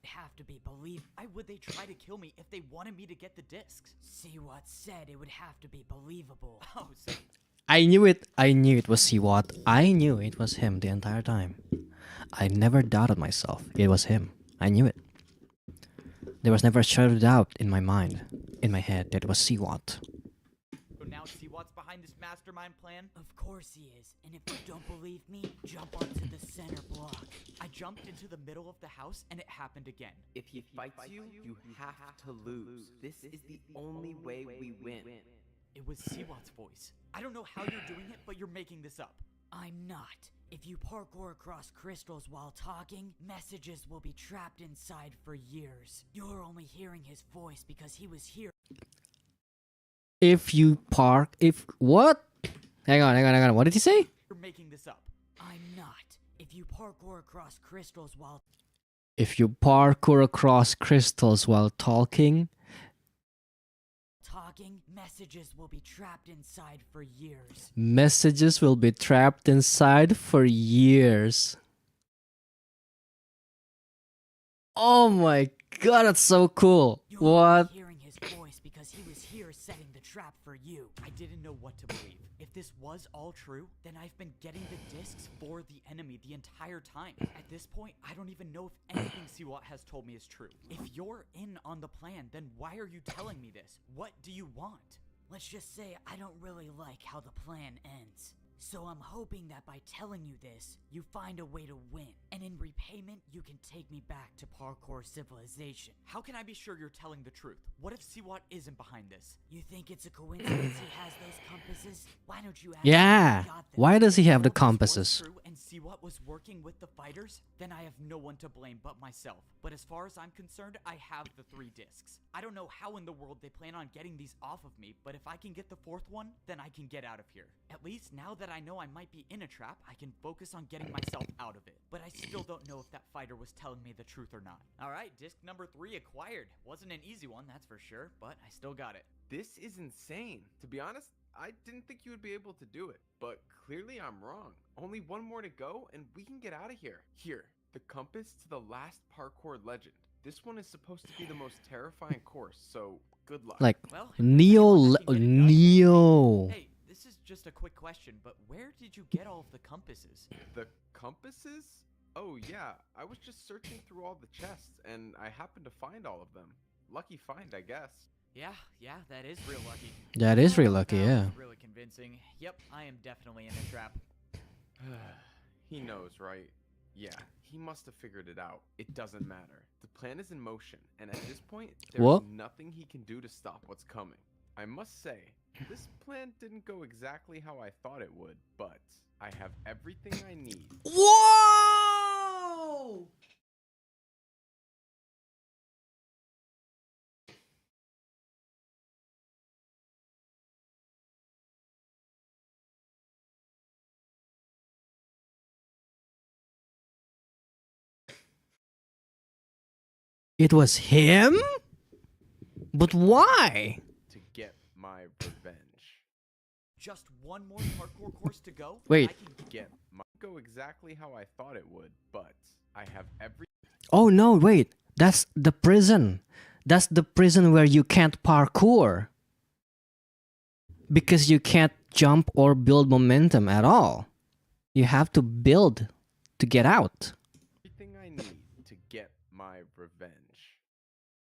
Have to be believed. Why would they try to kill me if they wanted me to get the discs? Siwat said it would have to be believable. Oh, so I knew it. I knew it was Siwat. I knew it was him the entire time. I never doubted myself. It was him. I knew it. There was never a shadow of doubt in my mind, in my head, that it was Siwat. So now Siwat's behind this mastermind plan? Of course he is, and if you don't believe me, jump onto the center block. I jumped into the middle of the house and it happened again. If he fights you, you have to lose. This is the only way we win. It was Siwat's voice. I don't know how you're doing it, but you're making this up. I'm not. If you parkour across crystals while talking, messages will be trapped inside for years. You're only hearing his voice because he was here. What? Hang on. What did he say? You're making this up. I'm not. If you parkour across crystals while If you parkour across crystals while talking, talking, messages will be trapped inside for years. Messages will be trapped inside for years. Oh my god, that's so cool. You're What? only hearing his voice because he was here setting the trap for you. I didn't know what to believe. If this was all true, then I've been getting the discs for the enemy the entire time. At this point, I don't even know if anything Siwat has told me is true. If you're in on the plan, then why are you telling me this? What do you want? Let's just say I don't really like how the plan ends. So I'm hoping that by telling you this, you find a way to win. And in repayment, you can take me back to Parkour Civilization. How can I be sure you're telling the truth? What if Siwat isn't behind this? You think it's a coincidence he has those compasses? Why don't you ask Yeah. him if he got them? Why does he have the If all this was compasses? true and Siwat was working with the fighters, then I have no one to blame but myself. But as far as I'm concerned, I have the 3 discs. I don't know how in the world they plan on getting these off of me, but if I can get the 4th one, then I can get out of here. At least now that I know I might be in a trap, I can focus on getting myself out of it. But I still don't know if that fighter was telling me the truth or not. Alright, disc number 3 acquired. Wasn't an easy one, that's for sure, but I still got it. This is insane. To be honest, I didn't think you would be able to do it, but clearly I'm wrong. Only one more to go and we can get out of here. Here, the compass to the last parkour legend. This one is supposed to be the most terrifying course, so good luck. Like Well, Neo. if anyone can get it done- Neo. Hey, this is just a quick question, but where did you get all of the compasses? The compasses? Oh yeah, I was just searching through all the chests and I happened to find all of them. Lucky find, I guess. Yeah, that is real lucky. That is real lucky, That yeah. was really convincing. Yep, I am definitely in a trap. He knows, right? Yeah, he must have figured it out. It doesn't matter. The plan is in motion, and at this point, there's What? nothing he can do to stop what's coming. I must say, this plan didn't go exactly how I thought it would, but I have everything I need. Whoa! It was him? But why? To get my revenge. Just one more parkour course to go? Wait. I can Get my go exactly how I thought it would, but I have every Oh no, wait. That's the prison. That's the prison where you can't parkour. Because you can't jump or build momentum at all. You have to build to get out. everything I need to get my revenge.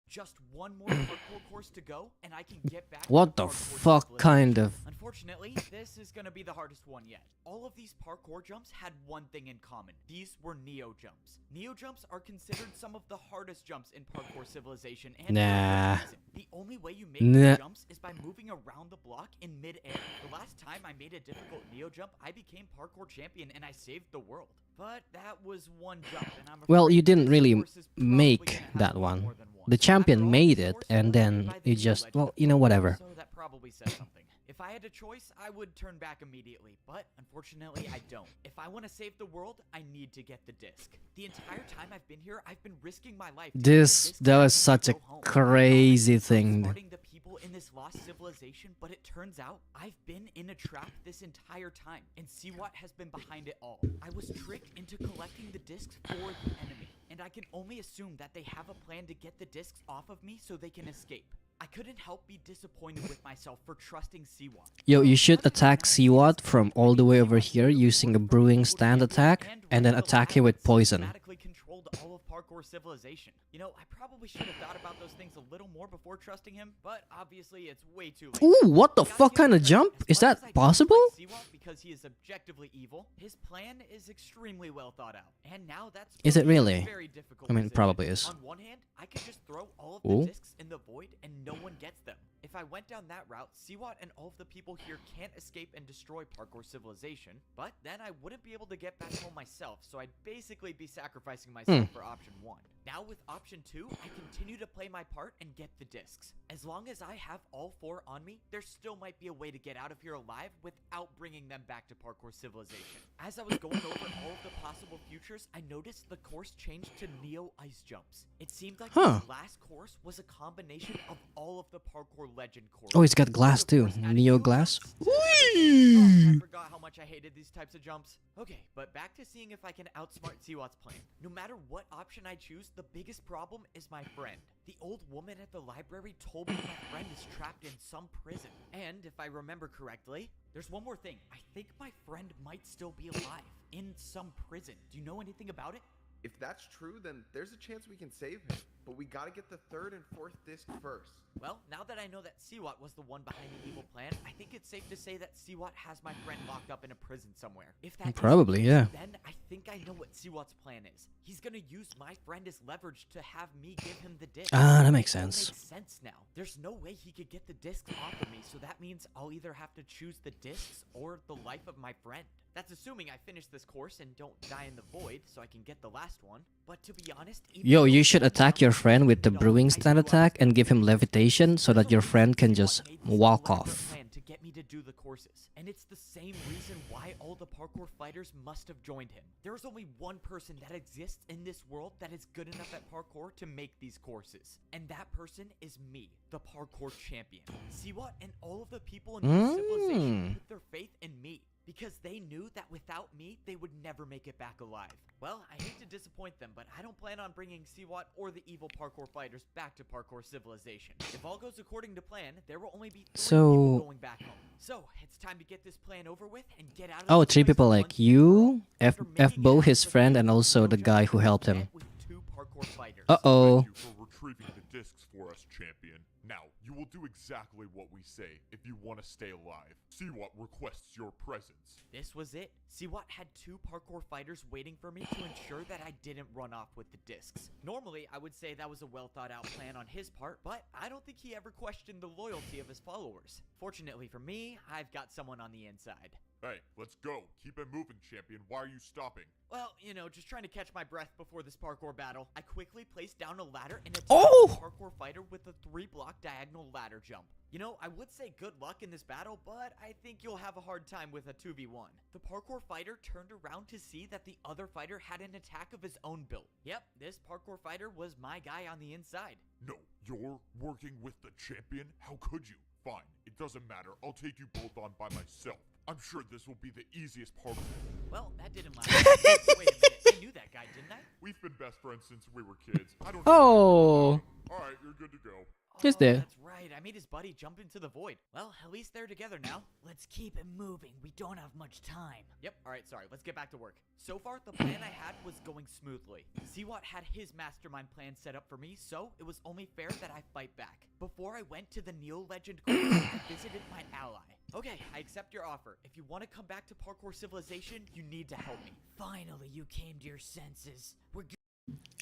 just one more parkour course to go, and I can get back. What to the parkour fuck civilization. kind of... Unfortunately, this is gonna be the hardest one yet. All of these parkour jumps had one thing in common. These were Neo jumps. Neo jumps are considered some of the hardest jumps in Parkour Civilization, and for a Nah. good reason. The only way you make Nah. these jumps is by moving around the block in mid-air. The last time I made a difficult Neo jump, I became Parkour champion and I saved the world. But that was one jump, and I'm Well, afraid you didn't this really course is probably make gonna have that a lot one. more than one. The champion After all, made this it, course and was then made by the you new just... legend Well, of you know, Parkour, whatever. So that probably says something. If I had a choice, I would turn back immediately, but unfortunately I don't. If I want to save the world, I need to get the disc. The entire time I've been here, I've been risking my life. To get the disc That so I was can such a go home. crazy I was thing. outsmarting the people in this lost civilization, but it turns out I've been in a trap this entire time, and Siwat has been behind it all. I was tricked into collecting the discs for the enemy, and I can only assume that they have a plan to get the discs off of me so they can escape. I couldn't help be disappointed with myself for trusting Siwat. Yo, you should attack Siwat from all the way over here using a brewing stand attack, and then attack him with poison. Systematically controlled all of Parkour Civilization. You know, I probably should have thought about those things a little more before trusting him, but obviously it's way too late. Ooh, what the Gotta fuck give kind him of credit. jump? As Is much as I that don't possible? like Siwat because he is objectively evil, his plan is extremely well thought out. And now that's Is it put me in a really? very difficult I mean, position. probably is. On one hand, I could just throw all of the Ooh. discs in the void and no one gets them. If I went down that route, Siwat and all of the people here can't escape and destroy Parkour Civilization, but then I wouldn't be able to get back home myself, so I'd basically be sacrificing myself for option 1. Now with option 2, I continue to play my part and get the discs. As long as I have all 4 on me, there still might be a way to get out of here alive without bringing them back to Parkour Civilization. As I was going over all of the possible futures, I noticed the course changed to Neo Ice Jumps. It seemed like Huh. this last course was a combination of all of the Parkour Legend course. Oh, it's got glass Of too. course, adding Neo new glass. jumps to everything. Oh, I forgot how much I hated these types of jumps. Okay, but back to seeing if I can outsmart Seawat's plan. No matter what option I choose, the biggest problem is my friend. The old woman at the library told me my friend is trapped in some prison. And if I remember correctly, there's one more thing. I think my friend might still be alive in some prison. Do you know anything about it? If that's true, then there's a chance we can save him. But we gotta get the 3rd and 4th disc first. Well, now that I know that Seawat was the one behind the evil plan, I think it's safe to say that Seawat has my friend locked up in a prison somewhere. If that is Probably, the case, yeah. then I think I know what Seawat's plan is. He's gonna use my friend as leverage to have me give him the disc. Ah, that makes It all sense. makes sense now. There's no way he could get the discs off of me, so that means I'll either have to choose the discs or the life of my friend. That's assuming I finish this course and don't die in the void, so I can get the last one. But to be honest, even Yo, though you it should sounds attack your dumb, friend with the I know, brewing I stand knew I was attack and gonna give him lose. levitation so There's that a your reason friend can Seawat just made this walk elaborate off. plan to get me to do the courses, and it's the same reason why all the parkour fighters must have joined him. There is only one person that exists in this world that is good enough at parkour to make these courses, and that person is me, the parkour champion. Seawat and all of the people in this civilization put their faith in me, because they knew that without me, they would never make it back alive. Well, I hate to disappoint them, but I don't plan on bringing Seawat or the evil parkour fighters back to Parkour Civilization. If all goes according to plan, there will only be 3 people going back home. So, it's time to get this plan over with and get out of Oh, this 3 place people once like and you, for all. F After making Bo, it out his of the friend, field, and also the Doja guy who was helped met him. with 2 parkour fighters. Uh-oh. Thank you for retrieving the discs for us, champion. Now, you will do exactly what we say if you want to stay alive. See what requests your presence. This was it. Seawat had 2 parkour fighters waiting for me to ensure that I didn't run off with the discs. Normally, I would say that was a well thought out plan on his part, but I don't think he ever questioned the loyalty of his followers. Fortunately for me, I've got someone on the inside. Hey, let's go. Keep it moving, champion. Why are you stopping? Well, you know, just trying to catch my breath before this parkour battle. I quickly placed down a ladder and attacked Oh! the parkour fighter with a 3-block diagonal ladder jump. You know, I would say good luck in this battle, but I think you'll have a hard time with a 2v1. The parkour fighter turned around to see that the other fighter had an attack of his own build. Yep, this parkour fighter was my guy on the inside. No, you're working with the champion? How could you? Fine, it doesn't matter. I'll take you both on by myself. I'm sure this will be the easiest part of it. Well, that didn't last. Wait a minute, I knew that guy, didn't I? We've been best friends since we were kids. I don't Oh. Alright, you're good to go. He's Oh, there. That's right. I made his buddy jump into the void. Well, at least they're together now. Let's keep it moving. We don't have much time. Yep. All right. Sorry. Let's get back to work. So far, the plan I had was going smoothly. Seawat had his mastermind plan set up for me, so it was only fair that I fight back. Before I went to the Neo Legend course, I visited my ally. Okay, I accept your offer. If you want to come back to Parkour Civilization, you need to help me. Finally, you came to your senses. We're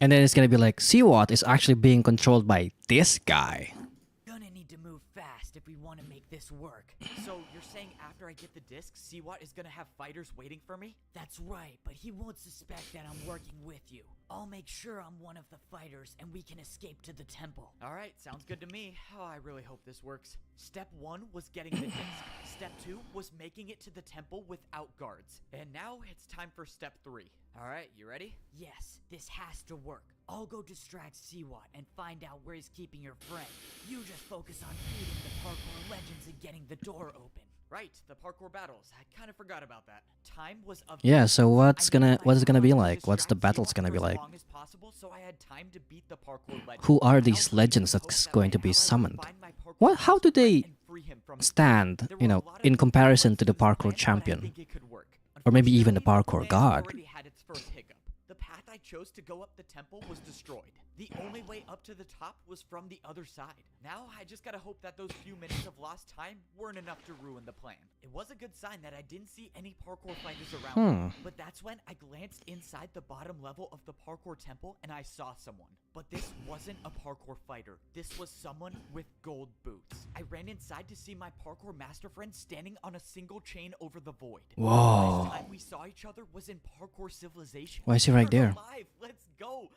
And then it's gonna be like, Seawat is actually being controlled by this guy. gonna need to move fast if we want to make this work. So you're saying after I get the disc, Seawat is gonna have fighters waiting for me? That's right, but he won't suspect that I'm working with you. I'll make sure I'm one of the fighters and we can escape to the temple. All right, sounds good to me. Oh, I really hope this works. Step 1 was getting the disc. Step 2 was making it to the temple without guards. And now it's time for step 3. All right, you ready? Yes, this has to work. I'll go distract Seawat and find out where he's keeping your friend. You just focus on beating the parkour legends and getting the door open. Right, the parkour battles. I kind of forgot about that. Time was of Yeah, so what's I knew that I it gonna be wanted to like? What's the distract battles Seawat gonna for be as like? long as possible, so I had time to beat the parkour legend. Who are Now these I legends hope that's that going my to be ally will summoned? find my parkour What? How do master they and free him from stand, There you were a know, lot of in different comparison to the parts parkour this plan, but I champion? think it could work. Or maybe even the Unfortunately, parkour plan god? already had its first hiccup. The path I chose to go up the temple was destroyed. The only way up to the top was from the other side. Now I just gotta hope that those few minutes of lost time weren't enough to ruin the plan. It was a good sign that I didn't see any parkour fighters around me, but that's when I glanced inside the bottom level of the parkour temple and I saw someone. But this wasn't a parkour fighter. This was someone with gold boots. I ran inside to see my parkour master friend standing on a single chain over the void. The Whoa. last time we saw each other was in Parkour Civilization. Why is he right We're there? alive. Let's go.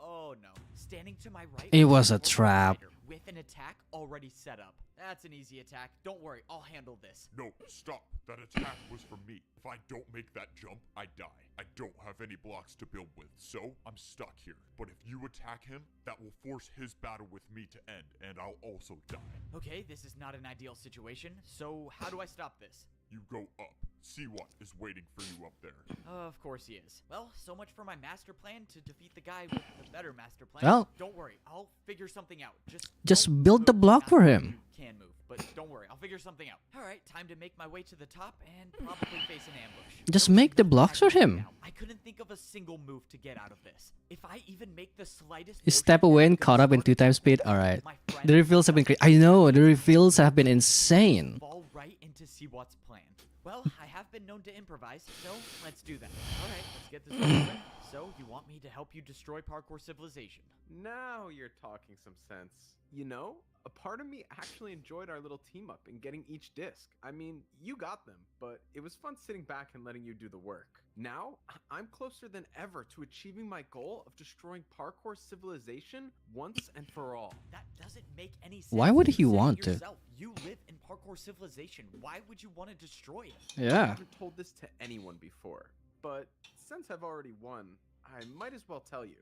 Oh no. Standing to my right It was a Parkour trap. fighter with an attack already set up. That's an easy attack. Don't worry, I'll handle this. No, stop. That attack was for me. If I don't make that jump, I die. I don't have any blocks to build with, so I'm stuck here. But if you attack him, that will force his battle with me to end, and I'll also die. Okay, this is not an ideal situation, so how do I stop this? You go up. See what is waiting for you up there. Of course he is. Well, so much for my master plan to defeat the guy with the better master plan. Well, don't worry, I'll figure something out. Just don't build the move block for fast. him. You can move, but don't worry, I'll figure something out. All right, time to make my way to the top and probably face an ambush. Just There was make the no blocks for tactic him. now. I couldn't think of a single move to get out of this. If I even make the slightest You step away and caught up in 2 times speed. Alright. my friend The reveals have been crazy. I know, the reveals have been insane. fall right into Seawat's plan. Well, I have been known to improvise, so let's do that. Alright, let's get this over with. So, you want me to help you destroy Parkour Civilization? Now you're talking some sense. You know, a part of me actually enjoyed our little team up in getting each disc. I mean, you got them, but it was fun sitting back and letting you do the work. Now, I'm closer than ever to achieving my goal of destroying Parkour Civilization once and for all. That doesn't make any sense. Why would You he said it want to? yourself. You live in Parkour Civilization. Why would you want to destroy it? I Yeah. haven't told this to anyone before, but since I've already won, I might as well tell you.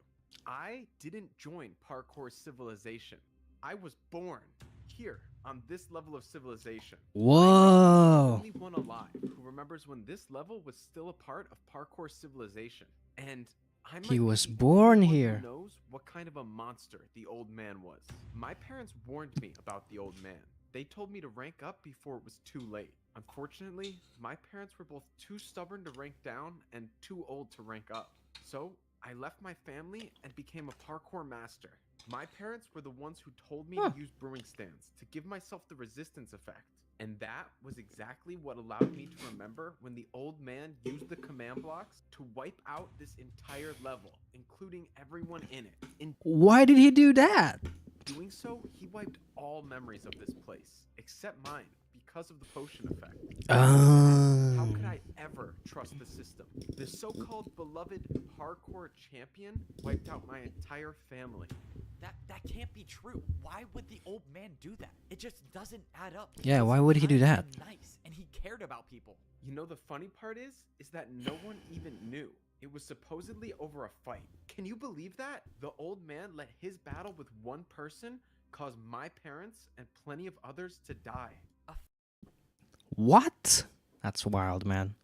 I didn't join Parkour Civilization. I was born here on this level of civilization. Whoa. Only one alive who remembers when this level was still a part of Parkour Civilization. And I might He be was the born only one who here. knows what kind of a monster the old man was. My parents warned me about the old man. They told me to rank up before it was too late. Unfortunately, my parents were both too stubborn to rank down and too old to rank up. So I left my family and became a parkour master. My parents were the ones who told me to use brewing stands to give myself the resistance effect. And that was exactly what allowed me to remember when the old man used the command blocks to wipe out this entire level, including everyone in it. In Why did he do that? doing so, he wiped all memories of this place, except mine, because of the potion effect. How could I ever trust the system? The so-called beloved parkour champion wiped out my entire family. That can't be true. Why would the old man do that? It just doesn't add up. Yeah, was why would he do kind that? and nice, and he cared about people. You know, the funny part is that no one even knew. It was supposedly over a fight. Can you believe that? The old man let his battle with one person cause my parents and plenty of others to die. What? That's wild, man.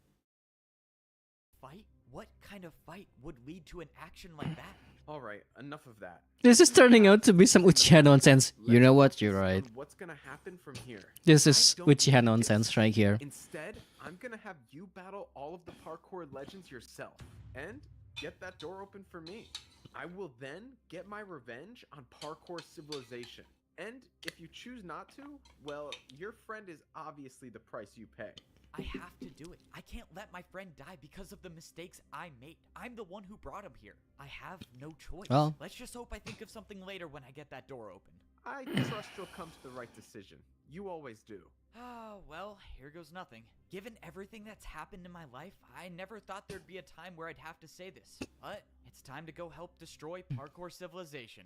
Fight? What kind of fight would lead to an action like that? All right, enough of that. This is turning out to be some Uchiha nonsense. You know what? You're right. On what's gonna happen from here? This is I don't Uchiha need nonsense this. right here. Instead, I'm gonna have you battle all of the parkour legends yourself and get that door open for me. I will then get my revenge on Parkour Civilization. And if you choose not to, well, your friend is obviously the price you pay. I have to do it. I can't let my friend die because of the mistakes I made. I'm the one who brought him here. I have no choice. Well- Let's just hope I think of something later when I get that door open. I trust you'll come to the right decision. You always do. Oh, well, here goes nothing. Given everything that's happened in my life, I never thought there'd be a time where I'd have to say this. But it's time to go help destroy Parkour Civilization.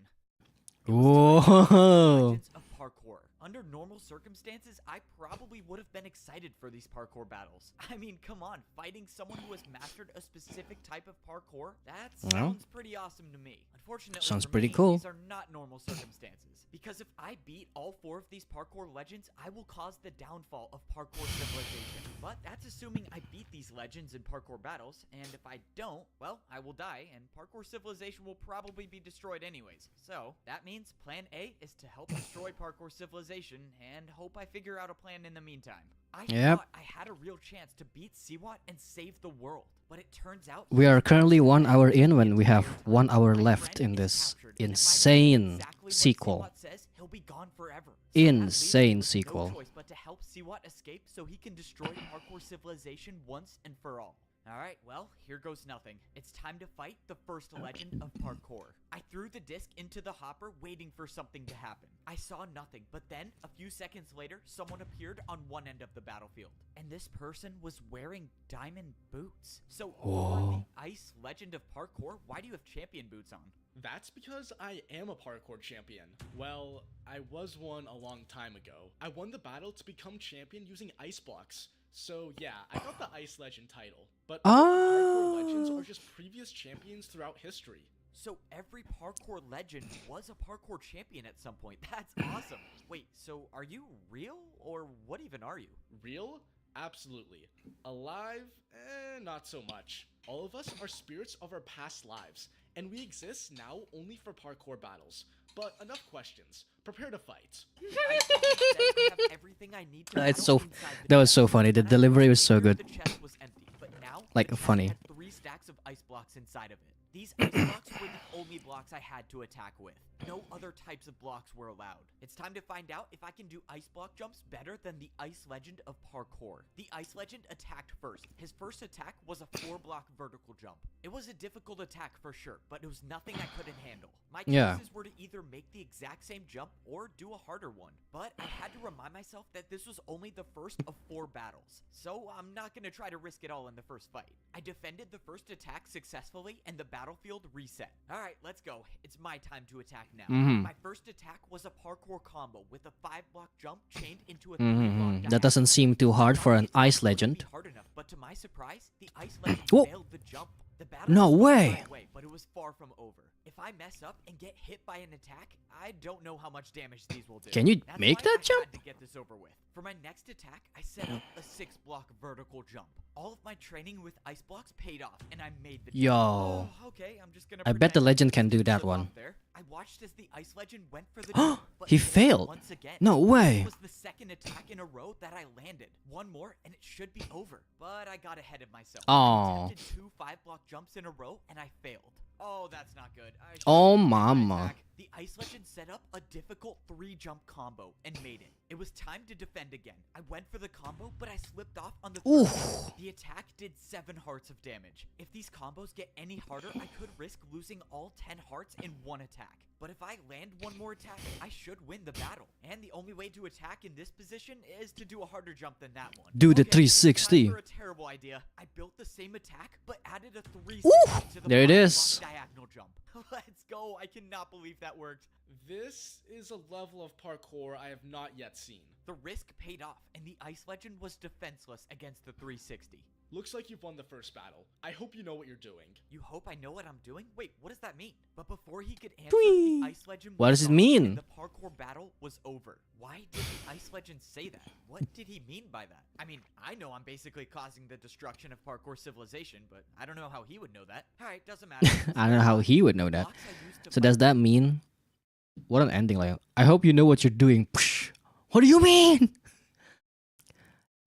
Whoa. Legends of Parkour. Under normal circumstances, I probably would have been excited for these parkour battles. I mean, come on, fighting someone who has mastered a specific type of parkour? That sounds pretty awesome to me. Unfortunately, Sounds for pretty me, cool. These are not normal circumstances. Because if I beat all 4 of these parkour legends, I will cause the downfall of Parkour Civilization. But that's assuming I beat these legends in parkour battles, and if I don't, well, I will die, and Parkour Civilization will probably be destroyed anyways. So, that means plan A is to help destroy Parkour Civilization, and hope I figure out a plan in the meantime. I thought I had a real chance to beat Seawat and save the world, but it turns out We are currently 1 hour in when we have 1 hour left in this insane sequel. Says, he'll be gone forever. So that leaves me Insane with sequel. No choice but to help Seawat escape so he can destroy Parkour Civilization once and for all. Alright, well, here goes nothing. It's time to fight the first legend of parkour. I threw the disc into the hopper, waiting for something to happen. I saw nothing, but then, a few seconds later, someone appeared on one end of the battlefield. And this person was wearing diamond boots. So, you are the ice legend of parkour? Why do you have champion boots on? That's because I am a parkour champion. Well, I was one a long time ago. I won the battle to become champion using ice blocks. So yeah, I got the Ice Legend title. But all the parkour legends are just previous champions throughout history. So every parkour legend was a parkour champion at some point. That's awesome. Wait, so are you real? Or what even are you? Real? Absolutely. Alive? Not so much. All of us are spirits of our past lives, and we exist now only for parkour battles. But enough questions. Prepare to fight. That was so funny. The delivery was so good. Like funny. Had 3 stacks of ice blocks inside of it. These ice blocks were the only blocks I had to attack with. No other types of blocks were allowed. It's time to find out if I can do ice block jumps better than the Ice Legend of parkour. The Ice Legend attacked first. His first attack was a 4-block vertical jump. It was a difficult attack for sure, but it was nothing I couldn't handle. My choices were to either make the exact same jump or do a harder one. But I had to remind myself that this was only the first of 4 battles. So I'm not going to try to risk it all in the first fight. I defended the first attack successfully and the battlefield reset. Alright, let's go. It's my time to attack now. My first attack was a parkour combo with a 5-block jump chained into a 3-block That doesn't seem too hard for an ice legend. Hard enough, but to my surprise, the ice legend failed the jump. The battle No was way. right away, but it was far from over. If I mess up and get hit by an attack, I don't know how much damage these will do. Can you That's make why that I jump? had to get this over with. For my next attack, I set up a 6-block vertical jump. All of my training with ice blocks paid off, and I made the jump. Yo. Oh, okay, I'm just gonna I bet the pretend legend can do it's that still one. out there. I watched as the ice legend went for the jump, but He missed failed. once again. No way. This was the second attack in a row that I landed. One more, and it should be over. But I got ahead of myself. Aw. I attempted 2 5-block jumps in a row, and I failed. Oh, that's not good. I should Oh, have made my mama. attack. The Ice Legend set up a difficult 3-jump combo and made it. It was time to defend again. I went for the combo, but I slipped off on the third one. The attack did 7 hearts of damage. If these combos get any harder, I could risk losing all 10 hearts in one attack. But if I land one more attack, I should win the battle. And the only way to attack in this position is to do a harder jump than that one. Do the Okay, this is 360. time for a terrible idea. I built the same attack, but added a 360 to the There it 5-block is. diagonal jump. Let's go. I cannot believe that worked. This is a level of parkour I have not yet seen. The risk paid off, and the Ice Legend was defenseless against the 360. Looks like you've won the first battle. I hope you know what you're doing. You hope I know what I'm doing? Wait, what does that mean? But before he could answer, Whee! the Ice Legend What was does it gone, mean? and the parkour battle was over. Why did the Ice Legend say that? What did he mean by that? I mean, I know I'm basically causing the destruction of parkour civilization, but I don't know how he would know that. Alright, doesn't matter. I don't know how he would know that. Blocks I used to So fight does that mean? What an ending! Like, I hope you know what you're doing. Psh, what do you mean?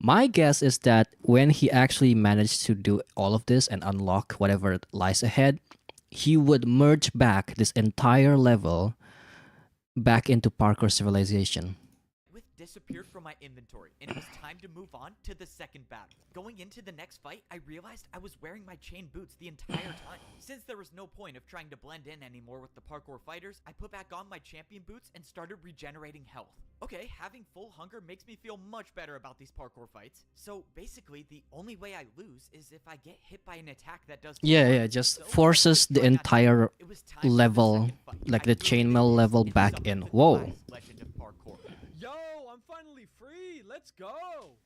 My guess is that when he actually managed to do all of this and unlock whatever lies ahead, he would merge back this entire level back into parkour civilization. with disappeared from my inventory, and it was time to move on to the second battle. Going into the next fight, I realized I was wearing my chain boots the entire time. Since there was no point of trying to blend in anymore with the parkour fighters, I put back on my champion boots and started regenerating health. Okay, having full hunger makes me feel much better about these parkour fights. So basically, the only way I lose is if I get hit by an attack that does Yeah, just forces the entire level, like the chainmail level, back in. Whoa. Legend of parkour. Yo, I'm finally free. Let's go.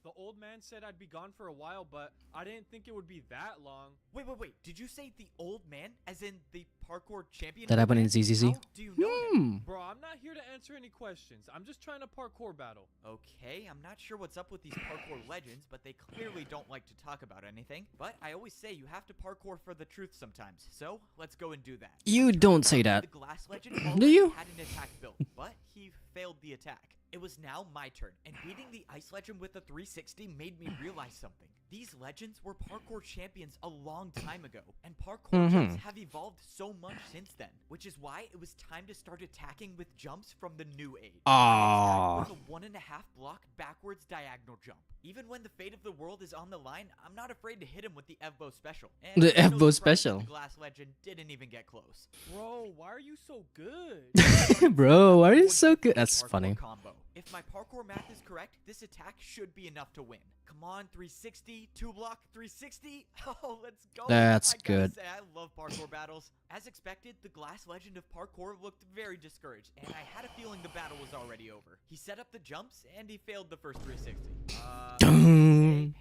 The old man said I'd be gone for a while, but I didn't think it would be that long. Wait. Did you say the old man, as in the parkour champion? That happened in ZZZ? How do you know him? Bro, I'm not here to answer any questions. I'm just trying to parkour battle. Okay, I'm not sure what's up with these parkour legends, but they clearly don't like to talk about anything. But I always say you have to parkour for the truth sometimes, so let's go and do that. You don't say that. The glass legend Do already you? had an attack built, but he failed the attack. It was now my turn, and beating the Ice Legend with a 360 360 made me realize something. These legends were parkour champions a long time ago, and parkour jumps have evolved so much since then, which is why it was time to start attacking with jumps from the new age. I attacked with a 1.5 block backwards diagonal jump. Even when the fate of the world is on the line, I'm not afraid to hit him with the Evbo special. And The I'm no Evbo surprise that special. The Glass Legend didn't even get close. Bro, why are you so good? Bro, why are you One so good? different That's parkour funny. Combo. If my parkour math is correct, this attack should be enough to win. Come on, 360, 2-block, 360. Oh, let's go. That's I gotta good. say, I love parkour battles. As expected, the Glass Legend of Parkour looked very discouraged, and I had a feeling the battle was already over. He set up the jumps, and he failed the first 360.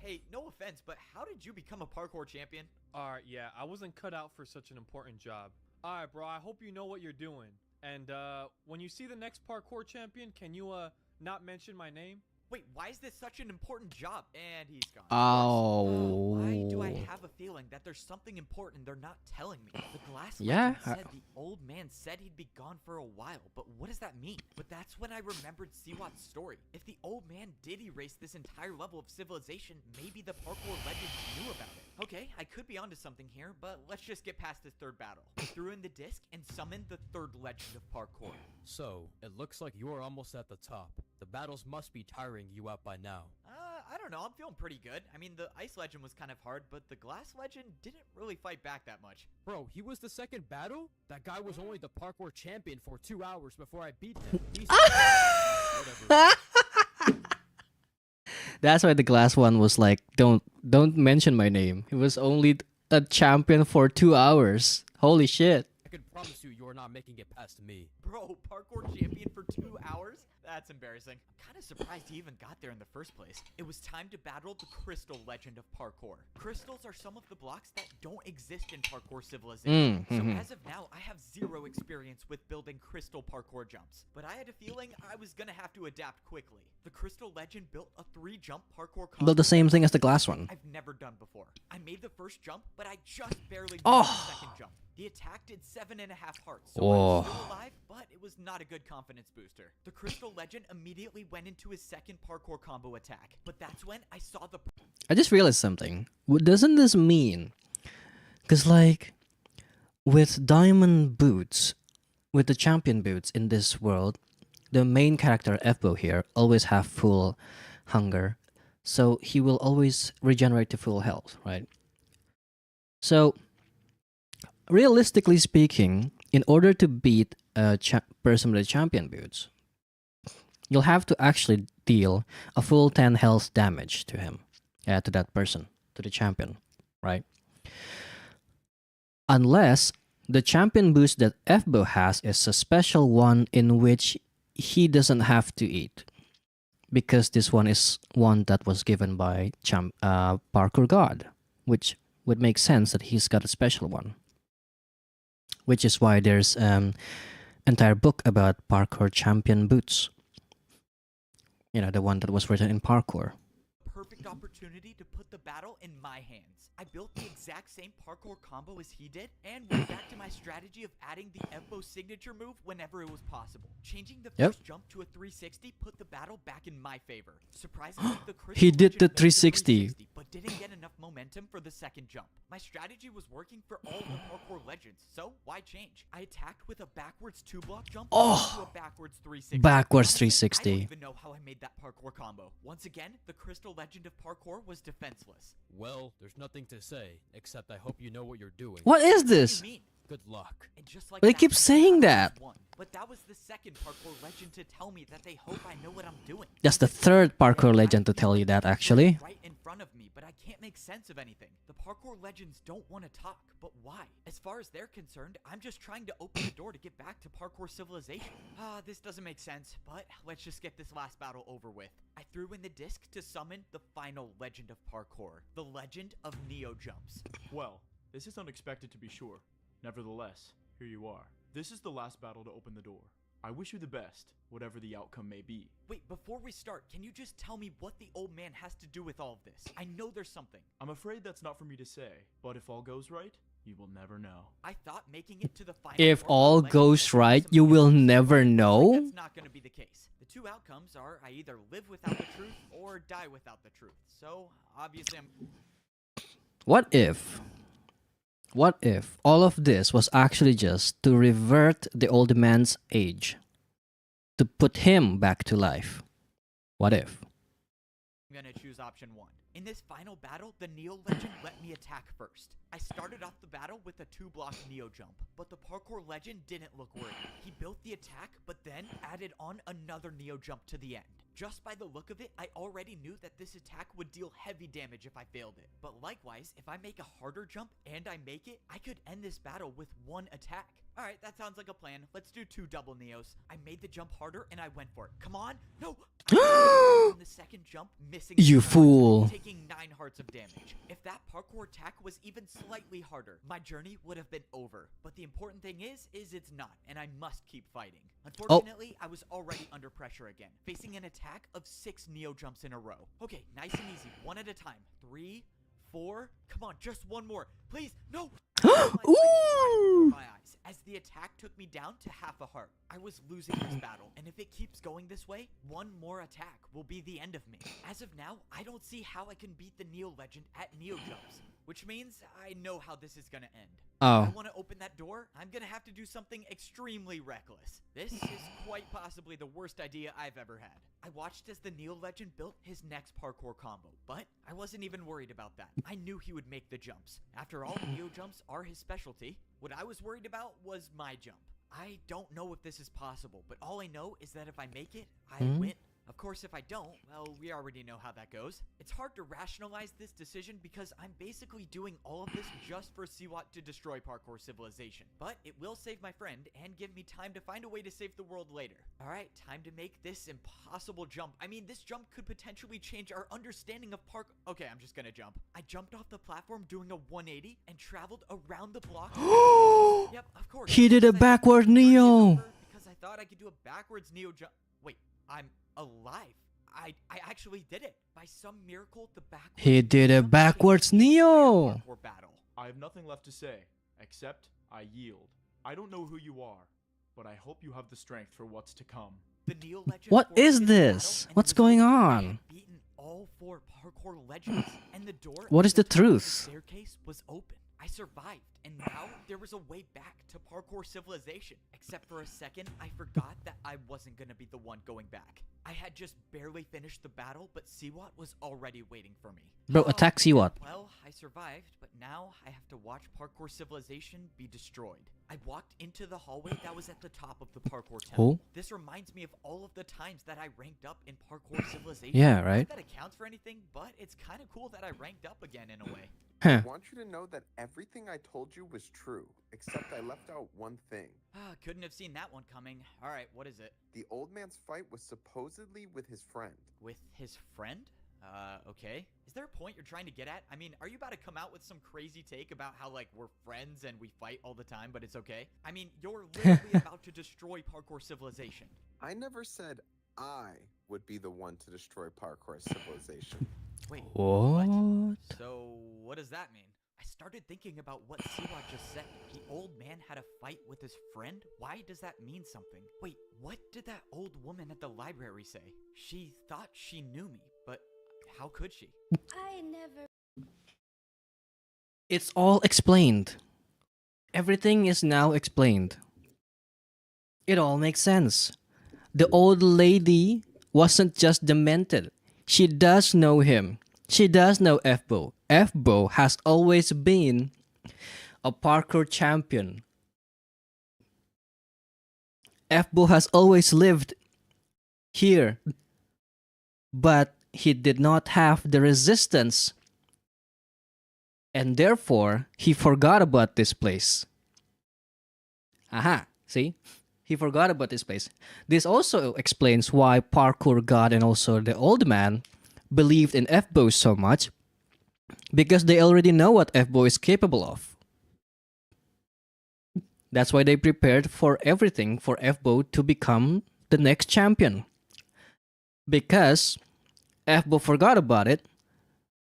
Hey, no offense, but how did you become a parkour champion? Alright, yeah, I wasn't cut out for such an important job. Alright, bro, I hope you know what you're doing. And, when you see the next parkour champion, can you, not mention my name? Wait, why is this such an important job? And he's gone. Oh. Why do I have a feeling that there's something important they're not telling me? The Glass Yeah, Legend said the old man said he'd be gone for a while, but what does that mean? But that's when I remembered Siwat's story. If the old man did erase this entire level of civilization, maybe the parkour legends knew about it. Okay, I could be onto something here, but let's just get past this third battle. I threw in the disc and summoned the third legend of parkour. So, it looks like you're almost at the top. The battles must be tiring you out by now. I don't know, I'm feeling pretty good. I mean, the Ice Legend was kind of hard, but the Glass Legend didn't really fight back that much. Bro, he was the second battle? That guy was only the parkour champion for 2 hours before I beat him. That's why the glass one was like, don't mention my name. He was only a champion for 2 hours. Holy shit. I can promise you you're not making it past me. Bro, parkour champion for 2 hours? That's embarrassing. I'm kind of surprised he even got there in the first place. It was time to battle the Crystal Legend of Parkour. Crystals are some of the blocks that don't exist in Parkour Civilization. So as of now, I have zero experience with building crystal parkour jumps. But I had a feeling I was gonna have to adapt quickly. The Crystal Legend built a 3-jump parkour combo. Built the same thing as the glass one. I've never done before. I made the first jump, but I just barely made the second jump. The attack did 7.5 hearts, so I was still alive, but it was not a good confidence booster. The Crystal Legend immediately went into his second parkour combo attack, but that's when I saw the... I just realized something. What doesn't this mean? Because, like, with diamond boots, with the champion boots in this world, the main character, Evbo here, always have full hunger. So he will always regenerate to full health, right? So, realistically speaking, in order to beat a person with the champion boots, you'll have to actually deal a full 10 health damage to him, to that person, to the champion, right? Unless the champion boost that Evbo has is a special one in which he doesn't have to eat, because this one is one that was given by Parkour God, which would make sense that he's got a special one. Which is why there's an entire book about parkour champion boots. You know, the one that was written in parkour. Perfect opportunity to put the battle in my hands. I built the exact same parkour combo as he did, and went back to my strategy of adding the Evbo signature move whenever it was possible. Changing the first jump to a 360 put the battle back in my favor. Surprisingly, the Crystal He did the Legend made 360. but didn't get enough momentum for the second jump. My strategy was working for all the parkour legends, so why change? I attacked with a backwards 2-block jump to a backwards 360. Backwards Honestly, 360. I don't even know how I made that parkour combo. Once again, the Crystal Legend of Parkour was defenseless. Well, there's nothing to say, except I hope you know what you're doing. What is What do this? you mean? Good luck. And just like They that, keep saying the that. battle was won. But that was the second parkour legend to tell me that they hope I know what I'm doing. That's the third parkour legend to tell you that, actually. Right in front of me, but I can't make sense of anything. The parkour legends don't want to talk, but why? As far as they're concerned, I'm just trying to open the door to get back to parkour civilization. This doesn't make sense, but let's just get this last battle over with. I threw in the disc to summon the final legend of parkour, the legend of Neo Jumps. Well, this is unexpected to be sure. Nevertheless, here you are. This is the last battle to open the door. I wish you the best, whatever the outcome may be. Wait, before we start, can you just tell me what the old man has to do with all of this? I know there's something. I'm afraid that's not for me to say, but if all goes right, you will never know. I thought making it to the final If parkour all legend goes would be right, some you will news, never but know? that's not going to be the case. The two outcomes are I either live without the truth or die without the truth. So, obviously I'm... What if all of this was actually just to revert the old man's age? To put him back to life? What if? gonna choose option 1. In this final battle, the Neo Legend let me attack first. I started off the battle with a 2-block Neo jump, but the Parkour Legend didn't look worthy. He built the attack, but then added on another Neo jump to the end. Just by the look of it, I already knew that this attack would deal heavy damage if I failed it. But likewise, if I make a harder jump and I make it, I could end this battle with 1 attack. Alright, that sounds like a plan. Let's do 2 double Neos. I made the jump harder and I went for it. Come on! No! On the second jump, missing You 9 fool. hearts, taking 9 hearts of damage. If that parkour attack was even slightly harder, my journey would have been over. But the important thing is it's not, and I must keep fighting. Unfortunately, I was already under pressure again, facing an attack of 6 Neo jumps in a row. Okay, nice and easy, 1 at a time. 3, 4, come on, just 1 more. Please, no! Ooh! My eyes, as the attack took me down to half a heart. I was losing this battle, and if it keeps going this way, 1 more attack will be the end of me. As of now, I don't see how I can beat the Neo Legend at Neo jumps, which means I know how this is gonna end. Oh. If I want to open that door, I'm gonna have to do something extremely reckless. This is quite possibly the worst idea I've ever had. I watched as the Neo Legend built his next parkour combo, but I wasn't even worried about that. I knew he would make the jumps. After all, Neo jumps are his specialty. What I was worried about was my jump. I don't know if this is possible, but all I know is that if I make it, I win. Of course, if I don't, well, we already know how that goes. It's hard to rationalize this decision because I'm basically doing all of this just for Siwat to destroy Parkour Civilization. But it will save my friend and give me time to find a way to save the world later. Alright, time to make this impossible jump. I mean, this jump could potentially change our understanding of park. Okay, I'm just gonna jump. I jumped off the platform doing a 180 and traveled around the block. Yep, of course. He did a backward Neo. Because I thought I could do a backwards Neo jump. Wait, I'm alive. I actually did it. By some miracle, the backwards He did a backwards Neo. Battle. I have nothing left to say, except I yield. I don't know who you are, but I hope you have the strength for what's to come. The Neo Legend What forced is his this? battle, and What's the result going was I on? had beaten all 4 parkour legends, and the door What at is the top of truth? staircase was open. I survived, and now there was a way back to Parkour Civilization. Except for a second, I forgot that I wasn't gonna be the one going back. I had just barely finished the battle, but Siwat was already waiting for me. Bro, attack Siwat. Well, I survived, but now I have to watch Parkour Civilization be destroyed. I walked into the hallway that was at the top of the Parkour Temple. Who? This reminds me of all of the times that I ranked up in Parkour Civilization. Yeah, right? Not that it counts for anything, but it's kind of cool that I ranked up again in a way. I want you to know that everything I told you was true, except I left out one thing. Couldn't have seen that one coming. Alright, what is it? The old man's fight was supposedly with his friend. With his friend? Okay. Is there a point you're trying to get at? I mean, are you about to come out with some crazy take about how, like, we're friends and we fight all the time, but it's okay? I mean, you're literally about to destroy Parkour Civilization. I never said I would be the one to destroy Parkour Civilization. Wait, What? So, what does that mean? I started thinking about what Siwa just said. The old man had a fight with his friend? Why does that mean something? Wait, what did that old woman at the library say? She thought she knew me, but how could she? I never. It's all explained. Everything is now explained. It all makes sense. The old lady wasn't just demented. She does know him. She does know F-Bo. F-Bo has always been a parkour champion. F-Bo has always lived here. But he did not have the resistance. And therefore, he forgot about this place. Aha, see? He forgot about this place. This also explains why Parkour God and also the old man believed in F-Bo so much, because they already know what F-Bo is capable of. That's why they prepared for everything for F-Bo to become the next champion. Because F-Bo forgot about it,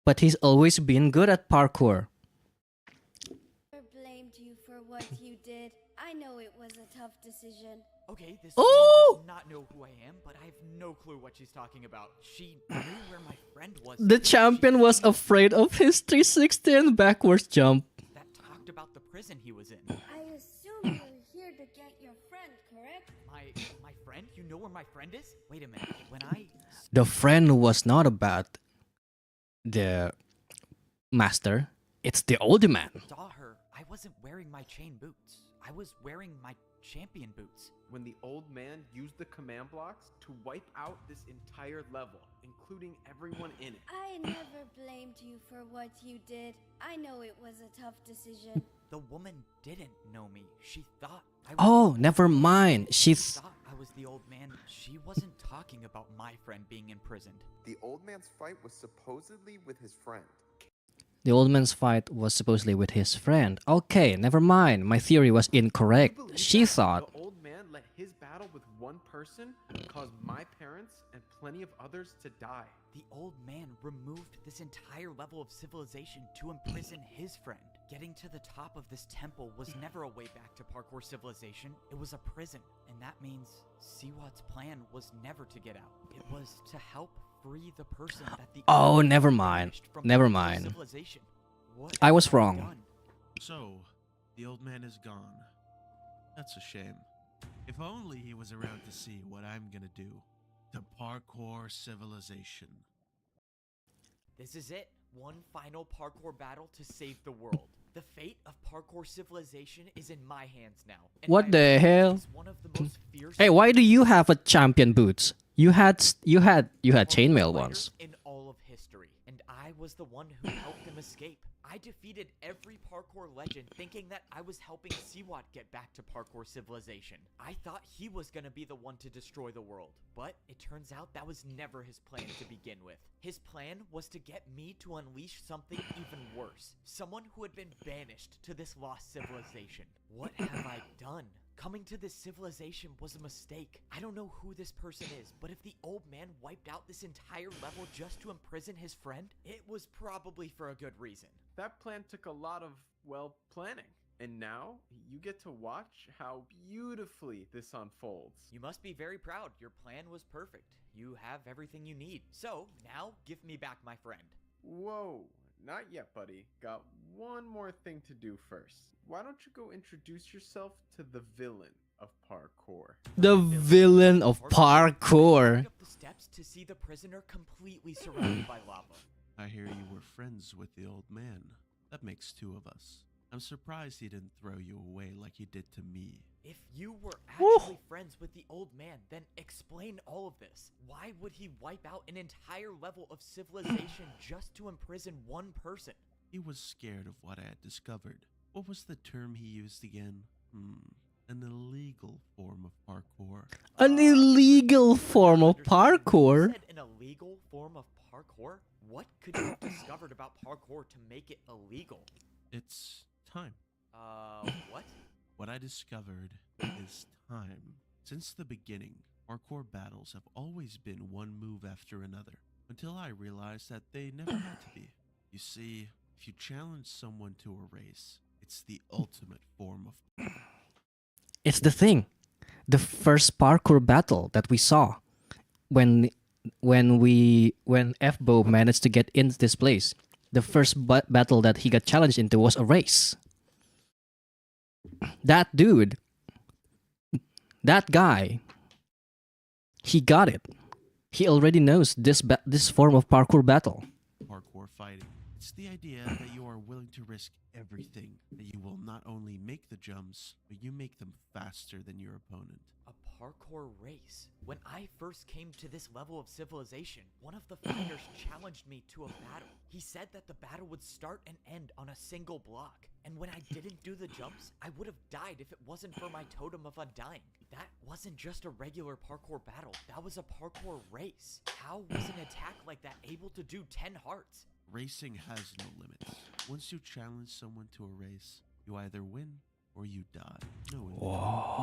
but he's always been good at parkour. Blamed you for what you did. I know it was a tough decision. Okay, this Oh! woman does not know who I am, but I have no clue what she's talking about. She knew where my friend was. The champion was afraid of his 360 and backwards jump. That talked about the prison he was in. I assume you're here to get your friend, correct? My friend? You know where my friend is? Wait a minute. When I The friend was not about the master. It's the old man. saw her, I wasn't wearing my chain boots. I was wearing my champion boots. When the old man used the command blocks to wipe out this entire level, including everyone in it. I never blamed you for what you did. I know it was a tough decision. The woman didn't know me. She thought I was Oh, never mind. She thought I was the old man. She wasn't talking about my friend being imprisoned. The old man's fight was supposedly with his friend. The old man's fight was supposedly with his friend. Okay, never mind. My theory was incorrect. You believe She that? thought. The old man let his battle with one person cause my parents and plenty of others to die. The old man removed this entire level of civilization to imprison his friend. Getting to the top of this temple was never a way back to parkour civilization. It was a prison. And that means Siwat's plan was never to get out. It was to help free the person that the Oh, old man never mind. banished from Never parkour mind. civilization. What I was have I wrong. done? So, the old man is gone. That's a shame. If only he was around to see what I'm gonna do to parkour civilization. This is it. One final parkour battle to save the world. The fate of parkour civilization is in my hands now. And What my the opponent hell? is one of the most fierce Hey, why do you have a champion boots? You had chainmail fighters once. in all of history, and I was the one who helped him escape. I defeated every parkour legend thinking that I was helping Siwat get back to parkour civilization. I thought he was gonna be the one to destroy the world, but it turns out that was never his plan to begin with. His plan was to get me to unleash something even worse. Someone who had been banished to this lost civilization. What have I done? Coming to this civilization was a mistake. I don't know who this person is, but if the old man wiped out this entire level just to imprison his friend, it was probably for a good reason. That plan took a lot of, well, planning. And now, you get to watch how beautifully this unfolds. You must be very proud. Your plan was perfect. You have everything you need. So, now give me back my friend. Whoa, not yet, buddy. Got one more thing to do first. Why don't you go introduce yourself to the villain of parkour? The villain of parkour. Walk up the steps to see the prisoner completely surrounded by lava. I hear you were friends with the old man. That makes two of us. I'm surprised he didn't throw you away like he did to me. If you were actually friends with the old man, then explain all of this. Why would he wipe out an entire level of civilization just to imprison one person? He was scared of what I had discovered. What was the term he used again? An illegal form of parkour. An illegal form of You parkour? said an illegal form of parkour? What could you have discovered about parkour to make it illegal? It's time. What? What I discovered is time. Since the beginning, parkour battles have always been one move after another, until I realized that they never had to be. You see, if you challenge someone to a race, it's the ultimate form of... It's the thing. The first parkour battle that we saw when F-Bo managed to get in this place. The first battle that he got challenged into was a race. That dude, that guy, he got it. He already knows this form of parkour battle. Parkour fighting. It's the idea that you are willing to risk everything, that you will not only make the jumps, but you make them faster than your opponent. A parkour race. When I first came to this level of civilization, one of the fighters challenged me to a battle. He said that the battle would start and end on a single block. And when I didn't do the jumps, I would have died if it wasn't for my totem of undying. That wasn't just a regular parkour battle. That was a parkour race. How was an attack like that able to do 10 hearts? Racing has no limits. Once you challenge someone to a race, you either win or you die. No in between.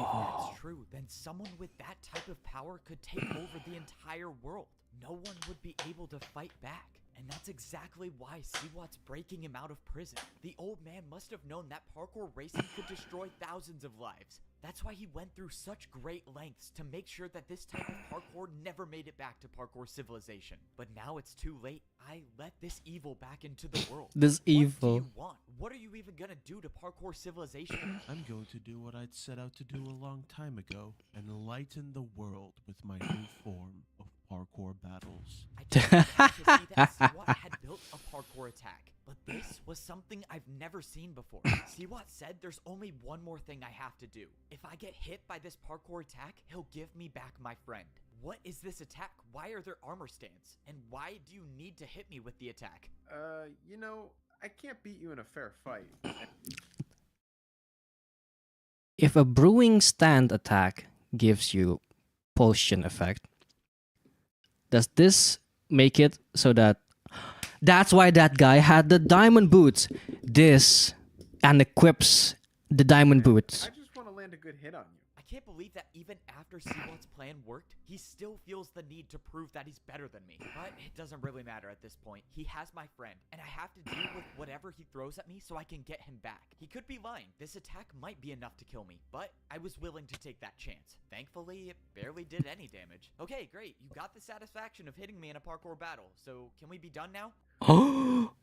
If that's true, then someone with that type of power could take over the entire world. No one would be able to fight back. And that's exactly why Siwat's breaking him out of prison. The old man must have known that parkour racing could destroy thousands of lives. That's why he went through such great lengths to make sure that this type of parkour never made it back to parkour civilization. But now it's too late. I let this evil back into the world. This What do evil. you want? What are you even gonna do to parkour civilization? I'm going to do what I'd set out to do a long time ago and enlighten the world with my new form of parkour battles. I just wanted to see that Siwat had built a parkour attack. But this was something I've never seen before. Siwat said there's only one more thing I have to do. If I get hit by this parkour attack, he'll give me back my friend. What is this attack? Why are there armor stands? And why do you need to hit me with the attack? You know, I can't beat you in a fair fight. If a brewing stand attack gives you potion effect, does this make it so that that's why that guy had the diamond boots? This and equips the diamond boots. I just want to land a good hit on you. I can't believe that even after Siwat's plan worked, he still feels the need to prove that he's better than me. But it doesn't really matter at this point. He has my friend, and I have to deal with whatever he throws at me so I can get him back. He could be lying. This attack might be enough to kill me, but I was willing to take that chance. Thankfully, it barely did any damage. Okay, great. You got the satisfaction of hitting me in a parkour battle, so can we be done now?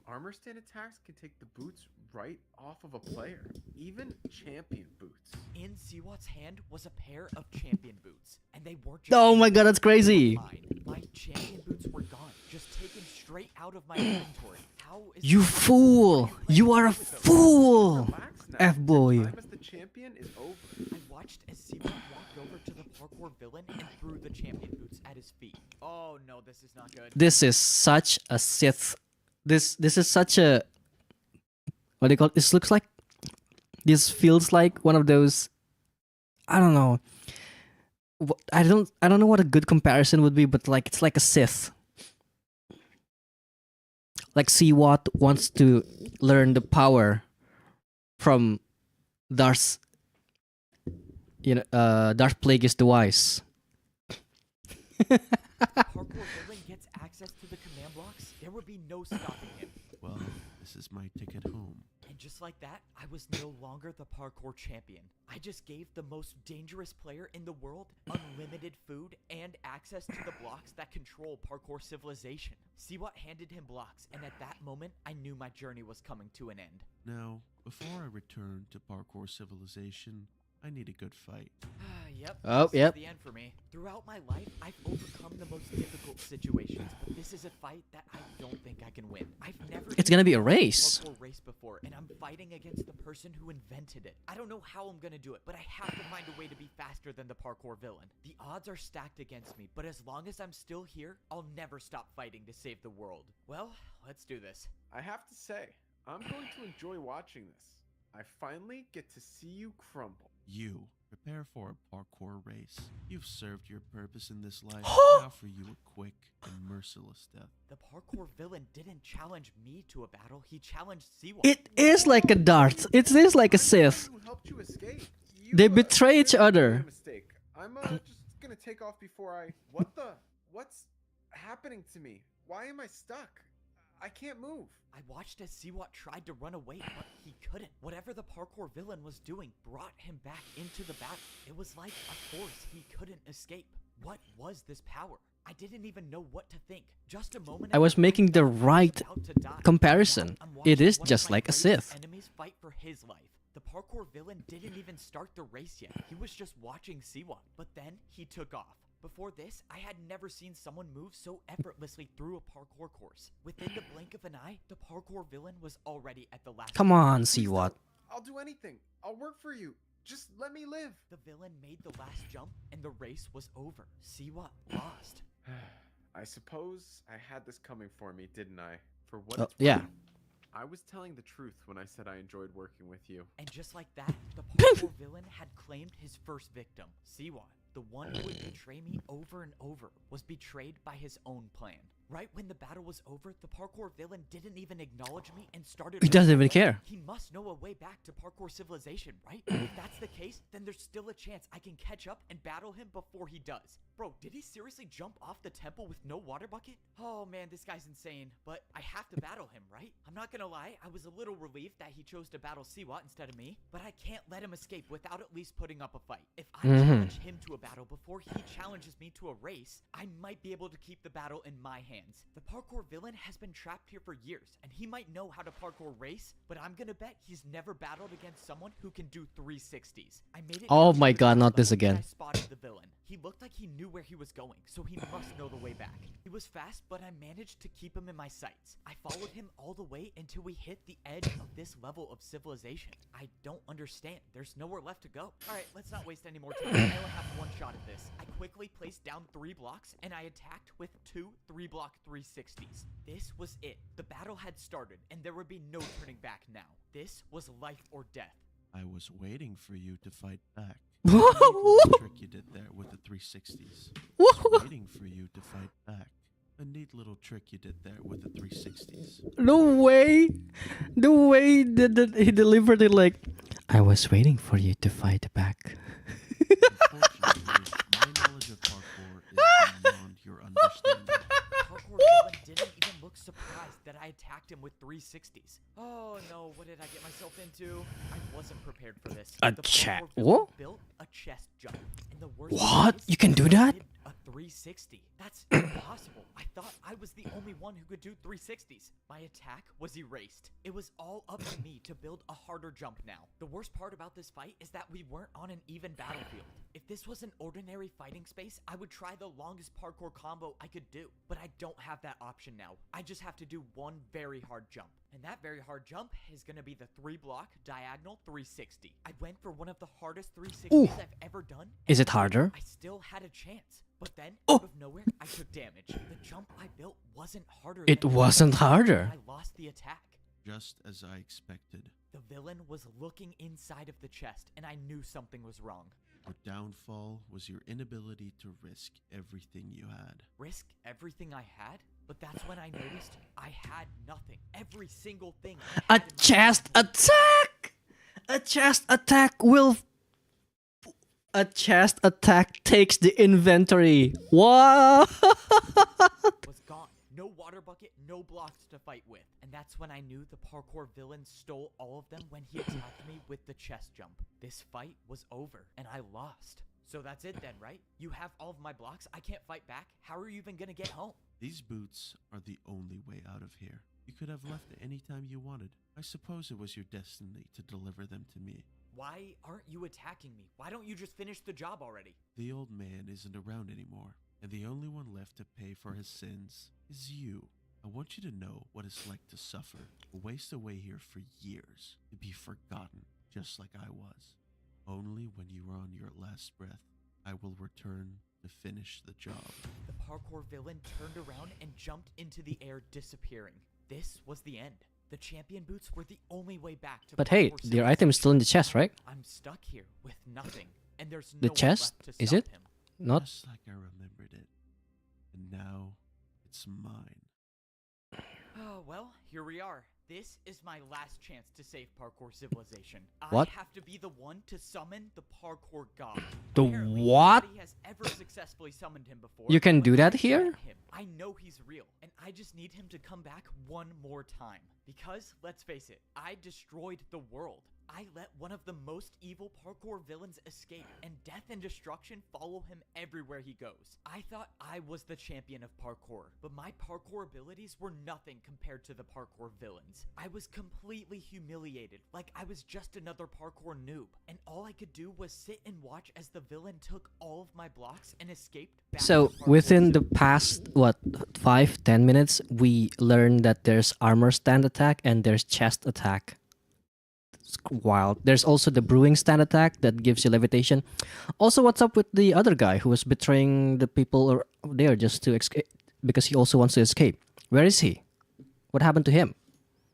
Armor stand attacks can take the boots right off of a player, even champion boots. In Siwat's hand was a pair of champion boots, and they weren't just Oh my god, that's crazy. My champion boots were gone, just taken straight out of my inventory. How is You fool! You are a fool! Relax now. F-boy. Your time as the champion is over. I watched as Siwat walked over to the parkour villain and threw the champion boots at his feet. Oh no, this is not good. This is such a Sith. This is such a, what do you call it? This looks like, this feels like one of those, I don't know. I don't know what a good comparison would be, but like it's like a Sith. Like Siwat wants to learn the power from Darth, Darth Plagueis the Wise. Parkour villain gets access to the command blocks, there would be no stopping him. Well, this is my ticket home. And just like that, I was no longer the parkour champion. I just gave the most dangerous player in the world unlimited food and access to the blocks that control parkour civilization. Siwat handed him blocks, and at that moment, I knew my journey was coming to an end. Now, before I return to parkour civilization, I need a good fight. Yep. Oh, this yep. is the end for me. Throughout my life, I've overcome the most difficult situations, but this is a fight that I don't think I can win. I've never. It's gonna be a even race. Parkour race before, and I'm fighting against the person who invented it. I don't know how I'm gonna do it, but I have to find a way to be faster than the parkour villain. The odds are stacked against me, but as long as I'm still here, I'll never stop fighting to save the world. Well, let's do this. I have to say, I'm going to enjoy watching this. I finally get to see you crumble. You, prepare for a parkour race. You've served your purpose in this life. I offer you a quick and merciless death. The parkour villain didn't challenge me to a battle, he challenged Siwat. It is like a Darth. It is like a Sith. Who helped you escape? They betray each made a other. Mistake. I'm just gonna take off before I. What's happening to me? Why am I stuck? I can't move. I watched as Siwat tried to run away, but he couldn't. Whatever the parkour villain was doing brought him back into the battle. It was like a force he couldn't escape. What was this power? I didn't even know what to think. Just a moment I was ago, making the I was right about to die. comparison. Now I'm It watching is one of just my like a greatest Sith. Enemies fight for his life. The parkour villain didn't even start the race yet. He was just watching Siwat, but then he took off. Before this, I had never seen someone move so effortlessly through a parkour course. Within the blink of an eye, the parkour villain was already at the last. Come on, Please Siwat. don't. I'll do anything. I'll work for you. Just let me live. The villain made the last jump, and the race was over. Siwat lost. I suppose I had this coming for me, didn't I? For what Oh, it's yeah. worth. I was telling the truth when I said I enjoyed working with you. And just like that, the parkour villain had claimed his first victim. Siwat, the one who would betray me over and over, was betrayed by his own plan. Right when the battle was over, the parkour villain didn't even acknowledge me and started. He doesn't even running away. care. He must know a way back to parkour civilization, right? If that's the case, then there's still a chance I can catch up and battle him before he does. Bro, did he seriously jump off the temple with no water bucket? Oh man, this guy's insane. But I have to battle him, right? I'm not gonna lie, I was a little relieved that he chose to battle Siwa instead of me, but I can't let him escape without at least putting up a fight. If I challenge him to a battle before he challenges me to a race, I might be able to keep the battle in my hands. The parkour villain has been trapped here for years, and he might know how to parkour race, but I'm gonna bet he's never battled against someone who can do 360s. I made it. Oh down my to the god, not battle this when again. I spotted the villain. He looked like he knew where he was going, so he must know the way back. He was fast, but I managed to keep him in my sights. I followed him all the way until we hit the edge of this level of civilization. I don't understand. There's nowhere left to go. Alright, let's not waste any more time. I only have one shot at this. I quickly placed down 3 blocks, and I attacked with 2 3-block 360s. This was it. The battle had started, and there would be no turning back now. This was life or death. I was waiting for you to fight back. A neat little trick you did there with the 360s. I was waiting for you to fight back. A neat little trick you did there with the 360s. No way. The way that he delivered it, like, I was waiting for you to fight back. Unfortunately, my knowledge of parkour is beyond your understanding. Parkour villain didn't even look surprised that I attacked him with 360s. Oh no, what did I get myself into? I wasn't prepared for this. A The chat. parkour villain What? built a chest jump. And the worst What? part is, You can do he that? did a 360. That's impossible. I thought I was the only one who could do 360s. My attack was erased. It was all up to me to build a harder jump now. The worst part about this fight is that we weren't on an even battlefield. If this was an ordinary fighting space, I would try the longest parkour combo I could do. But I don't have that option now. I just have to do one very hard jump. And that very hard jump is going to be the 3-block diagonal 360. I went for one of the hardest 360s I've ever done. Is and it harder? I still had a chance. But then, out of nowhere, I took damage. The jump I built wasn't harder It than the wasn't jump, harder. and I lost the attack. Just as I expected. The villain was looking inside of the chest, and I knew something was wrong. Your downfall was your inability to risk everything you had. Risk everything I had? But that's when I noticed I had nothing. Every single thing. I A had in my chest attack! A chest attack will... A chest attack takes the inventory. What? was gone. No water bucket, no blocks to fight with. And that's when I knew the parkour villain stole all of them when he attacked me with the chest jump. This fight was over, and I lost. So that's it then, right? You have all of my blocks, I can't fight back. How are you even gonna get home? These boots are the only way out of here. You could have left at any time you wanted. I suppose it was your destiny to deliver them to me. Why aren't you attacking me? Why don't you just finish the job already? The old man isn't around anymore, and the only one left to pay for his sins is you. I want you to know what it's like to suffer, to waste away here for years, to be forgotten, just like I was. Only when you are on your last breath, I will return to finish the job. The parkour villain turned around and jumped into the air, disappearing. This was the end. The champion boots were the only way back to But hey, parkour their item is still in the chest, right? I'm stuck here with nothing, and there's The no one chest? left to Is stop it? him. Not? Just like I remembered it. And now, it's mine. Oh, well, here we are. This is my last chance to save Parkour Civilization. What? I have to be the one to summon the Parkour God. The Apparently, what? nobody has ever successfully summoned him before. You can but do that I here? met him. I know he's real, and I just need him to come back one more time. Because, let's face it, I destroyed the world. I let one of the most evil parkour villains escape, and death and destruction follow him everywhere he goes. I thought I was the champion of parkour, but my parkour abilities were nothing compared to the parkour villains. I was completely humiliated, like I was just another parkour noob, and all I could do was sit and watch as the villain took all of my blocks and escaped back So to parkour within the Civilization. past, what, 5-10 minutes, we learned that there's armor stand attack and there's chest attack. It's wild. There's also the brewing stand attack that gives you levitation. Also, what's up with the other guy who was betraying the people there just to escape because he also wants to escape? Where is he? What happened to him?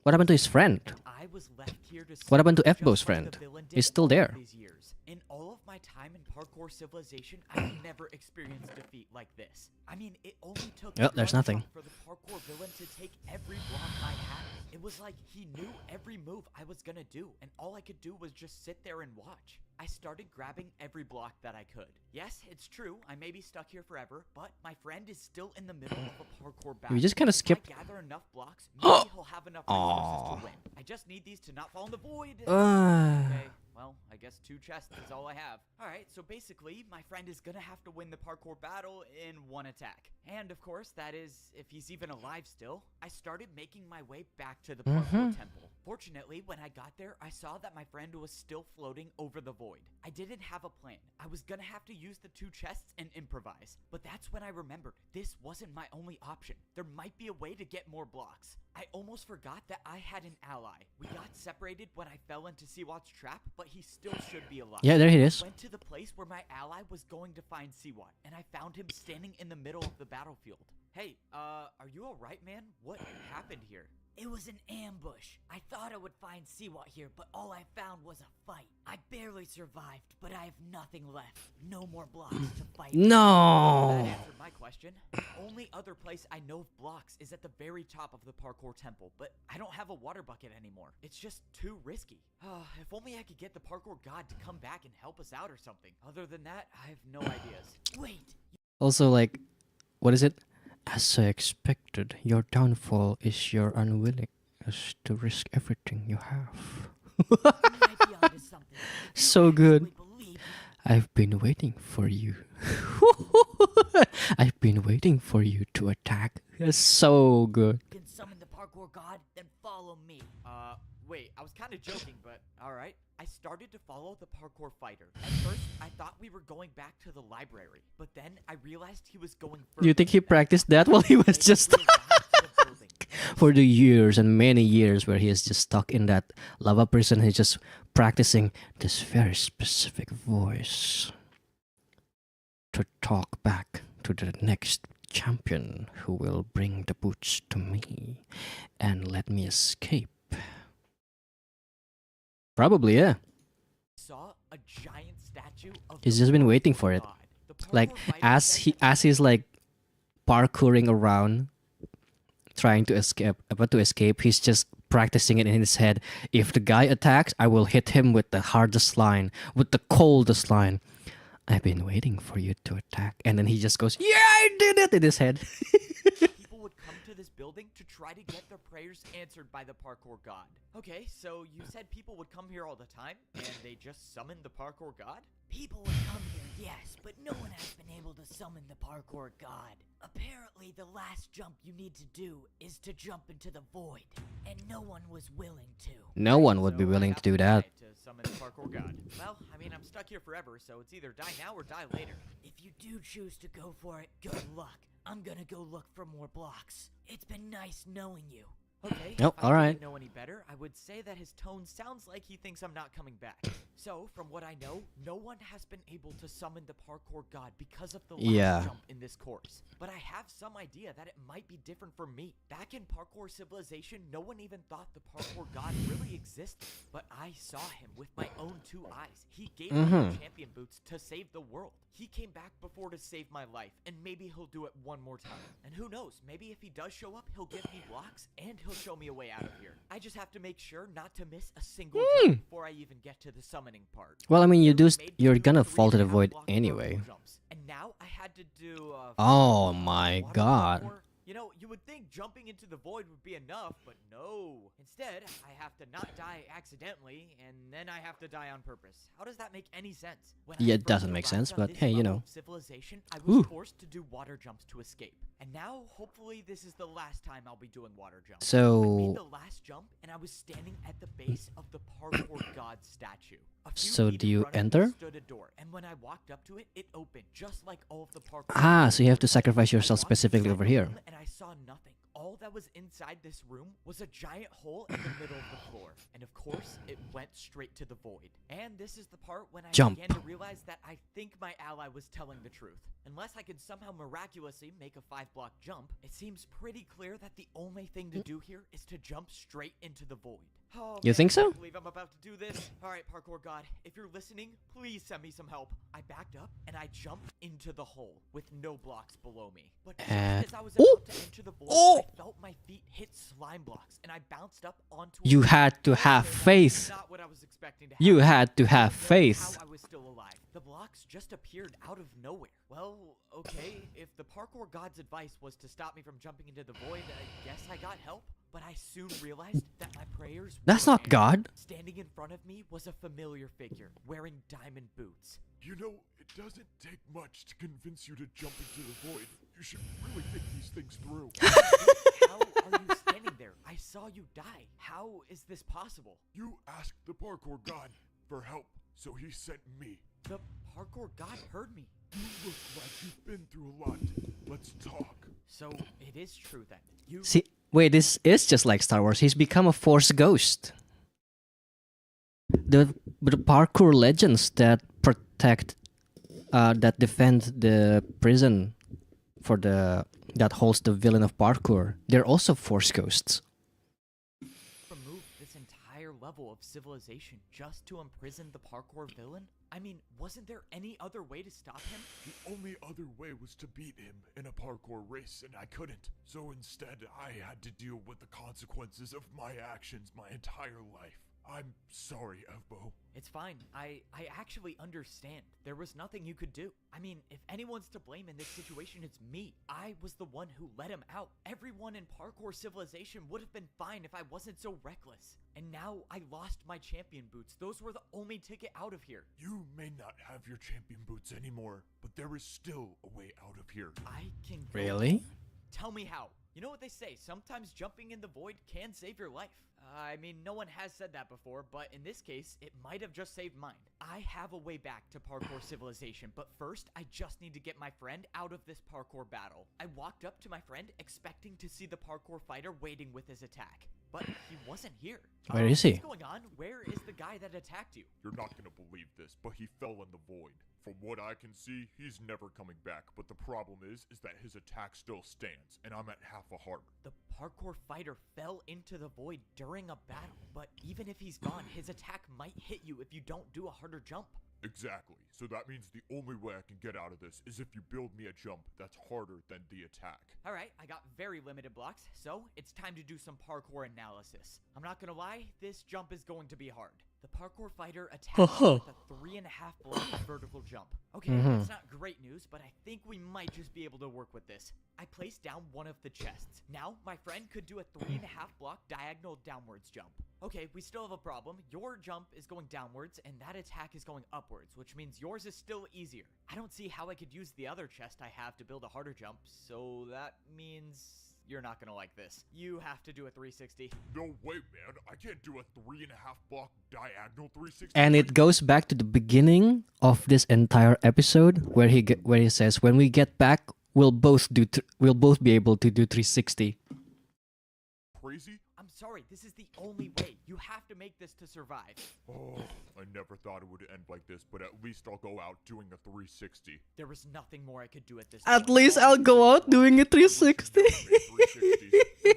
What happened to his friend? I was left here to What happened to suffer F-Bo's just like friend? the villain did He's still all of there. these years. In all of my time in Parkour Civilization, I've never experienced defeat like this. I mean, it only took Well, there's one nothing. jump for the parkour villain to take every block I had. It was like he knew every move I was gonna do, and all I could do was just sit there and watch. I started grabbing every block that I could. Yes, it's true, I may be stuck here forever, but my friend is still in the middle of a parkour battle. We just kind of skipped. If I gather enough blocks, maybe he'll have enough resources to win. I just need these to not fall in the void. Okay, well, I guess 2 chests is all I have. Alright, so basically, my friend is gonna have to win the parkour battle in 1 attack. And of course, that is, if he's even alive still. I started making my way back to the parkour temple. Fortunately, when I got there, I saw that my friend was still floating over the void. I didn't have a plan. I was gonna have to use the 2 chests and improvise. But that's when I remembered, this wasn't my only option. There might be a way to get more blocks. I almost forgot that I had an ally. We got separated when I fell into Seawat's trap, but he still should be alive. Yeah, there he is. I went to the place where my ally was going to find Seawat, and I found him standing in the middle of the battlefield. Hey, are you alright, man? What happened here? It was an ambush. I thought I would find Seawat here, but all I found was a fight. I barely survived, but I have nothing left. No more blocks to fight. No. That answered my question. The only other place I know of blocks is at the very top of the parkour temple, but I don't have a water bucket anymore. It's just too risky. If only I could get the parkour god to come back and help us out or something. Other than that, I have no ideas. Wait. Also, like, what is it? As I expected, your downfall is your unwillingness to risk everything you have. So good. I've been waiting for you. I've been waiting for you to attack. It's so good. You can summon the parkour god, then follow me. Wait, I was kind of joking, but alright. I started to follow the parkour fighter. At first, I thought we were going back to the library, but then I realized he was going further. You think he practiced that while he was just for the years and many years where he is just stuck in that lava prison? He's just practicing this very specific voice to talk back to the next champion who will bring the boots to me and let me escape. Probably, yeah. Saw a giant statue of He's just been waiting for it. Like as he's like parkouring around, trying to escape, he's just practicing it in his head. If the guy attacks, I will hit him with the hardest line, with the coldest line. I've been waiting for you to attack, and then he just goes, "Yeah, I did it!" in his head. People would come to this building to try to get their prayers answered by the parkour god. Okay, so you said people would come here all the time, and they just summoned the parkour god? People would come here, yes, but no one has been able to summon the parkour god. Apparently, the last jump you need to do is to jump into the void, and no one was willing to. No one would be willing to do that. To summon the parkour god. Well, I mean, I'm stuck here forever, so it's either die now or die later. If you do choose to go for it, good luck. I'm gonna go look for more blocks. It's been nice knowing you. Okay, Nope, if I alright. didn't know any better, I would say that his tone sounds like he thinks I'm not coming back. So, from what I know, no one has been able to summon the parkour god because of the last jump in this course. But I have some idea that it might be different for me. Back in Parkour Civilization, no one even thought the parkour god really existed. But I saw him with my own 2 eyes. He gave me the champion boots to save the world. He came back before to save my life, and maybe he'll do it one more time. And who knows, maybe if he does show up, he'll give me blocks, and he'll show me a way out of here. I just have to make sure not to miss a single jump before I even get to the summoning part. Well, I mean, you're gonna fall to the void anyway. And now I had to do Oh my god. You know, you would think jumping into the void would be enough, but no. Instead, I have to not die accidentally, and then I have to die on purpose. How does that make any sense? When Yeah, I it doesn't first make arrived sense, on but this hey, you level know. of Civilization, I was Ooh. forced to do water jumps to escape. And now, hopefully, this is the last time I'll be doing water jumps. So- I made the last jump, and I was standing at the base of the parkour god statue. A few So feet do in you front of me enter? stood a door, and when I walked up to it, it opened, just like all of the parkour. Ah, so you have to doors. sacrifice I yourself walked specifically inside over the here. room, and I saw nothing. All that was inside this room was a giant hole in the middle of the floor. And of course, it went straight to the void. And this is the part when I Jump. began to realize that I think my ally was telling the truth. Unless I could somehow miraculously make a 5-block jump, it seems pretty clear that the only thing to do here is to jump straight into the void. Oh, You man, think I so? can't believe I'm about to do this. All right, parkour god, if you're listening, please send me some help. I backed up and I jumped into the hole with no blocks below me. But just as I was about to enter the void, I felt my feet hit slime blocks and I bounced up onto. You had to have faith. Not what I was expecting to You happen. had to have I don't know faith. How I was still alive. The blocks just appeared out of nowhere. Well, okay, if the parkour god's advice was to stop me from jumping into the void, I guess I got help. But I soon realized that my prayers That's weren't not answered. God. Standing in front of me was a familiar figure, wearing diamond boots. You know, it doesn't take much to convince you to jump into the void. You should really think these things through. How are you standing there? I saw you die. How is this possible? You asked the parkour god for help, so he sent me. The parkour god heard me. You look like you've been through a lot. Let's talk. So it is true then. You See, wait, this is just like Star Wars. He's become a Force ghost. The parkour legends that protect, that defend the prison for that holds the villain of parkour. They're also Force ghosts. remove this entire level of civilization just to imprison the parkour villain? I mean, wasn't there any other way to stop him? The only other way was to beat him in a parkour race, and I couldn't. So instead, I had to deal with the consequences of my actions my entire life. I'm sorry, Evbo. It's fine. I actually understand. There was nothing you could do. I mean, if anyone's to blame in this situation, it's me. I was the one who let him out. Everyone in parkour civilization would have been fine if I wasn't so reckless. And now I lost my champion boots. Those were the only ticket out of here. You may not have your champion boots anymore, but there is still a way out of here. I can go. Really? Tell me how. You know what they say, sometimes jumping in the void can save your life. I mean, no one has said that before, but in this case, it might have just saved mine. I have a way back to parkour civilization, but first, I just need to get my friend out of this parkour battle. I walked up to my friend expecting to see the parkour fighter waiting with his attack, but he wasn't here. Where is he? What's going on? Where is the guy that attacked you? You're not gonna believe this, but he fell in the void. From what I can see, he's never coming back, but the problem is that his attack still stands, and I'm at half a heart. The parkour fighter fell into the void during a battle, but even if he's gone, his attack might hit you if you don't do a harder jump. Exactly. So that means the only way I can get out of this is if you build me a jump that's harder than the attack. Alright, I got very limited blocks, so it's time to do some parkour analysis. I'm not gonna lie, this jump is going to be hard. The parkour fighter attacked me with a 3.5 block vertical jump. Okay, that's not great news, but I think we might just be able to work with this. I placed down one of the chests. Now, my friend could do a 3.5 block diagonal downwards jump. Okay, we still have a problem. Your jump is going downwards, and that attack is going upwards, which means yours is still easier. I don't see how I could use the other chest I have to build a harder jump, so that means you're not gonna like this. You have to do a 360. No way, man. I can't do a 3.5 block diagonal 360. And it goes back to the beginning of this entire episode where he says, "When we get back, we'll both be able to do 360." Crazy? I'm sorry, this is the only way. You have to make this to survive. Oh, I never thought it would end like this, but at least I'll go out doing a 360. There was nothing more I could do at this At point. least I'll go out doing a 360.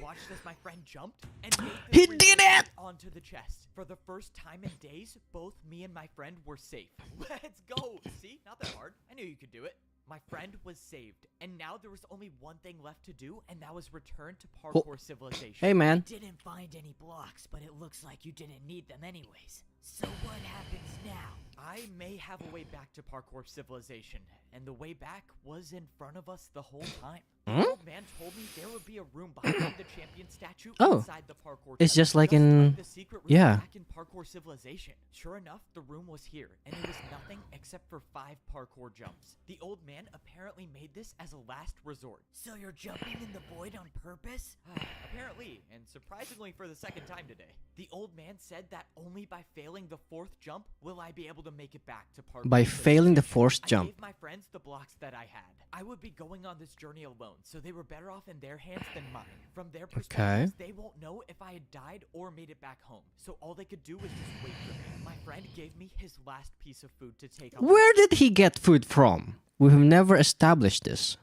Watch as my friend jumped and made He the did 360 it! onto the chest. For the first time in days, both me and my friend were safe. Let's go! See? Not that hard. I knew you could do it. My friend was saved, and now there was only one thing left to do, and that was return to parkour civilization. Hey, man. Didn't find any blocks, but it looks like you didn't need them anyways. So what happens now? I may have a way back to parkour civilization, and the way back was in front of us the whole time. The old man told me there would be a room behind the champion statue inside the parkour. It's just like temple, in... like the secret room back in parkour civilization. Sure enough, the room was here, and it was nothing except for 5 parkour jumps. The old man apparently made this as a last resort. So you're jumping in the void on purpose? Apparently, and surprisingly for the second time today. The old man said that only by failing the 4th jump will I be able to make it back to parkour. By failing the 4th I jump. gave my friends the blocks that I had. I would be going on this journey alone, so they were better off in their hands than mine. From their perspectives, they won't know if I had died or made it back home. So all they could do was just wait for me. My friend gave me his last piece of food to take on. Where did he get food from? We have never established this.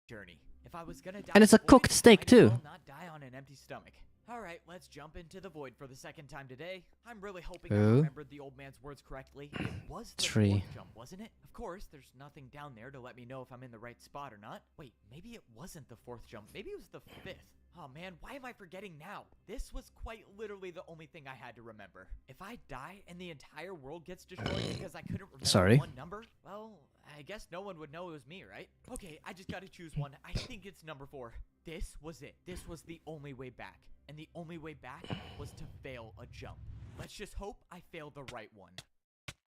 Journey. If I was gonna die, And it's a cooked steak too. Not die on an empty stomach. Alright, let's jump into the void for the second time today. I'm really hoping I Oh. remembered the old man's words correctly. It was the Tree. fourth jump, wasn't it? Of course, there's nothing down there to let me know if I'm in the right spot or not. Wait, maybe it wasn't the fourth jump. Maybe it was the fifth. Oh man, why am I forgetting now? This was quite literally the only thing I had to remember. If I die and the entire world gets destroyed because I couldn't remember Sorry. one number, well, I guess no one would know it was me, right? Okay, I just gotta choose one. I think it's number 4. This was it. This was the only way back. And the only way back was to fail a jump. Let's just hope I fail the right one.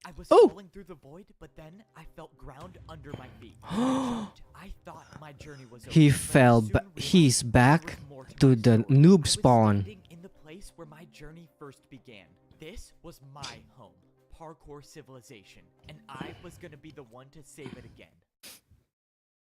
I was falling through the void, but then I felt ground under my feet. I jumped. I thought my journey was over. He but I fell soon back. realized He's there back was more to my the story. noob I was spawn. standing in the place where my journey first began. This was my home, Parkour Civilization, and I was gonna be the one to save it again.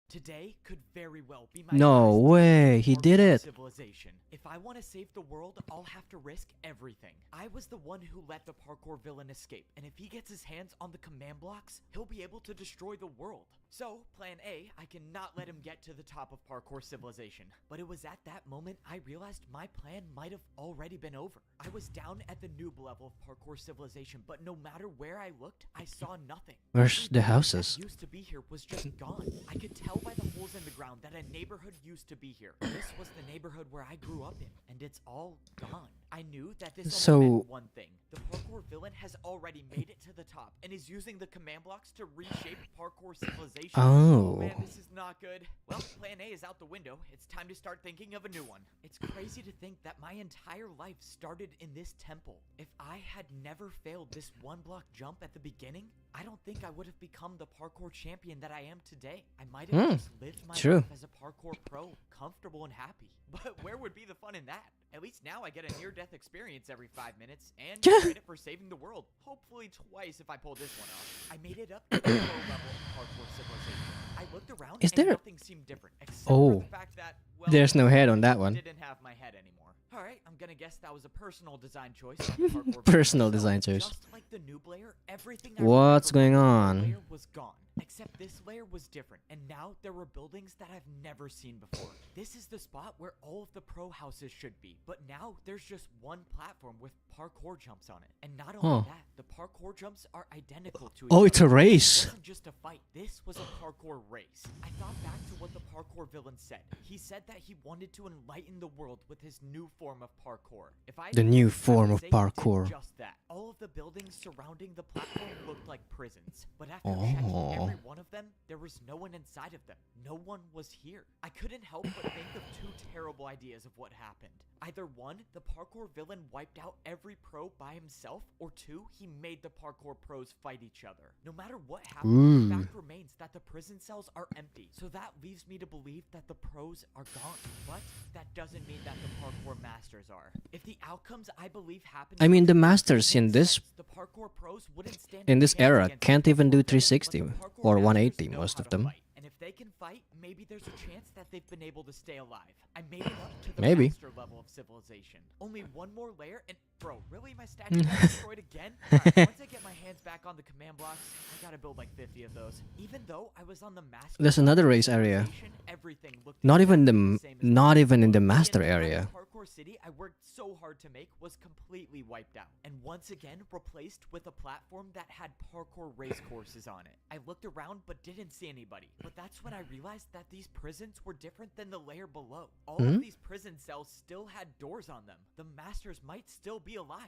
Today could very well be my No last day way, in he did Parkour it. Civilization. If I want to save the world, I'll have to risk everything. I was the one who let the parkour villain escape, and if he gets his hands on the command blocks, he'll be able to destroy the world. So, plan A, I cannot let him get to the top of Parkour Civilization. But it was at that moment I realized my plan might have already been over. I was down at the noob level of Parkour Civilization, but no matter where I looked, I saw nothing. Where's Every the building houses? that used to be here was just gone. I could tell by the holes in the ground that a neighborhood used to be here. This was the neighborhood where I grew up in, and it's all gone. I knew that this only So- meant one thing. The parkour villain has already made it to the top and is using the command blocks to reshape Parkour Civilization. Oh. Man, this is not good. Well, plan A is out the window. It's time to start thinking of a new one. It's crazy to think that my entire life started in this temple. If I had never failed this one block jump at the beginning, I don't think I would have become the parkour champion that I am today. I might have just lived my true. life as a parkour pro, comfortable and happy. But where would be the fun in that? At least now I get a near-death experience every 5 minutes and credit for saving the world. Hopefully twice if I pull this one off. I made it up to the pro level of Parkour Civilization. I looked around Is and there- nothing seemed different, except for the fact that, well, There's no head on that one. didn't have my head anymore. Alright, I'm gonna guess that was a personal design choice. by the Parkour Personal villain design himself. choice. Just like the noob layer, everything I What's remember going from the on? layer was gone. Except this layer was different, and now there were buildings that I've never seen before. This is the spot where all of the pro houses should be, but now there's just one platform with parkour jumps on it. And not only that, the parkour jumps are identical to each Oh, other. it's a race. It wasn't just a fight. This was a parkour race. I thought back to what the parkour villain said. He said that he wanted to enlighten the world with his new form of parkour. If I The knew new what I form would of say, he did parkour. just that. All of the buildings surrounding the platform looked like prisons, but after checking every one of them, there was no one inside of them. No one was here. I couldn't help but think of 2 terrible ideas of what happened. Either 1, the parkour villain wiped out every pro by himself, or 2, he made the parkour pros fight each other. No matter what happened, the fact remains that the prison cells are empty, so that leaves me to believe that the pros are gone. But that doesn't mean that the parkour masters are. If the outcomes I believe happen, I mean, the masters in this the parkour pros wouldn't stand in a this chance era against can't the even do parkour villain, 360 but the parkour or masters 180 know most how of to them. fight. And if they can fight, maybe there's a chance that they've been able to stay alive. I made it up to the Maybe. master level of civilization. Only one more layer and bro, really my statue got destroyed again? Alright, once I get my hands back on the command blocks, I gotta build like 50 of those. Even though I was on the master There's level another of race area. civilization, everything looked Not even exactly the same as not even in the the master entire area. Parkour city I worked so hard to make was completely wiped out, and once again replaced with a platform that had parkour race courses on it. I looked around but didn't see anybody, but that's when I realized that these prisons were different than the layer below. All of these prison cells still had doors on them. The masters might still be alive.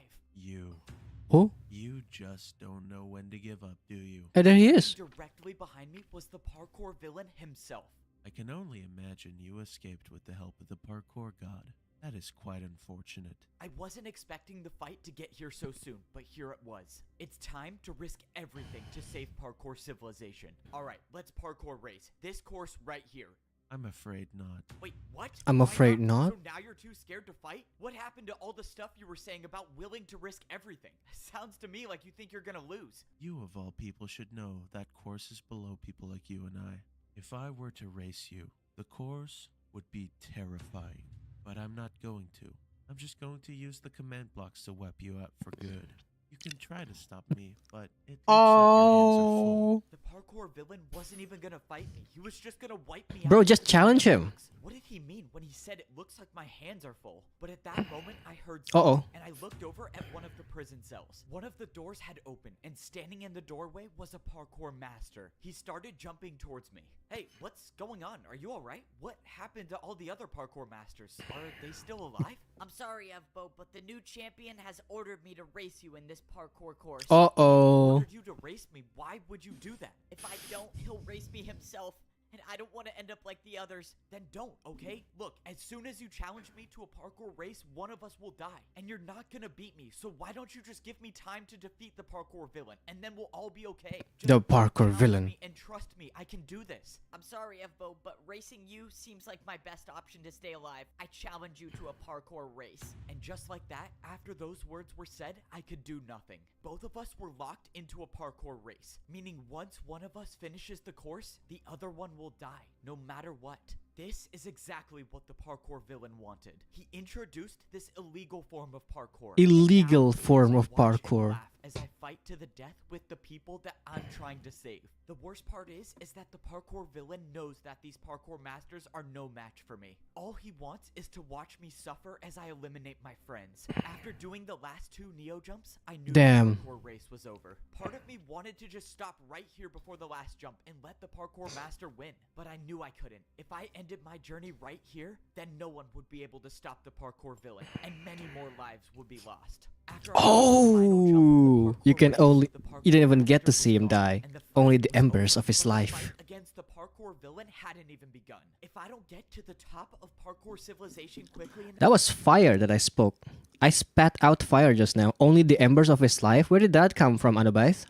Oh, You just don't know when to give up, do you? and there he is. Directly behind me was the parkour villain himself. I can only imagine you escaped with the help of the parkour god. That is quite unfortunate. I wasn't expecting the fight to get here so soon, but here it was. It's time to risk everything to save Parkour Civilization. Alright, let's parkour race. This course right here. I'm afraid not. Wait, what? I'm Why afraid not. So now you're too scared to fight? What happened to all the stuff you were saying about willing to risk everything? Sounds to me like you think you're gonna lose. You of all people should know that course is below people like you and I. If I were to race you, the course would be terrifying. But I'm not going to. I'm just going to use the command blocks to wipe you out for good. You can try to stop me, but it looks like your hands are full. The parkour villain wasn't even gonna fight me. He was just gonna wipe me out. Bro, just challenge him. What did he mean when he said it looks like my hands are full? But at that moment, I heard Uh-oh. something, and I looked over at one of the prison cells. One of the doors had opened, and standing in the doorway was a parkour master. He started jumping towards me. Hey, what's going on? Are you alright? What happened to all the other parkour masters? Are they still alive? I'm sorry, Evbo, but the new champion has ordered me to race you in this parkour course. Uh-oh. Ordered you to race me? Why would you do that? If I don't, he'll race me himself. And I don't want to end up like the others. Then don't, okay? Look, as soon as you challenge me to a parkour race, one of us will die. And you're not gonna beat me, so why don't you just give me time to defeat the parkour villain? And then we'll all be okay. Just The parkour challenge villain. me and trust me, I can do this. I'm sorry, Evbo, but racing you seems like my best option to stay alive. I challenge you to a parkour race. And just like that, after those words were said, I could do nothing. Both of us were locked into a parkour race, meaning once one of us finishes the course, the other one will die, no matter what. This is exactly what the parkour villain wanted. He introduced this illegal form of parkour. Illegal form of parkour. As I fight to the death with the people that I'm trying to save. The worst part is that the parkour villain knows that these parkour masters are no match for me. All he wants is to watch me suffer as I eliminate my friends. After doing the last 2 Neo jumps, I knew Damn. the parkour race was over. Part of me wanted to just stop right here before the last jump and let the parkour master win, but I knew I couldn't. If I ended my journey right here, then no one would be able to stop the parkour villain, and many more lives would be lost. After I made the final jump, Oh, you can only the parkour you didn't even get to master see him was gone, die. and the Only fight the was embers over. of his But the life. fight against the parkour villain hadn't even begun. If I don't get to the top of parkour civilization quickly enough, That was fire that I spoke. I spat out fire just now. Only the embers of his life? Where did that come from, Anobaith?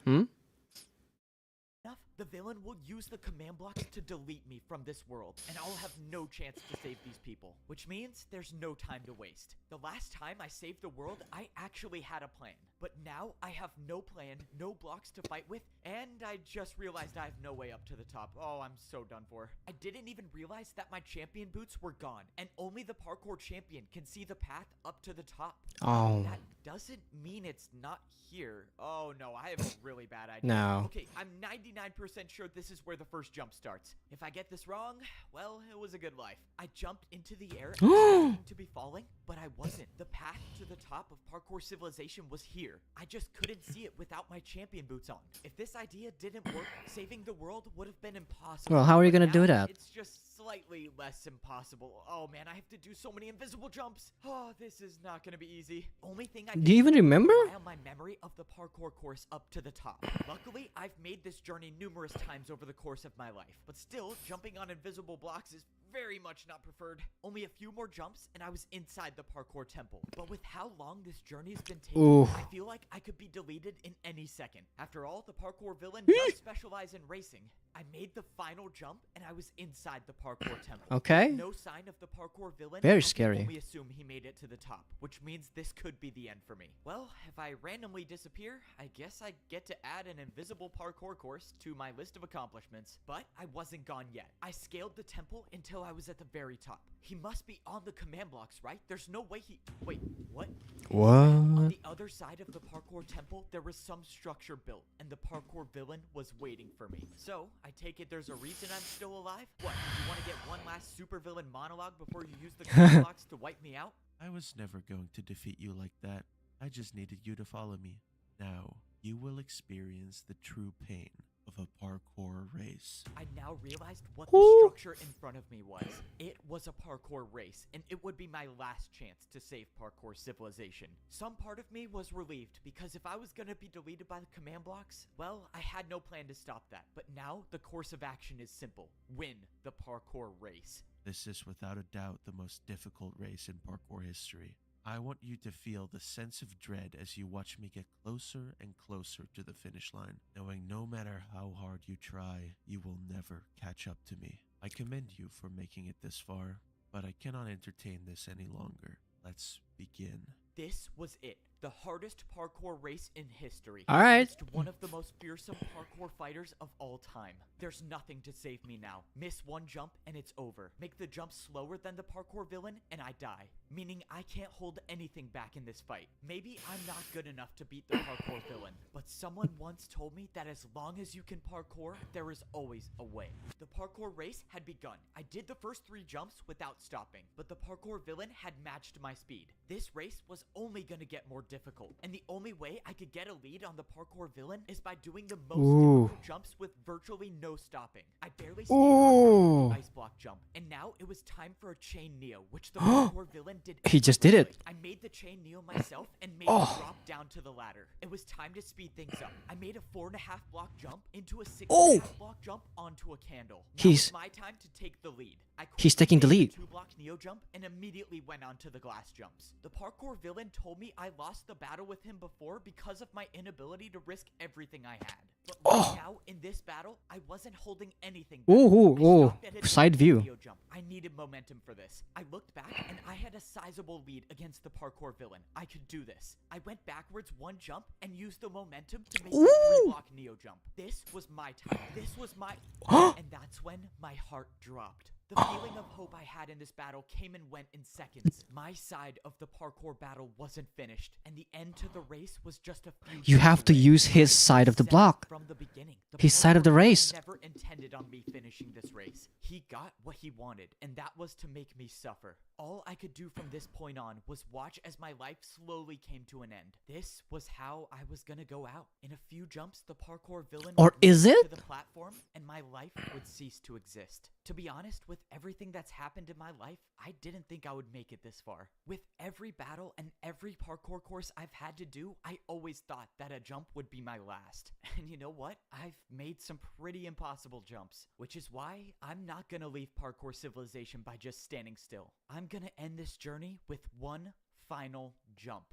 the villain will use the command blocks to delete me from this world, and I'll have no chance to save these people, which means there's no time to waste. The last time I saved the world, I actually had a plan, but now I have no plan, no blocks to fight with, and I just realized I have no way up to the top. Oh, I'm so done for. I didn't even realize that my champion boots were gone, and only the parkour champion can see the path up to the top. Oh. That doesn't mean it's not here. Oh no, I have a really bad idea. No. Okay, I'm 99% sure this is where the first jump starts. If I get this wrong, well, it was a good life. I jumped into the air expecting to be falling, but I wasn't. The path to the top of parkour civilization was here. I just couldn't see it without my champion boots on. If this idea didn't work, saving the world would have been impossible. Well, how are you But gonna do now, that? It's just slightly less impossible. Oh man, I have to do so many invisible jumps. Oh, this is not gonna be easy. Only thing I Do you even remember? rely on my memory of the parkour course up to the top. Luckily, I've made this journey numerous times over the course of my life, but still, jumping on invisible blocks is very much not preferred. Only a few more jumps and I was inside the parkour temple. But with how long this journey's been taking, Oof. I feel like I could be deleted in any second. After all, the parkour villain does specialize in racing. I made the final jump and I was inside the parkour temple. Okay. No sign of the parkour villain. Very I can scary. only assume he made it to the top, which means this could be the end for me. Well, if I randomly disappear, I guess I get to add an invisible parkour course to my list of accomplishments. But I wasn't gone yet. I scaled the temple until I was at the very top. He must be on the command blocks, right? There's no way he... Wait, what? On What? the other side of the parkour temple, there was some structure built, and the parkour villain was waiting for me. So, I take it there's a reason I'm still alive? What, you want to get one last supervillain monologue before you use the command blocks to wipe me out? I was never going to defeat you like that. I just needed you to follow me. Now, you will experience the true pain of a parkour race. I now realized what the structure in front of me was. It was a parkour race, and it would be my last chance to save parkour civilization. Some part of me was relieved, because if I was gonna be deleted by the command blocks, well, I had no plan to stop that. But now, the course of action is simple. Win the parkour race. This is without a doubt the most difficult race in parkour history. I want you to feel the sense of dread as you watch me get closer and closer to the finish line, knowing no matter how hard you try, you will never catch up to me. I commend you for making it this far, but I cannot entertain this any longer. Let's begin. This was it. The hardest parkour race in history. All right. Against one of the most fearsome parkour fighters of all time. There's nothing to save me now. Miss one jump and it's over. Make the jump slower than the parkour villain and I die. Meaning I can't hold anything back in this fight. Maybe I'm not good enough to beat the parkour villain, but someone once told me that as long as you can parkour, there is always a way. The parkour race had begun. I did the first 3 jumps without stopping, but the parkour villain had matched my speed. This race was only gonna get more difficult, and the only way I could get a lead on the parkour villain is by doing the most difficult jumps with virtually no stopping. I barely stayed on the ice block jump, and now it was time for a chain neo, which the parkour villain did. He just did it. I made the chain neo myself and made it drop down to the ladder. It was time to speed things up. I made a 4.5 block jump into a 6.5 block jump onto a candle. Now it's my time to take the lead. He's taking the lead. 2-block neo jump and immediately went onto the glass jumps. The parkour villain told me I lost the battle with him before because of my inability to risk everything I had. But right now, in this battle, I wasn't holding anything back. Side view. Neo jump. I needed momentum for this. I looked back and I had a sizable lead against the parkour villain. I could do this. I went backwards 1 jump and used the momentum to make the 3-block neo jump. This was my time. This was my... and that's when my heart dropped. The feeling of hope I had in this battle came and went in seconds. My side of the parkour battle wasn't finished, and the end to the race was just a few. You have to use his side of the block. From the beginning, His side of the race. Never intended on me finishing this race. He got what he wanted, and that was to make me suffer. All I could do from this point on was watch as my life slowly came to an end. This was how I was gonna go out. In a few jumps, the parkour villain Or would is leap it? to the platform, and my life would cease to exist. To be honest, with everything that's happened in my life, I didn't think I would make it this far. With every battle and every parkour course I've had to do, I always thought that a jump would be my last. And you know what? I've made some pretty impossible jumps, which is why I'm not gonna leave Parkour Civilization by just standing still. I'm gonna end this journey with one final jump.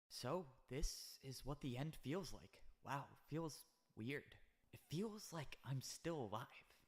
So, this is what the end feels like. Wow, feels weird. It feels like I'm still alive.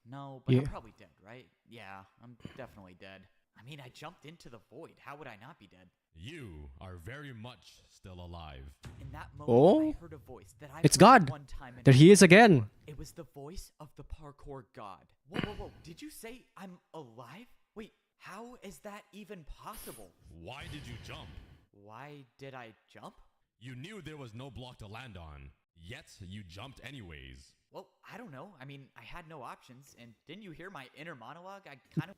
No, but I'm probably dead, right? Yeah, I'm definitely dead. I mean, I jumped into the void. How would I not be dead? You are very much still alive. In that moment, I heard a voice that I It's heard God. one time in There my he is life. again. It was the voice of the parkour god. Whoa, whoa, whoa. Did you say I'm alive? Wait, how is that even possible? Why did you jump? Why did I jump? You knew there was no block to land on, yet you jumped anyways. Well, I don't know. I mean, I had no options, and didn't you hear my inner monologue? I kind of...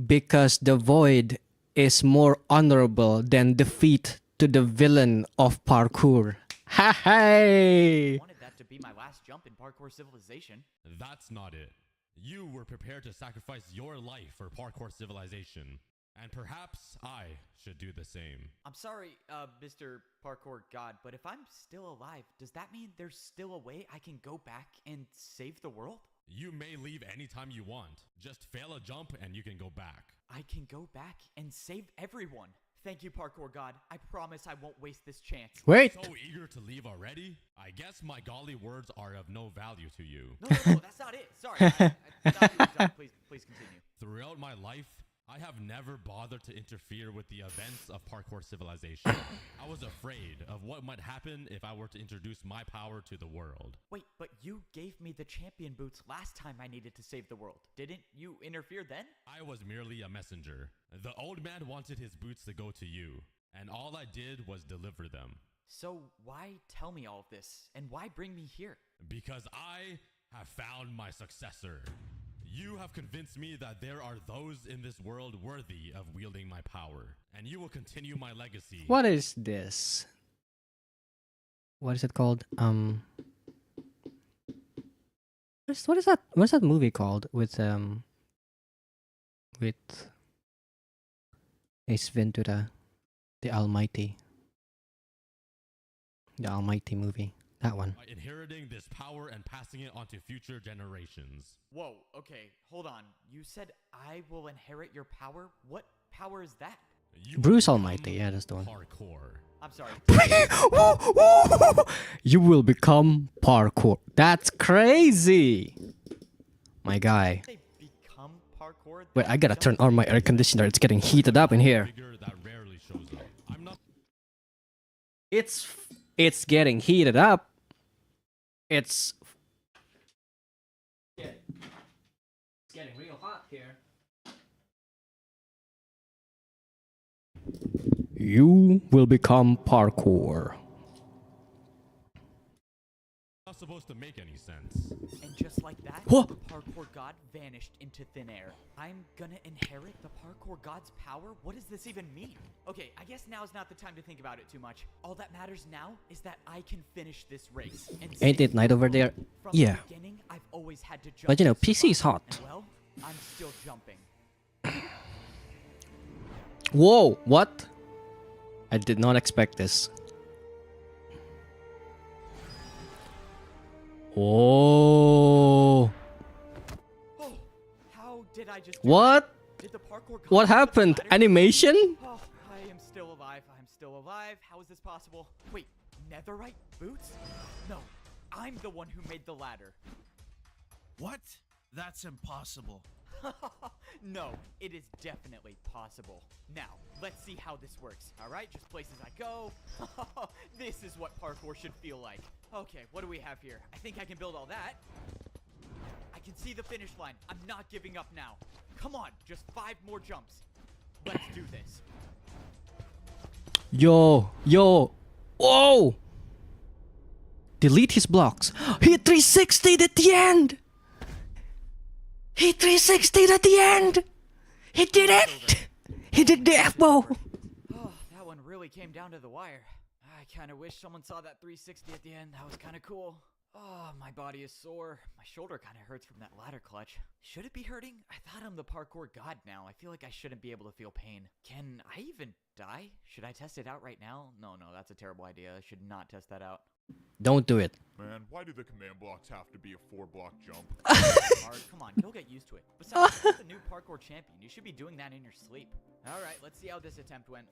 Because the void is more honorable than defeat to the villain of parkour. Ha hey! wanted that to be my last jump in Parkour Civilization. That's not it. You were prepared to sacrifice your life for Parkour Civilization. And perhaps I should do the same. I'm sorry, Mr. Parkour God, but if I'm still alive, does that mean there's still a way I can go back and save the world? You may leave anytime you want. Just fail a jump and you can go back. I can go back and save everyone. Thank you, Parkour God. I promise I won't waste this chance. Wait. So eager to leave already? I guess my golly words are of no value to you. No, that's not it. Sorry. I thought you were done. Please continue. Throughout my life, I have never bothered to interfere with the events of Parkour Civilization. I was afraid of what might happen if I were to introduce my power to the world. Wait, but you gave me the champion boots last time I needed to save the world. Didn't you interfere then? I was merely a messenger. The old man wanted his boots to go to you, and all I did was deliver them. So why tell me all of this, and why bring me here? Because I have found my successor. You have convinced me that there are those in this world worthy of wielding my power, and you will continue my legacy. What is this? What is it called? What is that? What's that movie called with Ace Ventura, the Almighty movie? That one. By inheriting this power and passing it on to future generations. Whoa, okay, hold on. You said I will inherit your power? What power is that? Bruce Almighty, yeah, that's the one. Parkour. I'm sorry. You will become parkour. That's crazy. My guy. They become parkour? Wait, I gotta turn on my air conditioner. It's getting heated up in here. Figure that rare It's getting heated up. It's getting real hot here. You will become parkour. Not supposed to make any sense. And just like that, What? the parkour god vanished into thin air. I'm gonna inherit the parkour god's power? What does this even mean? Okay, I guess now's not the time to think about it too much. All that matters now is that I can finish this race. And Ain't it night over there? From Yeah. the beginning, I've always had to jump But you know, to PC is survive. hot. And well, I'm still jumping. Whoa, what? I did not expect this. Oh. Oh, how did I just do What? that? Did the parkour god What put the happened? ladder- Animation? Oh, I am still alive. I'm still alive. How is this possible? Wait, netherite boots? No, I'm the one who made the ladder. What? That's impossible. No, it is definitely possible. Now, let's see how this works. All right, just places I go. This is what parkour should feel like. Okay, what do we have here? I think I can build all that. I can see the finish line. I'm not giving up now. Come on, just 5 more jumps. Let's do this. Yo. Whoa. Delete his blocks. He 360'd at the end. He 360'd at the end. He did it. He did the elbow. Oh, that one really came down to the wire. I kind of wish someone saw that 360 at the end. That was kind of cool. Oh, my body is sore. My shoulder kind of hurts from that ladder clutch. Should it be hurting? I thought I'm the parkour god now. I feel like I shouldn't be able to feel pain. Can I even die? Should I test it out right now? No, that's a terrible idea. I should not test that out. Don't do it. Man, why do the command blocks have to be a 4-block jump? Hard. Come on, you'll get used to it. Besides, you're the new parkour champion. You should be doing that in your sleep. Alright, let's see how this attempt went.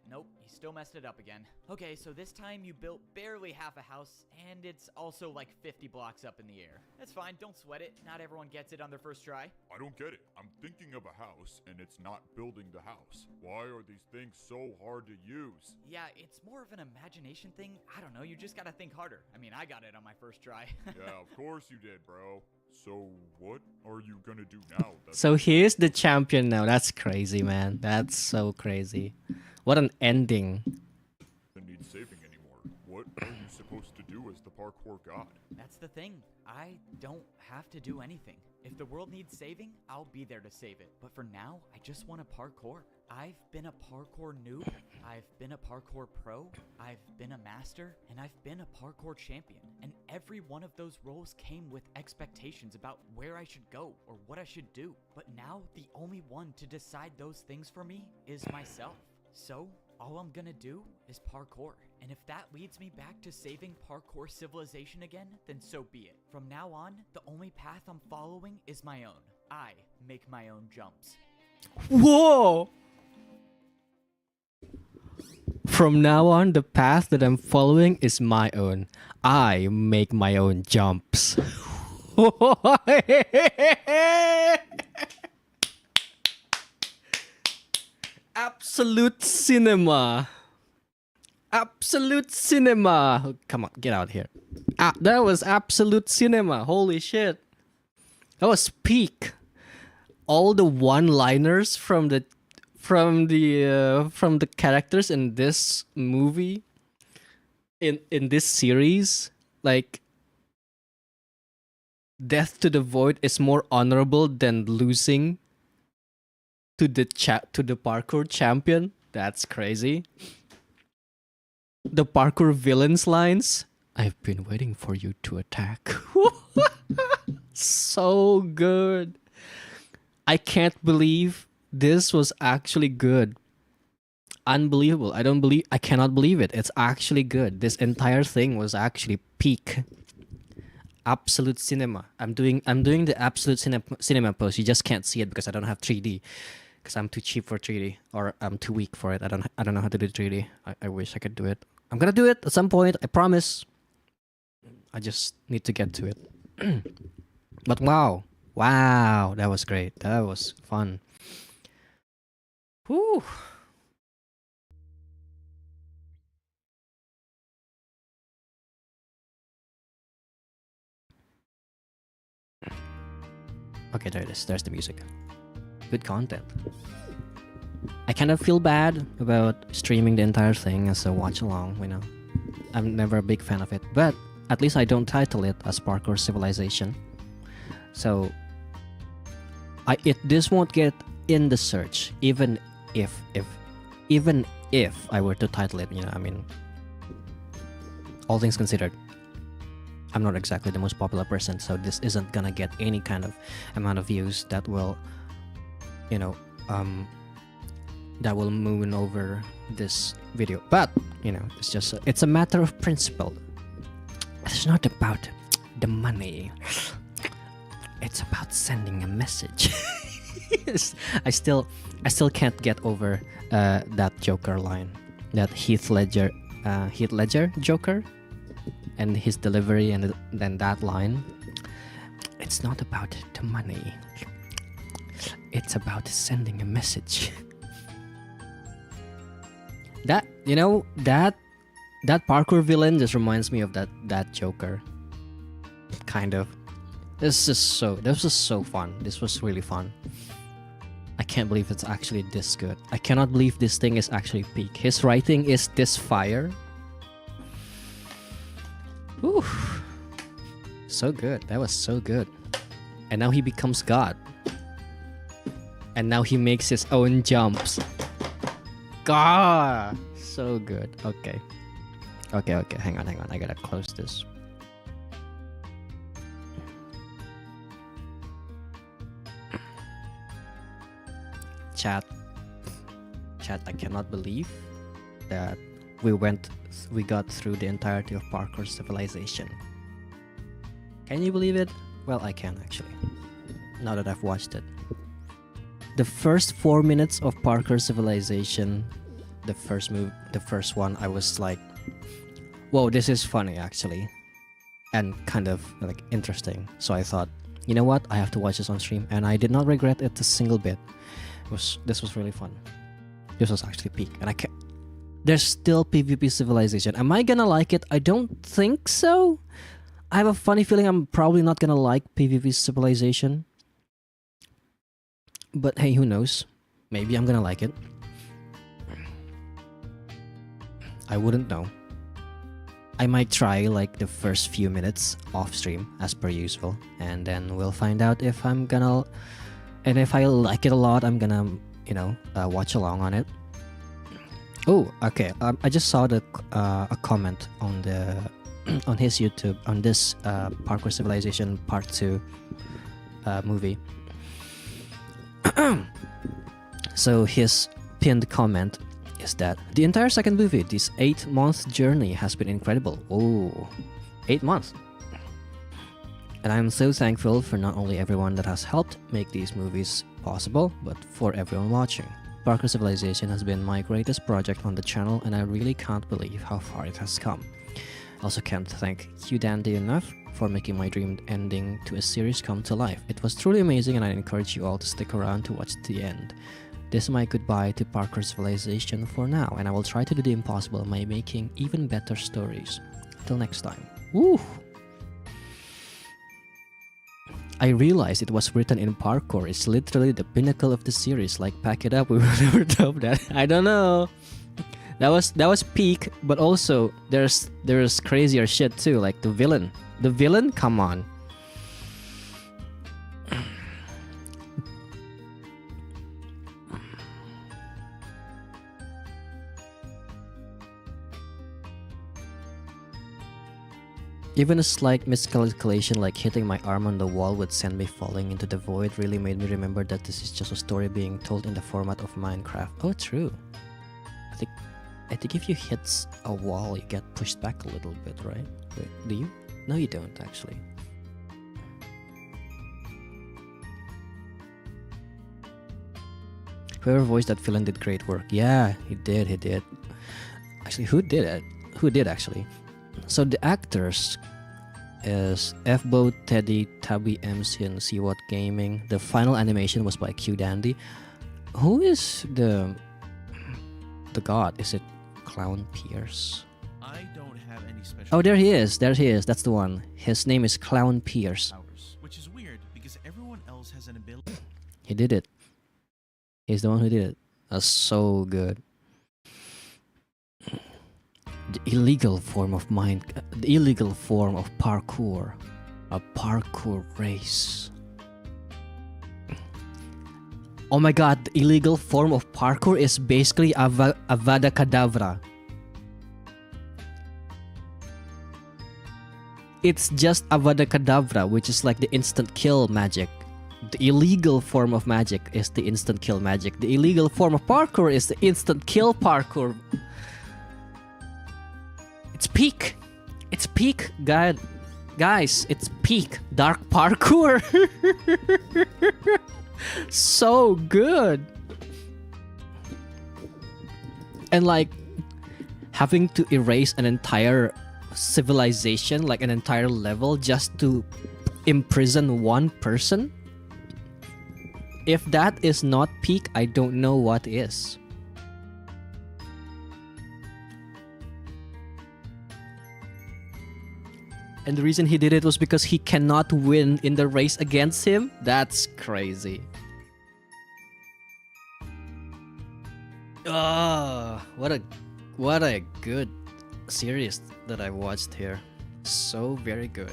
Nope, you still messed it up again. Okay, so this time you built barely half a house, and it's also like 50 blocks up in the air. That's fine, don't sweat it. Not everyone gets it on their first try. I don't get it. I'm thinking of a house, and it's not building the house. Why are these things so hard to use? Yeah, it's more of an imagination thing. I don't know, you just gotta think harder. I mean, I got it on my first try. Yeah, of course you did, bro. So what are you gonna do now? So he's the champion now. That's crazy, man. That's so crazy. What an ending. Doesn't need saving anymore. What are you supposed to do as the parkour god? That's the thing. I don't have to do anything. If the world needs saving, I'll be there to save it. But for now, I just want to parkour. I've been a parkour noob, I've been a parkour pro, I've been a master, and I've been a parkour champion. And every one of those roles came with expectations about where I should go or what I should do. But now, the only one to decide those things for me is myself. So, all I'm gonna do is parkour. And if that leads me back to saving parkour civilization again, then so be it. From now on, the only path I'm following is my own. I make my own jumps. Whoa! From now on, the path that I'm following is my own. I make my own jumps. Absolute cinema. Absolute cinema. Oh, come on, get out here. That was absolute cinema. Holy shit. That was peak. All the one-liners from the characters in this movie, in this series, like death to the void is more honorable than losing to the parkour champion. That's crazy. The parkour villain's lines. I've been waiting for you to attack. So good. I can't believe this was actually good. Unbelievable. I cannot believe it. It's actually good. This entire thing was actually peak. Absolute cinema. I'm doing the absolute cinema pose. You just can't see it because I don't have 3D. Because I'm too cheap for 3D, or I'm too weak for it. I don't know how to do 3D. I wish I could do it. I'm gonna do it at some point. I promise. I just need to get to it. But wow, that was great. That was fun. Whew. Okay, there it is. There's the music. Good content. I kind of feel bad about streaming the entire thing as a watch along, you know. I'm never a big fan of it, but at least I don't title it as Parkour Civilization. So this won't get in the search, even if I were to title it, you know, I mean, all things considered, I'm not exactly the most popular person, so this isn't gonna get any kind of amount of views that will, you know, that will moon over this video. But, you know, it's a matter of principle. It's not about the money. It's about sending a message. I still can't get over that Joker line, that Heath Ledger Joker, and his delivery, and then that line. It's not about the money. It's about sending a message. That, you know, that parkour villain just reminds me of that Joker. Kind of. This was so fun. This was really fun. I can't believe it's actually this good. I cannot believe this thing is actually peak. His writing is this fire. Whew. So good. That was so good. And now he becomes God. And now he makes his own jumps. God, so good. Okay. Hang on. I gotta close this. Chat, I cannot believe that we got through the entirety of Parkour Civilization. Can you believe it? Well, I can actually, now that I've watched it. The first 4 minutes of Parkour Civilization, the first one, I was like, whoa, this is funny actually, and kind of like interesting. So I thought, you know what, I have to watch this on stream, and I did not regret it a single bit. This was really fun. This was actually peak, and there's still PvP Civilization. Am I gonna like it? I don't think so. I have a funny feeling I'm probably not gonna like PvP Civilization. But hey, who knows? Maybe I'm gonna like it. I wouldn't know. I might try like the first few minutes off stream as per usual, and then we'll find out if I'm gonna, and if I like it a lot, I'm gonna, you know, watch along on it. Oh, okay. I just saw a comment on the on his YouTube on this Parkour Civilization Part 2 movie. So his pinned comment is that the entire second movie, this 8-month journey, has been incredible. Oh, 8 months. And I'm so thankful for not only everyone that has helped make these movies possible, but for everyone watching. Parkour Civilization has been my greatest project on the channel, and I really can't believe how far it has come. Also can't thank Hugh Dandy enough for making my dream ending to a series come to life. It was truly amazing, and I encourage you all to stick around to watch the end. This is my goodbye to Parkour Civilization for now, and I will try to do the impossible by making even better stories. Till next time. Woo! I realized it was written in parkour. It's literally the pinnacle of the series. Like, pack it up, we will never top that. I don't know. That was peak, but also there's crazier shit too, like the villain. The villain? Come on. Even a slight miscalculation like hitting my arm on the wall would send me falling into the void really made me remember that this is just a story being told in the format of Minecraft. Oh, true. I think if you hit a wall, you get pushed back a little bit, right? Wait, do you? No, you don't, actually. Whoever voiced that villain did great work. Yeah, he did. Actually, who did it? Who did, actually? So the actors is Fbo, Teddy, Tabby, MC, and Seawat Gaming. The final animation was by Q Dandy. Who is the god? Is it Clown Pierce? I don't have any special. Oh, there he is. That's the one. His name is Clown Pierce. Which is weird because everyone else else has an ability. He did it. He's the one who did it. That's so good. The illegal form of parkour. A parkour race. Oh my god, the illegal form of parkour is basically Avada Kedavra. It's just Avada Kedavra, which is like the instant kill magic. The illegal form of magic is the instant kill magic. The illegal form of parkour is the instant kill parkour. It's peak. It's peak, guys. It's peak dark parkour. So good. And like having to erase an entire civilization, like an entire level, just to imprison one person. If that is not peak, I don't know what is. And the reason he did it was because he cannot win in the race against him. That's crazy. What a good series that I watched here. So very good.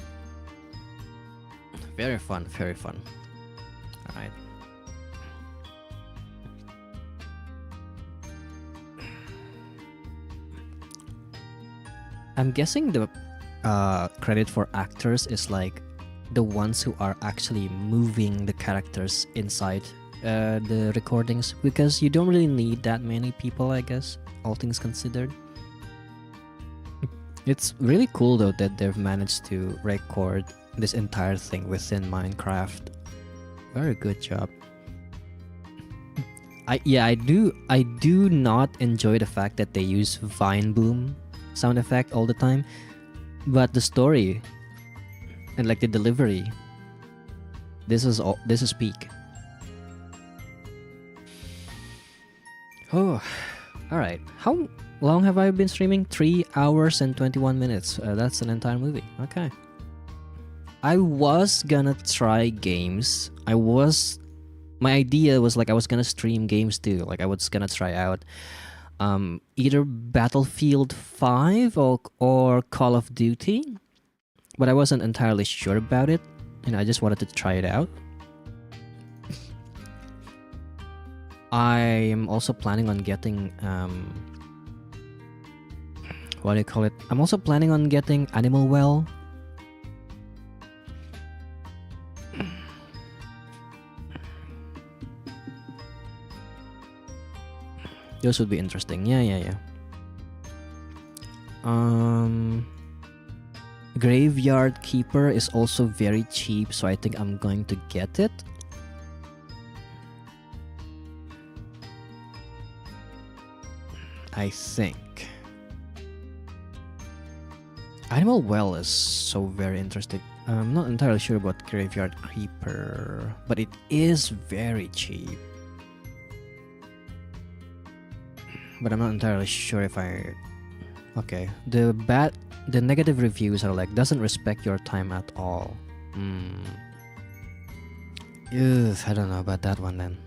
Very fun, very fun. Alright. I'm guessing the credit for actors is like the ones who are actually moving the characters inside the recordings, because you don't really need that many people, I guess, all things considered. It's really cool though that they've managed to record this entire thing within Minecraft. Very good job. I do not enjoy the fact that they use Vine Boom sound effect all the time, but the story and like the delivery, this is peak. Oh, all right. How long have I been streaming? 3 hours and 21 minutes. That's an entire movie. Okay. I was gonna try games. My idea was like I was gonna stream games too. Like I was gonna try out either Battlefield 5 or Call of Duty, but I wasn't entirely sure about it, and I just wanted to try it out. I am also planning on getting what do you call it? I'm also planning on getting Animal Well. Those would be interesting. Yeah. Graveyard Keeper is also very cheap, so I think I'm going to get it. I think. Animal Well is so very interesting. I'm not entirely sure about Graveyard Keeper, but it is very cheap. But I'm not entirely sure if I... Okay, the negative reviews are like, doesn't respect your time at all. I don't know about that one then.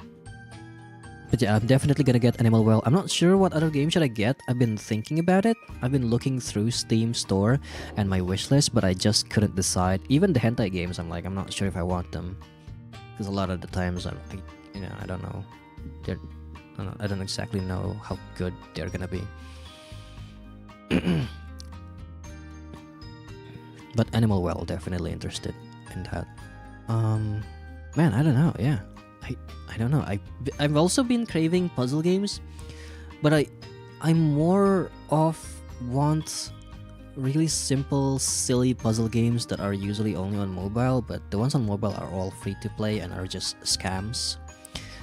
But yeah, I'm definitely gonna get Animal Well. I'm not sure what other game should I get. I've been thinking about it. I've been looking through Steam store and my wishlist, but I just couldn't decide. Even the hentai games, I'm like, I'm not sure if I want them. Because a lot of the times, I don't know. I don't exactly know how good they're gonna be. But Animal Well, definitely interested in that. Man, I don't know. Yeah, I don't know. I've also been craving puzzle games, but I'm more of want really simple, silly puzzle games that are usually only on mobile. But the ones on mobile are all free to play and are just scams.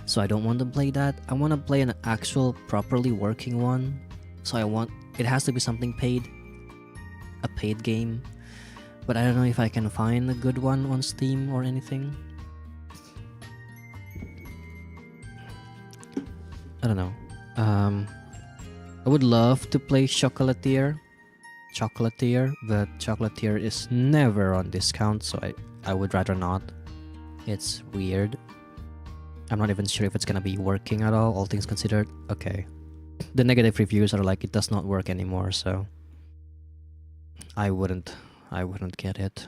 So I don't want to play that. I want to play an actual, properly working one. So it has to be something paid. A paid game. But I don't know if I can find a good one on Steam or anything. I don't know. I would love to play Chocolatier, but Chocolatier is never on discount, so I would rather not. It's weird. I'm not even sure if it's gonna be working at all things considered. Okay. The negative reviews are like it does not work anymore, so I wouldn't get it.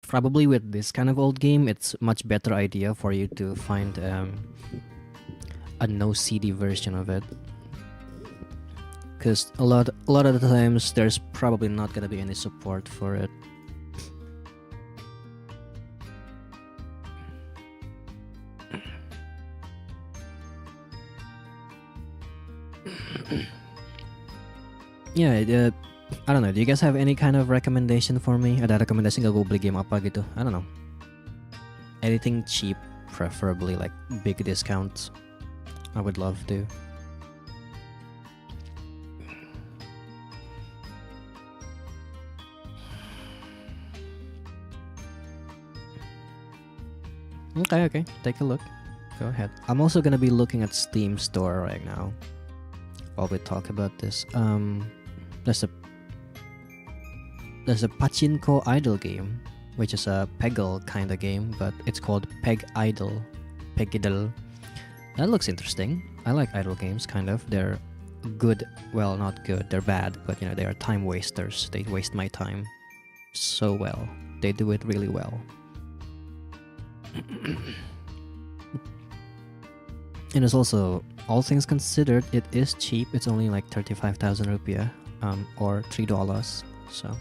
Probably with this kind of old game, it's much better idea for you to find a no CD version of it. Because a lot of the times there's probably not gonna be any support for it. Yeah, I don't know. Do you guys have any kind of recommendation for me? Ada rekomendasi nggak gue beli game apa gitu? I don't know. Anything cheap, preferably like big discounts. I would love to. Okay, take a look. Go ahead. I'm also gonna be looking at Steam Store right now while we talk about this. There's a pachinko idle game, which is a Peggle kind of game, but it's called Peg Idle. That looks interesting. I like idle games, kind of. They're good. Well, not good. They're bad, but you know they are time wasters. They waste my time so well. They do it really well. And it's also, all things considered, it is cheap. It's only like 35,000 rupiah, or $3. So.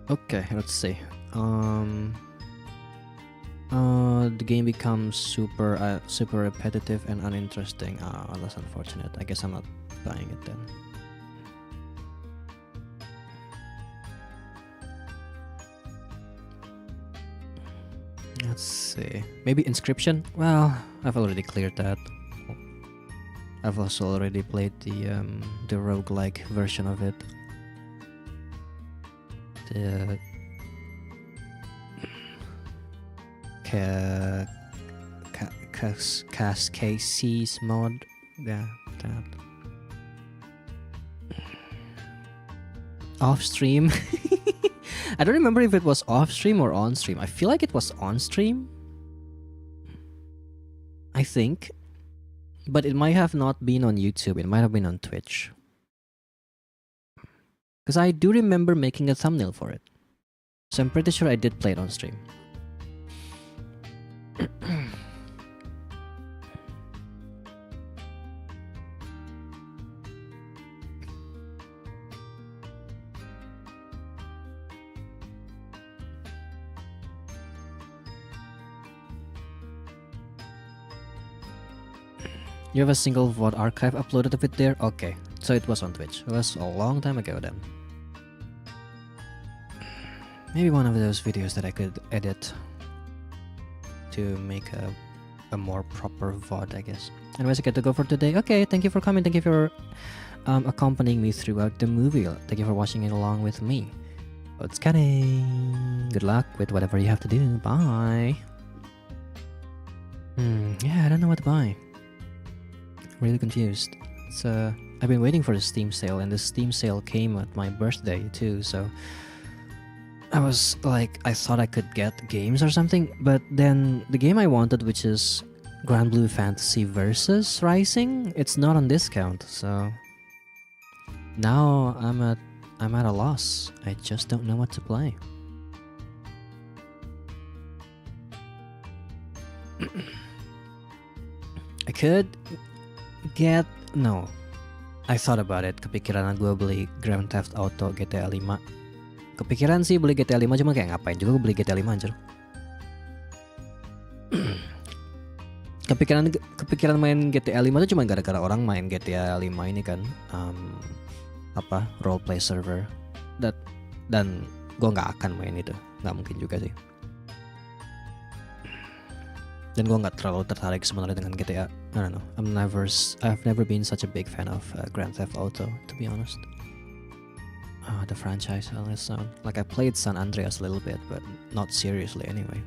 Okay, let's see. The game becomes super repetitive and uninteresting. That's unfortunate. I guess I'm not buying it then. Let's see. Maybe Inscription? Well, I've already cleared that. I've also already played the roguelike version of it. The Cascades mod. Yeah, that. Off stream. I don't remember if it was off stream or on stream. I feel like it was on stream. I think. But it might have not been on YouTube. It might have been on Twitch. Because I do remember making a thumbnail for it. So I'm pretty sure I did play it on stream. You have a single VOD archive uploaded of it there? Okay, so it was on Twitch. It was a long time ago then. Maybe one of those videos that I could edit to make a more proper VOD, I guess. Anyways, I get to go for today. Okay, thank you for coming. Thank you for accompanying me throughout the movie. Thank you for watching it along with me. It's cutting. Good luck with whatever you have to do. Bye. Yeah, I don't know what to buy. Really confused. It's I've been waiting for the Steam sale, and the Steam sale came at my birthday too, so I was like, I thought I could get games or something, but then the game I wanted, which is Grand Blue Fantasy Versus Rising, it's not on discount, so now I'm at a loss. I just don't know what to play. I could get... No. I thought about it. Kepikiran gue beli Grand Theft Auto GTA 5. Kepikiran sih beli GTA 5, cuma kayak ngapain juga gue beli GTA 5 anjir. Kepikiran main GTA 5 tuh cuma gara-gara orang main GTA 5 ini kan. Roleplay server. Dan gue nggak akan main itu. Nggak mungkin juga sih. Dan gue nggak terlalu tertarik sebenarnya dengan GTA. I don't know. I've never been such a big fan of Grand Theft Auto, to be honest. The franchise on its own. Like I played San Andreas a little bit, but not seriously anyway.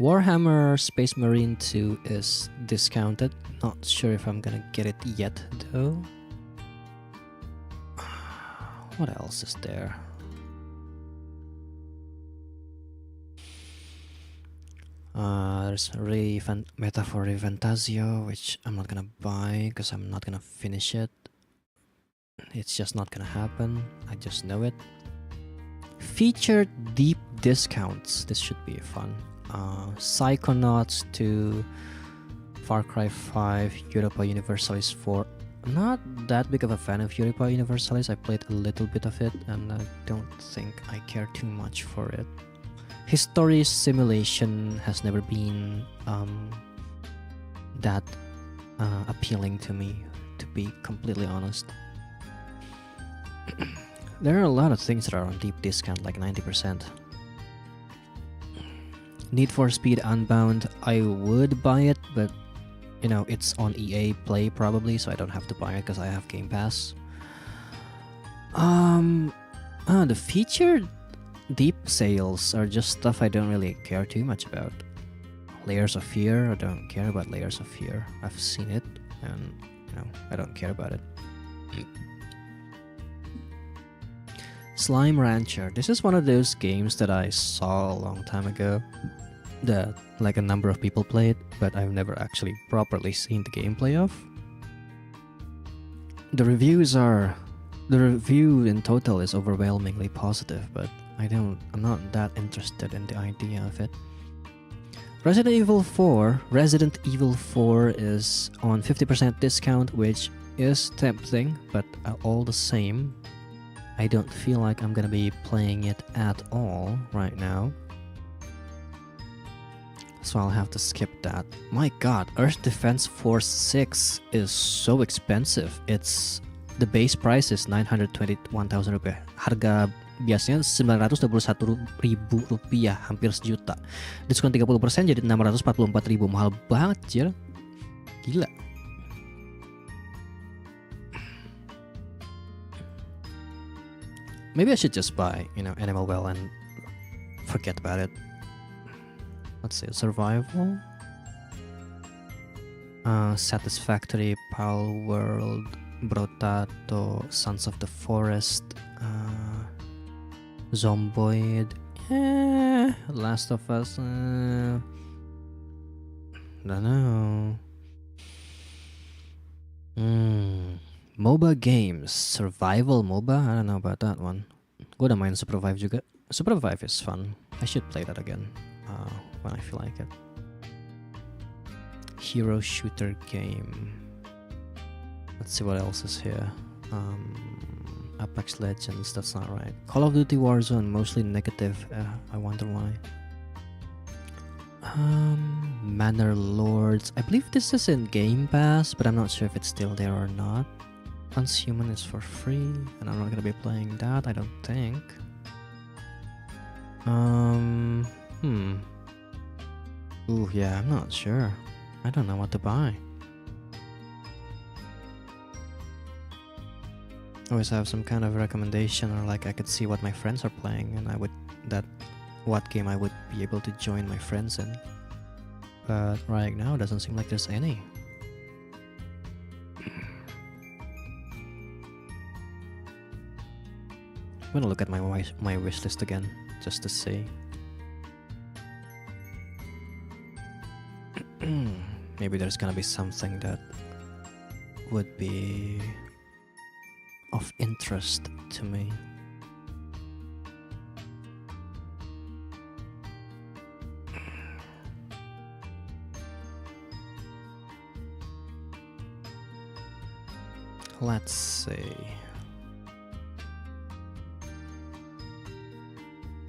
Warhammer Space Marine 2 is discounted. Not sure if I'm gonna get it yet though. What else is there? There's Metaphor Reventasio, which I'm not gonna buy because I'm not gonna finish it. It's just not gonna happen. I just know it. Featured deep discounts. This should be fun. Psychonauts 2, Far Cry 5, Europa Universalis 4. I'm not that big of a fan of Europa Universalis. I played a little bit of it and I don't think I care too much for it. History Simulation has never been that appealing to me, to be completely honest. There are a lot of things that are on deep discount, like 90%. Need for Speed Unbound, I would buy it, but you know, it's on EA Play probably, so I don't have to buy it because I have Game Pass. The featured deep sales are just stuff I don't really care too much about. Layers of Fear, I don't care about Layers of Fear. I've seen it, and you know, I don't care about it. Slime Rancher. This is one of those games that I saw a long time ago that like a number of people played, but I've never actually properly seen the gameplay of. The review in total is overwhelmingly positive, but I'm not that interested in the idea of it. Resident Evil 4 is on 50% discount, which is tempting, but all the same, I don't feel like I'm gonna be playing it at all right now. So I'll have to skip that. My god, Earth Defense Force 6 is so expensive. The base price is 921,000 rupiah. Harga biasanya 921.000 rupiah, hampir sejuta. Diskon 30% jadi 644.000. Mahal banget, jir. Gila. Maybe I should just buy, Animal Well and forget about it. Let's see, Survival, Satisfactory, Pal World, Brotato, Sons of the Forest, Zomboid, Last of Us, don't know. MOBA games, survival MOBA, I don't know about that one. Gue udah main Supervive juga. Supervive is fun. I should play that again when I feel like it. Hero shooter game. Let's see what else is here. Apex Legends, that's not right. Call of Duty Warzone, mostly negative. I wonder why. Manor Lords. I believe this is in Game Pass, but I'm not sure if it's still there or not. Transhuman is for free, and I'm not gonna be playing that, I don't think. Ooh, yeah, I'm not sure. I don't know what to buy. Always have some kind of recommendation, or like I could see what my friends are playing, and what game I would be able to join my friends in. But right now, it doesn't seem like there's any. I'm gonna look at my wish list again, just to see. Maybe there's gonna be something that would be of interest to me. Let's see.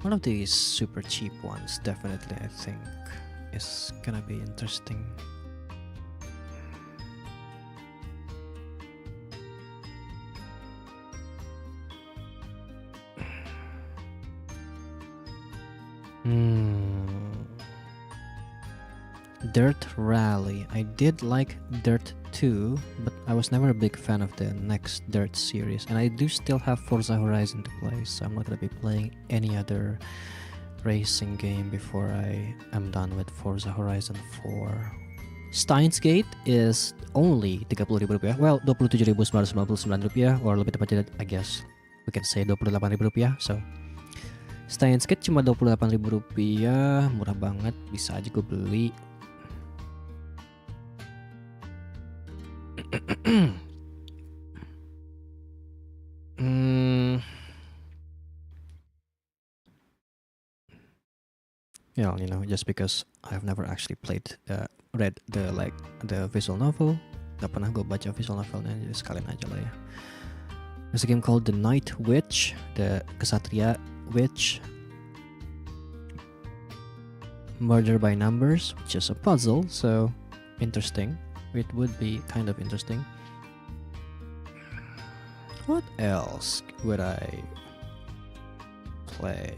One of these super cheap ones, definitely, I think, is gonna be interesting. Dirt Rally. I did like Dirt 2, but I was never a big fan of the next Dirt series, and I do still have Forza Horizon to play, so I'm not gonna be playing any other racing game before I am done with Forza Horizon 4. Steins Gate is only Rp30.000. Well, Rp27.999 or lebih tepatnya I guess we can say Rp28.000. So Steins Gate cuma Rp28.000, murah banget, bisa aja gue beli. Yeah, you know, just because I've never actually read the visual novel, gak pernah gue baca visual novelnya, jadi sekalian aja lah ya. There's a game called The Night Witch, the Kesatria Witch. Murder by Numbers, which is a puzzle, so interesting. It would be kind of interesting. What else would I play?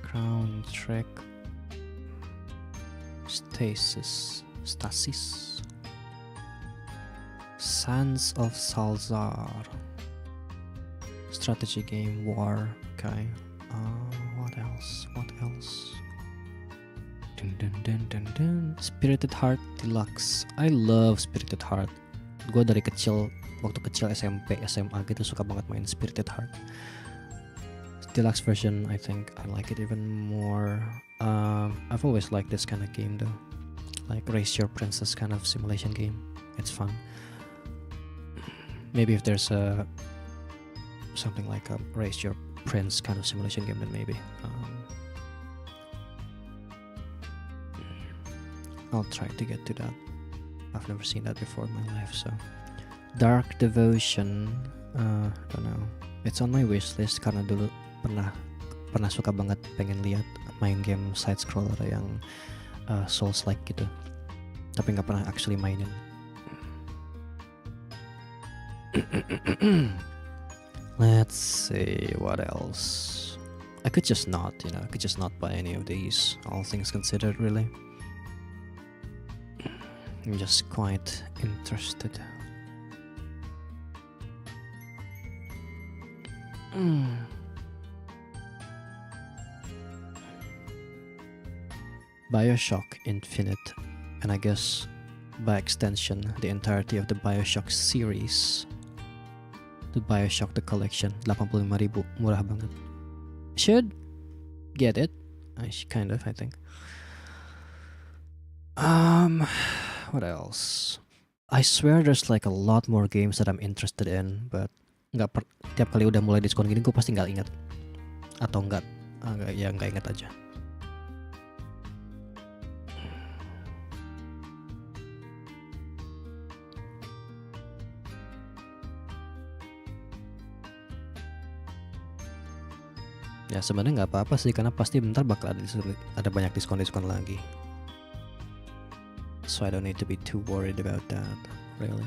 Crown Trek. Stasis. Sands of Salzar. Strategy game, war. Okay. What else? Dun. Spirited Heart Deluxe. I love Spirited Heart. Gue dari kecil, waktu kecil SMP, SMA gitu suka banget main Spirited Heart. Deluxe version, I think I like it even more. I've always liked this kind of game though, like Raise Your Princess kind of simulation game. It's fun. Maybe if there's something like a Raise Your Prince kind of simulation game, then maybe I'll try to get to that. I've never seen that before in my life. So Dark Devotion, don't know. It's on my wish list karena dulu pernah suka banget pengen lihat main game side scroller yang Souls like gitu, tapi nggak pernah actually mainin. Let's see what else. I could just not buy any of these, all things considered, really. I'm just quite interested. BioShock Infinite, and I guess by extension the entirety of the BioShock series. The BioShock the collection, 85.000, murah banget. Should get it. I think. What else? I swear there's like a lot more games that I'm interested in, but tiap kali udah mulai diskon gini gue pasti nggak inget atau nggak inget aja. Ya sebenarnya nggak apa-apa sih, karena pasti bentar bakal ada banyak diskon lagi. So I don't need to be too worried about that, really.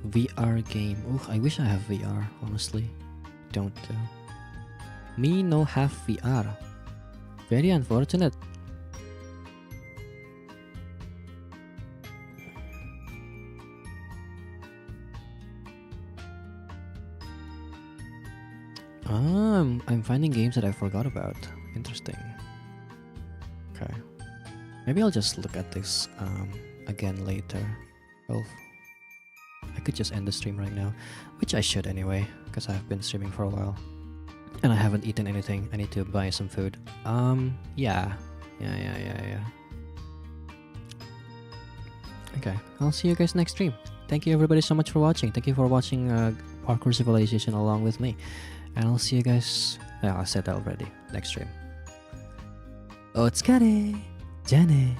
VR game. I wish I have VR, honestly. Don't. Me no have VR. Very unfortunate. I'm finding games that I forgot about. Interesting. Okay. Maybe I'll just look at this again later. Well, I could just end the stream right now, which I should anyway, because I've been streaming for a while. And I haven't eaten anything. I need to buy some food. Yeah. Okay, I'll see you guys next stream. Thank you everybody so much for watching. Thank you for watching Parkour Civilization along with me. And I'll see you guys, I said that already, next stream. Otskare! Jane!